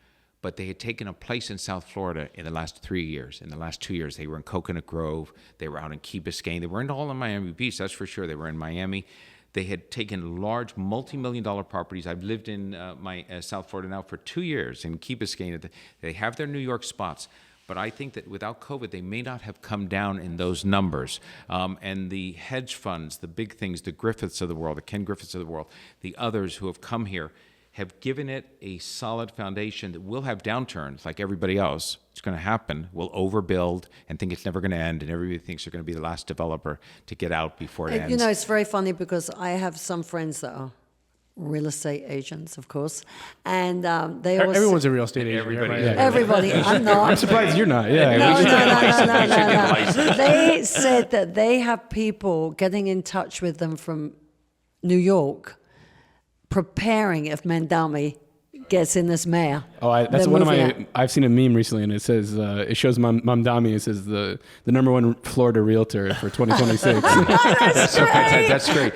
but they had taken a place in South Florida in the last 3 years. In the last 2 years, they were in Coconut Grove. They were out in Key Biscayne. They weren't all in Miami Beach, that's for sure. They were in Miami. They had taken large multi-million-dollar properties. I've lived in South Florida now for 2 years in Key Biscayne. They have their New York spots. But I think that without COVID, they may not have come down in those numbers. And the hedge funds, the big things, the Griffiths of the world, the Ken Griffiths of the world, the others who have come here have given it a solid foundation that will have downturns like everybody else. It's going to happen. We'll overbuild and think it's never going to end, and everybody thinks they're going to be the last developer to get out before it ends. You know, it's very funny because I have some friends that are real estate agents, of course, and they always... Everyone's a real estate agent. Everybody right? is. Everybody, I'm not. I'm surprised you're not. Yeah. No. They said that they have people getting in touch with them from New York, preparing if Mandami gets in this mayor. Oh, that's They're one of moving my. it. I've seen a meme recently, and it says it shows Mamdami. It says the number one Florida realtor for 2026. That's great.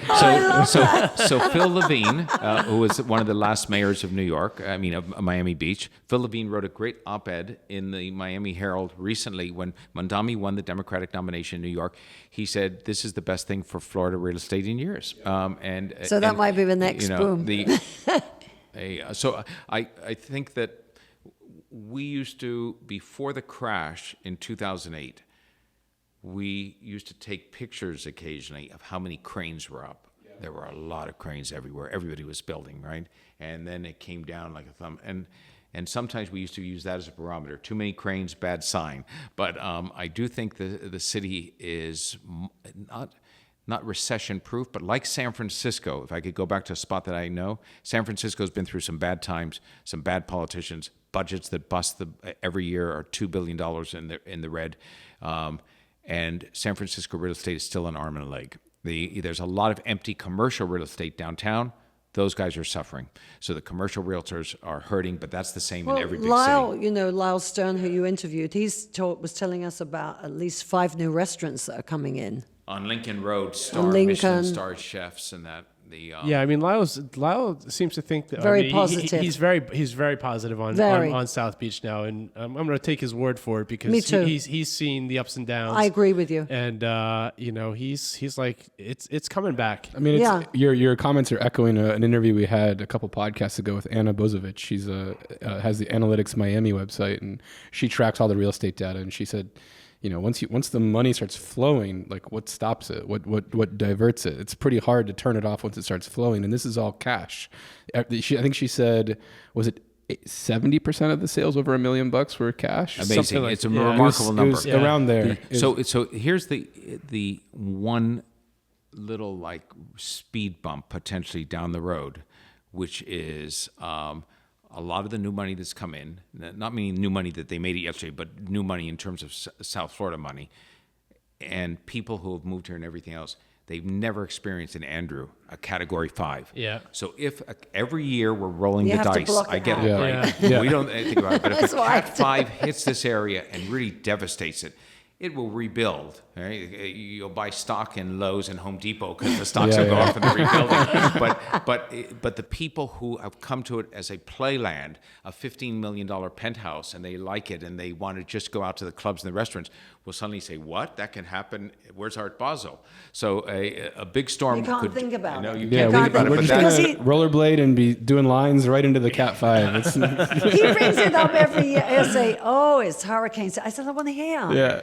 So Phil Levine, who was one of the last mayors of New York, of Miami Beach, Phil Levine wrote a great op-ed in the Miami Herald recently when Mandami won the Democratic nomination in New York. He said, this is the best thing for Florida real estate in years. So that might be the next boom. So I think that we used to, before the crash in 2008, we used to take pictures occasionally of how many cranes were up. Yeah. There were a lot of cranes everywhere. Everybody was building, right? And then it came down like a thumb. And sometimes we used to use that as a barometer. Too many cranes, bad sign. But I do think the city is not recession-proof, but like San Francisco, if I could go back to a spot that I know, San Francisco's been through some bad times, some bad politicians, budgets that bust every year are $2 billion in the red. and San Francisco real estate is still an arm and a leg. There's a lot of empty commercial real estate downtown. Those guys are suffering. So the commercial realtors are hurting, but that's the same in every big city. Lyle Stern, who you interviewed, was telling us about at least 5 new restaurants that are coming in. On Lincoln Road, Michelin star chefs and that. Yeah, I mean, Lyle seems to think that positive. He's very positive on South Beach now, and I'm going to take his word for it because Me too. He's seen the ups and downs. I agree with you. And he's like it's coming back. I mean, your comments are echoing an interview we had a couple podcasts ago with Anna Bozovic. She's has the Analytics Miami website, and she tracks all the real estate data. And she said, once the money starts flowing, like what stops it? What diverts it? It's pretty hard to turn it off once it starts flowing. And this is all cash. I think she said, was it 70% of the sales over $1 million were cash? Amazing. It's a remarkable number. It was around there. So here's the one little like speed bump potentially down the road, which is a lot of the new money that's come in, not meaning new money that they made it yesterday, but new money in terms of South Florida money, and people who have moved here and everything else, they've never experienced in Andrew a Category 5. Yeah. So if every year we're rolling the dice, I get it, Yeah. right? Yeah. We don't think about it, but if That's a what I Cat 5 hits this area and really devastates it, it will rebuild. Right? You'll buy stock in Lowe's and Home Depot because the stocks will go off in the rebuilding. But the people who have come to it as a playland, a $15 million penthouse, and they like it and they want to just go out to the clubs and the restaurants, will suddenly say, "What? That can happen? Where's Art Basel?" So a big storm. You can't could, think about I know it. you Yeah, can't think about it, we're but just that, gonna rollerblade and be doing lines right into the Cat 5. It's, He brings it up every year. He'll say, "Oh, it's hurricanes." I said, "I want to hear." yeah.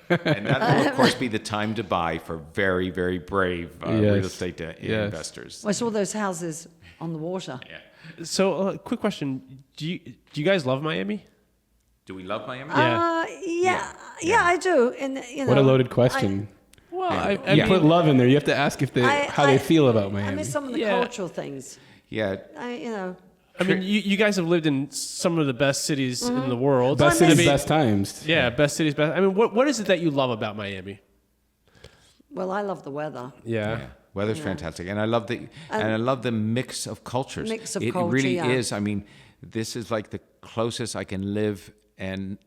and that will, of course, be the time to buy for very, very brave real estate investors. Well, I saw those houses on the water. Yeah. So, quick question: Do you guys love Miami? Do we love Miami? Yeah, I do. And What a loaded question. Well, I You mean, put love in there. You have to ask if how they feel about I Miami. mean, some of the Yeah. cultural things. Yeah. I mean, you guys have lived in some of the best cities in the world. Best I cities, mean, best times. Yeah, best cities, best. I mean, what is it that you love about Miami? Well, I love the weather. Yeah. Weather's fantastic, and I love the mix of cultures. Mix of it culture, really yeah. is. I mean, this is like the closest I can live and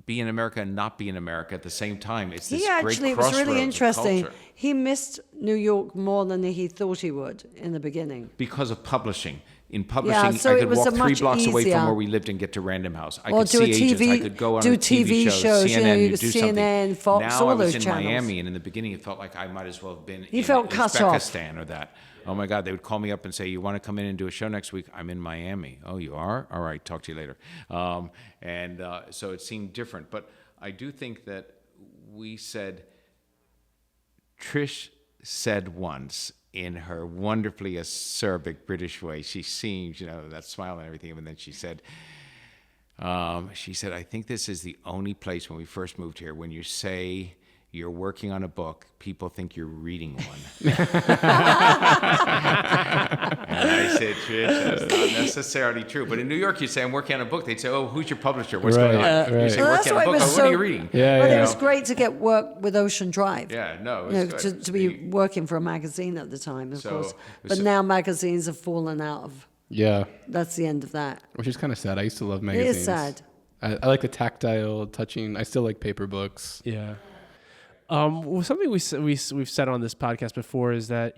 be in America and not be in America at the same time. It's this It great was really crossroads of interesting. culture. He missed New York more than he thought he would in the beginning. Because of publishing. In publishing, so I it could was walk a 3 much blocks away easier- from where we lived and get to Random House. I Or could do see a agents. TV I could go on do a TV TV shows, shows, you know, CNN, you do could something. CNN, Fox, now all I was those in channels. Miami, and in the beginning, it felt like I might as well have been in felt cut off. Uzbekistan or that. Oh my God, they would call me up and say, "You want to come in and do a show next week?" "I'm in Miami." "Oh, you are? All right, talk to you later." So it seemed different. But I do think that we said, Trish said once in her wonderfully acerbic British way, she seemed, that smile and everything, and then she said, "I think this is the only place when we first moved here, when you say you're working on a book, people think you're reading one." And I said, "Trish, that's not necessarily true. But in New York, you say, I'm working on a book. They'd say, oh, who's your publisher? What's going on?" Right. You say, Well, working on that's a why it book. was What are you so- reading? Yeah, But yeah. it was great to get work with Ocean Drive. Yeah, no, it You was know, good. to be working for a magazine at the time, of So, course. it was But so- now magazines have fallen out of. Yeah. That's the end of that. Which is kind of sad. I used to love It magazines. is sad. I like the tactile, touching. I still like paper books. Yeah. Well, something we've said on this podcast before is that,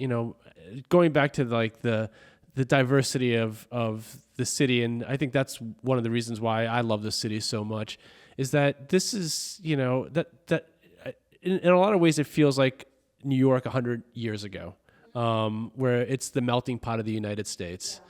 going back to like the diversity of the city, and I think that's one of the reasons why I love the city so much, is that this is, that in a lot of ways it feels like New York 100 years ago, where it's the melting pot of the United States.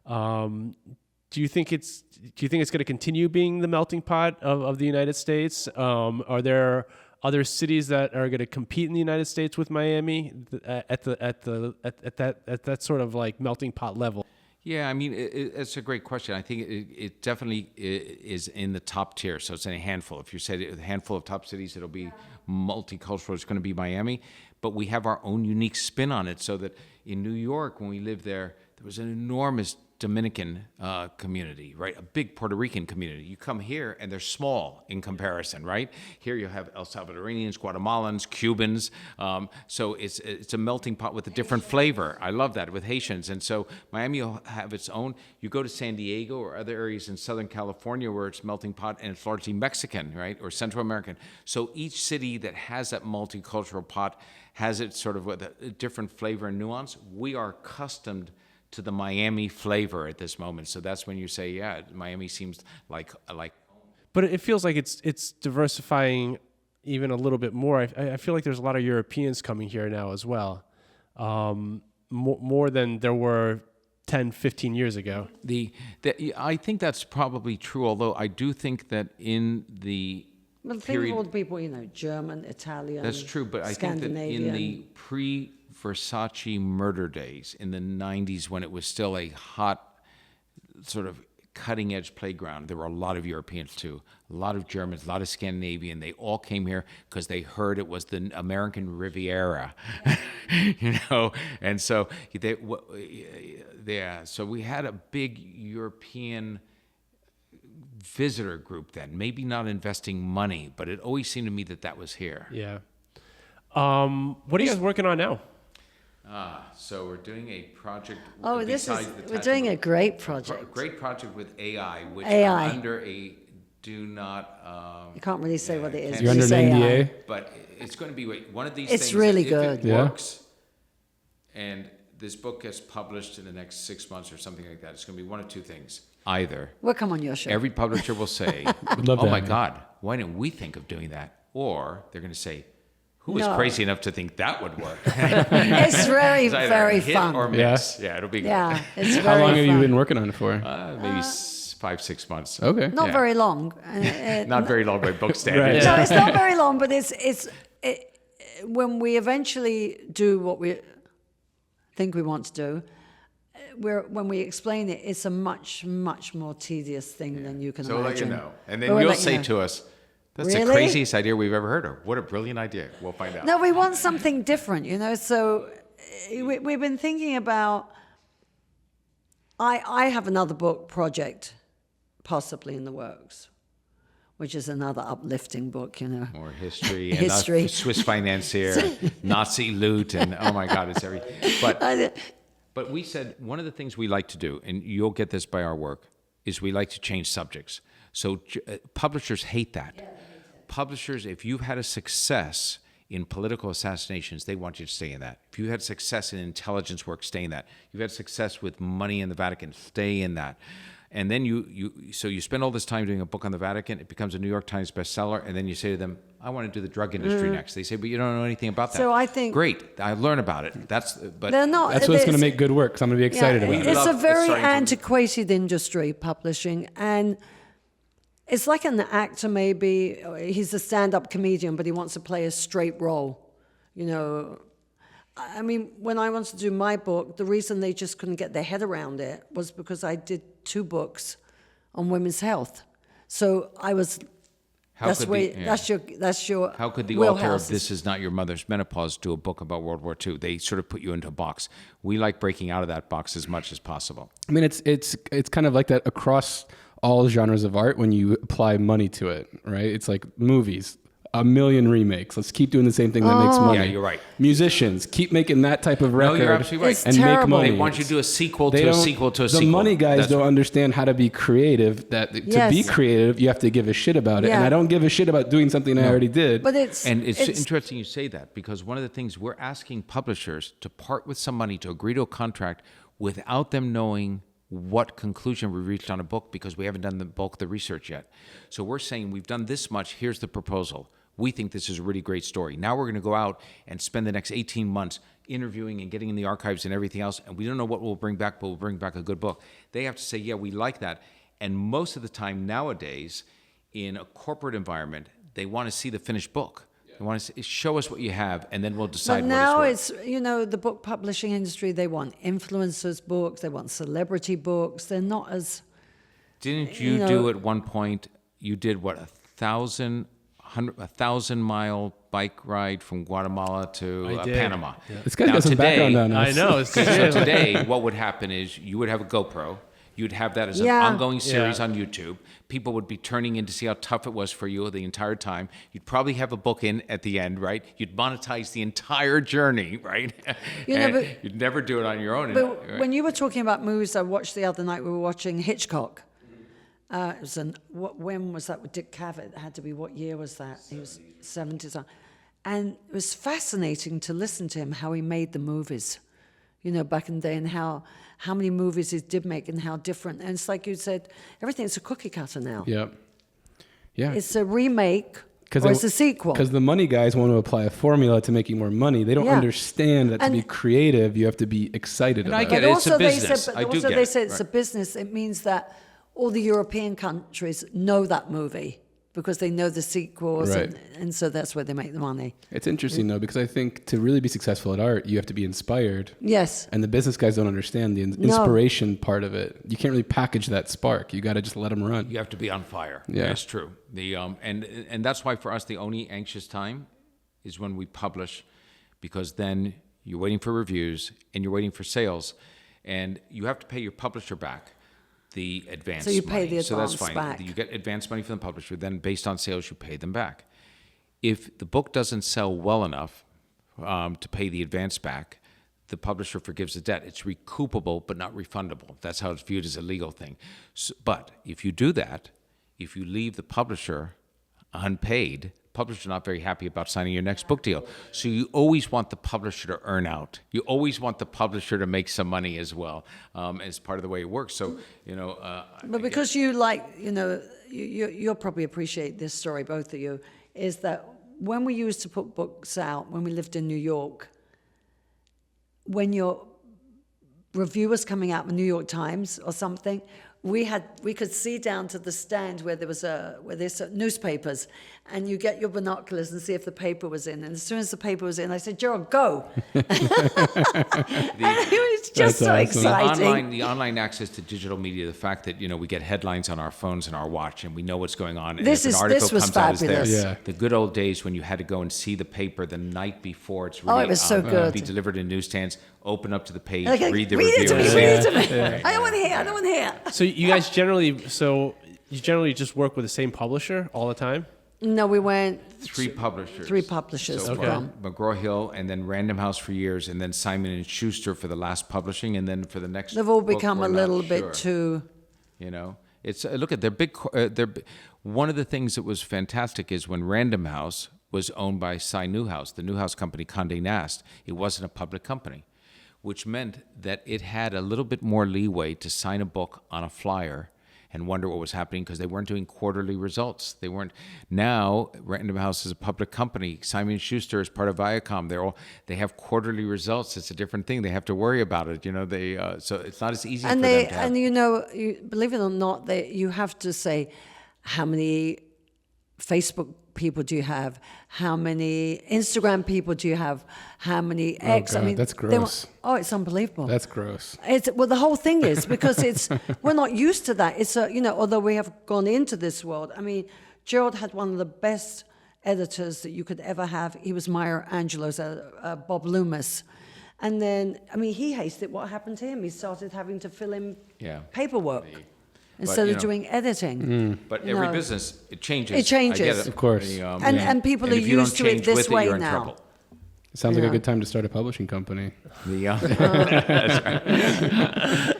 Do you think it's going to continue being the melting pot of the United States? Are there other cities that are going to compete in the United States with Miami at that sort of like melting pot level? Yeah, I mean, it's a great question. I think it definitely is in the top tier. So it's in a handful. If you said a handful of top cities, it'll be multicultural. It's going to be Miami. But we have our own unique spin on it, so that in New York, when we lived there, there was an enormous Dominican community, right? A big Puerto Rican community. You come here and they're small in comparison, right? Here you have El Salvadorians, Guatemalans, Cubans. So it's a melting pot with a different flavor. I love that, with Haitians. And so Miami will have its own. You go to San Diego or other areas in Southern California where it's melting pot and it's largely Mexican, right? Or Central American. So each city that has that multicultural pot has it sort of with a different flavor and nuance. We are accustomed to the Miami flavor at this moment. So that's when you say, yeah, Miami seems like. But it feels like it's diversifying even a little bit more. I feel like there's a lot of Europeans coming here now as well, more than there were 10, 15 years ago. I think that's probably true, although I do think that in the Well, think period, of all the people, German, Italian, that's true, but I think that in the pre-Versace murder days in the 90s, when it was still a hot sort of cutting-edge playground, there were a lot of Europeans too, a lot of Germans, a lot of Scandinavian. They all came here because they heard it was the American Riviera, and so so we had a big European visitor group then, maybe not investing money, but it always seemed to me that was here. Yeah. What are you guys working on now? So we're doing a project. We're doing a great project. Great project with AI, which AI. I'm under a do not. You can't really say what it is. You're under Just an AI. NDA? But it's going to be one of these It's things. really if good. It Yeah. works, and this book gets published in the next 6 months or something like that, it's going to be one of two things. Either We'll come on your show. every publisher will say, love "Oh that, my man. God, why didn't we think of doing that?" Or they're going to say, "Who was No. crazy enough to think that would work?" It's very, It's either very hit fun. or miss. Yeah, it'll be good. Yeah, it's very How long have you fun. been working on it for? Maybe 5-6 months. Okay. Not Yeah. very long. Not very long by book standards. No, it's not very long, but when we eventually do what we think we want to do, when we explain it, it's a much, much more tedious thing than you can So we'll let you imagine. know. And then We'll you'll let you say know. to us, "That's the Really? craziest idea we've ever heard of. What a brilliant idea." We'll find out. No, we want something different, So we've been thinking about. I have another book project, possibly in the works, which is another uplifting book, More history. History. And Swiss financier, Nazi loot, and oh my God, it's everything. But we said one of the things we like to do, and you'll get this by our work, is we like to change subjects. So publishers hate that. Publishers, if you've had a success in political assassinations, they want you to stay in that. If you had success in intelligence work, stay in that. You've had success with money in the Vatican, stay in that. And then so you spend all this time doing a book on the Vatican, it becomes a New York Times bestseller, and then you say to them, "I want to do the drug industry next." They say, "But you don't know anything about that." So I think- Great, I learn about it. But they're not. That's what's going to it's- make good work, so I'm going to be excited about it. It's a love very starting to- antiquated industry, publishing, and it's like an actor. Maybe he's a stand-up comedian, but he wants to play a straight role. I mean, when I wanted to do my book, the reason they just couldn't get their head around it was because I did 2 books on women's health. So I was. That's your. How could the wheelhouse. author of This Is Not Your Mother's Menopause do a book about World War II? They sort of put you into a box. We like breaking out of that box as much as possible. I mean, it's kind of like that across all genres of art when you apply money to it, right? It's like movies, 1 million remakes. Let's keep doing the same thing that makes money. Yeah, you're right. Musicians, keep making that type of record. No, you're absolutely right. It's and terrible. make money. They want you to do a sequel They to a don't- sequel to a the sequel. money guys That's don't right. understand how to be creative. That to Yes. be creative, you have to give a shit about it. Yeah. And I don't give a shit about doing something I already did. But it's interesting you say that, because one of the things we're asking publishers to part with some money to agree to a contract without them knowing what conclusion we reached on a book, because we haven't done the bulk of the research yet. So we're saying we've done this much, here's the proposal. We think this is a really great story. Now we're going to go out and spend the next 18 months interviewing and getting in the archives and everything else, and we don't know what we'll bring back, but we'll bring back a good book. They have to say, yeah, we like that. And most of the time nowadays, in a corporate environment, they want to see the finished book. They want to show us what you have, and then we'll decide But now what it's it's, the book publishing industry, they want influencers books, they want celebrity books. They're not as... Didn't you do at one point, you did what, a 1,000-mile bike ride from Guatemala to I did. Panama. This guy's got some background on us. I know. It's So today, what would happen is you would have a GoPro. You'd have that as an Yeah. ongoing series Yeah. on YouTube. People would be turning in to see how tough it was for you the entire time. You'd probably have a book in at the end, right? You'd monetize the entire journey, right? You know, And but- you'd never do it on your own. But right? when you were talking about movies I watched the other night, we were watching Hitchcock. It was when was that with Dick Cavett? It had to be, what year was that? He was 70s. And it was fascinating to listen to him, how he made the movies, back in the day, and how many movies he did make and how different. And it's like you said, everything's a cookie cutter now. Yep. Yeah. It's a remake or they- it's a sequel. Because the money guys want to apply a formula to making more money. They don't Yeah. understand that to be And- creative, you have to be excited And I about get it. it. It's a business. They said, I but do also get they it. said it's a Right. business. It means that all the European countries know that movie because they know the sequels, Right. and so that's where they make the money. It's interesting, though, because I think to really be successful at art, you have to be inspired. Yes. And the business guys don't understand the inspiration part of it. You can't really package that spark. You got to just let them run. You have to be on fire. Yeah. That's true. And that's why for us the only anxious time is when we publish, because then you're waiting for reviews and you're waiting for sales, and you have to pay your publisher back the advance So you money. pay the So that's advance fine. back. You get advance money from the publisher. Then based on sales, you pay them back. If the book doesn't sell well enough to pay the advance back, the publisher forgives the debt. It's recoupable, but not refundable. That's how it's viewed as a legal thing. But if you do that, if you leave the publisher unpaid, publishers are not very happy about signing your next book deal. So you always want the publisher to earn out. You always want the publisher to make some money as well, as part of the way it works. So, But because you'll probably appreciate this story, both of you, is that when we used to put books out, when we lived in New York, when your review was coming out in the New York Times or something, we could see down to the stand where there's newspapers, and you get your binoculars and see if the paper was in. And as soon as the paper was in, I said, "Gerald, go!" And it was just so That's awesome. exciting. the online access to digital media, the fact that we get headlines on our phones and our watch, and we know what's going on. And This if an article was comes out, it's there. fabulous. Yeah. The good old days when you had to go and see the paper the night before it's really Oh, it was so good. be delivered in newsstands. Open up to the page, Like, read the read review. it to me, and read say, it to me. I don't want to hear. I don't want to hear. So you guys generally just work with the same publisher all the time? No, we went Three publishers. Three publishers So Okay. far. McGraw-Hill, and then Random House for years, and then Simon and Schuster for the last publishing, and then for the next. They've all book, become we're a not little sure. bit too. It's look at one of the things that was fantastic is when Random House was owned by Cy Newhouse, the Newhouse company, Condé Nast. It wasn't a public company, which meant that it had a little bit more leeway to sign a book on a flyer and wonder what was happening because they weren't doing quarterly results. They weren't. Now, Random House is a public company. Simon & Schuster is part of Viacom. They have quarterly results. It's a different thing. They have to worry about it. So it's not as easy And for them to have. believe it or not, you have to say how many Facebook people do you have? How many Instagram people do you have? How many X? God, that's gross. It's unbelievable. That's gross. The whole thing is because we're not used to that. It's although we have gone into this world. I mean, Gerald had one of the best editors that you could ever have. He was Maya Angelou's, Bob Loomis. And then, he hated it. What happened to him? He started having to fill in paperwork instead of doing editing. But every business, it changes. It changes. I get it. Of course. And people and are if you don't used to it change this with it, way you're in now. trouble. It sounds like Yeah. a good time to start a publishing company. That's right.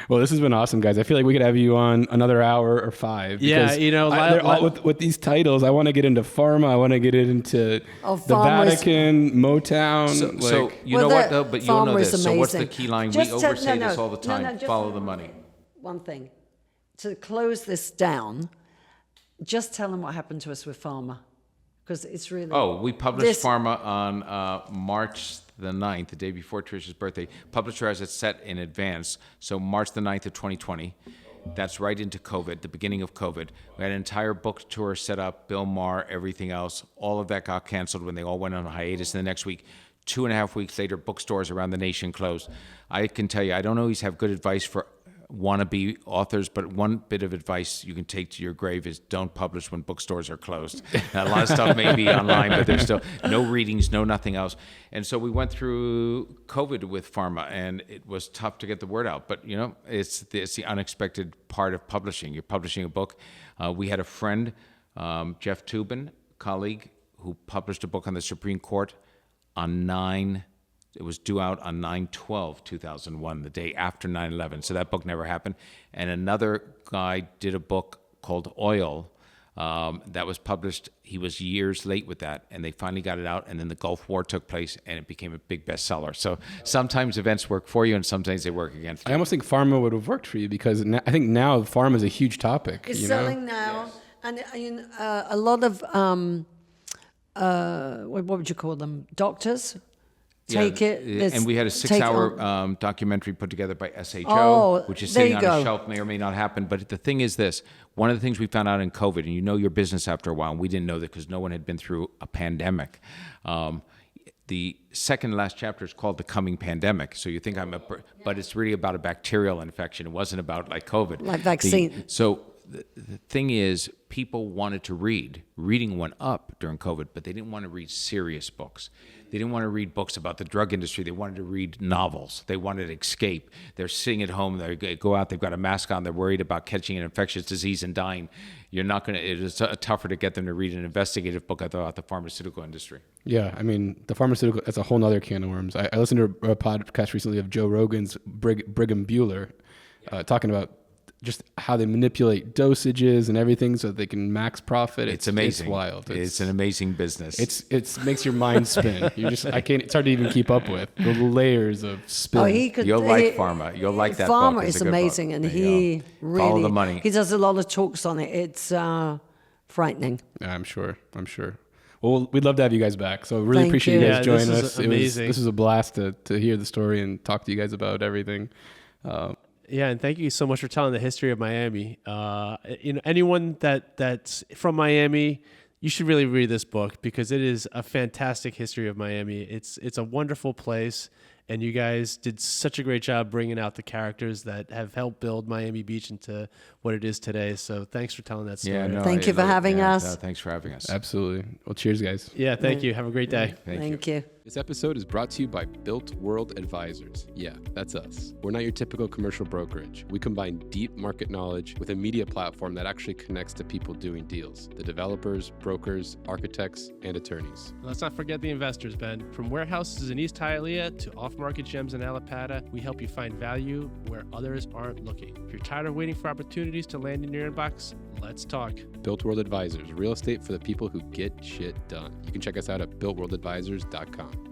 Well, this has been awesome, guys. I feel like we could have you on another hour or 5. Yeah, because they're all, with these titles, I want to get into pharma. I want to get into the pharma is- Vatican, Motown. So you Well, know what the though? But you'll know farmer is this. So what's the amazing. key line? Just We tell- oversay no, this all the no, time. no, just Follow the money. One thing. To close this down, just tell them what happened to us with pharma. Because it's really... Oh, we published This- Pharma on March the 9th, the day before Trisha's birthday. Publisher has it set in advance, so March the 9th of 2020. That's right into COVID, the beginning of COVID. We had an entire book tour set up, Bill Maher, everything else. All of that got canceled when they all went on a hiatus. And the next week, 2.5 weeks later, bookstores around the nation closed. I can tell you, I don't always have good advice for wannabe authors, but one bit of advice you can take to your grave is don't publish when bookstores are closed. Now, a lot of stuff may be online, but there's still no readings, no nothing else. And so we went through COVID with pharma, and it was tough to get the word out. But, it's the unexpected part of publishing. You're publishing a book. We had a friend, Jeff Toobin, colleague, who published a book on the Supreme Court it was due out on 9/12/2001, the day after 9/11. So that book never happened. And another guy did a book called Oil that was published. He was years late with that, and they finally got it out. And then the Gulf War took place, and it became a big bestseller. So sometimes events work for you, and sometimes they work against you. I almost think pharma would have worked for you because I think now pharma is a huge topic. It's selling now, and a lot of what would you call them? Doctors. Take it. And we had a 6-hour documentary put together by SHO, which is sitting on a shelf, may or may not happen. But the thing is this, one of the things we found out in COVID, and you know your business after a while, and we didn't know that because no one had been through a pandemic. The second to last chapter is called The Coming Pandemic. So you think but it's really about a bacterial infection. It wasn't about like COVID. Like vaccine. So the thing is, people wanted to read. Reading went up during COVID, but they didn't want to read serious books. They didn't want to read books about the drug industry. They wanted to read novels. They wanted to escape. They're sitting at home. They go out. They've got a mask on. They're worried about catching an infectious disease and dying. You're not going to. It is tougher to get them to read an investigative book about the pharmaceutical industry. Yeah, I mean, the pharmaceutical, that's a whole other can of worms. I listened to a podcast recently of Joe Rogan's Brigham Bueller talking about just how they manipulate dosages and everything so that they can max profit. It's amazing. It's wild. It's an amazing business. It makes your mind spin. It's hard to even keep up with the layers of spin. You'll like pharma. You'll like that book. Pharma is amazing, and he really follow the money. He does a lot of talks on it. It's frightening. Yeah, I'm sure. Well, we'd love to have you guys back. So really Thank appreciate you guys joining this us. is amazing. This was a blast to hear the story and talk to you guys about everything. Yeah, and thank you so much for telling the history of Miami. Anyone that's from Miami, you should really read this book because it is a fantastic history of Miami. It's a wonderful place, and you guys did such a great job bringing out the characters that have helped build Miami Beach into what it is today. So thanks for telling that story. Yeah, Thank you for having us. No, thanks for having us. Absolutely. Well, cheers, guys. Yeah, thank you. Have a great day. Thank you. This episode is brought to you by Built World Advisors. Yeah, that's us. We're not your typical commercial brokerage. We combine deep market knowledge with a media platform that actually connects to people doing deals, the developers, brokers, architects, and attorneys. Let's not forget the investors, Ben. From warehouses in East Hialeah to off-market gems in Allapattah, we help you find value where others aren't looking. If you're tired of waiting for opportunities to land in your inbox, let's talk. Built World Advisors, real estate for the people who get shit done. You can check us out at builtworldadvisors.com.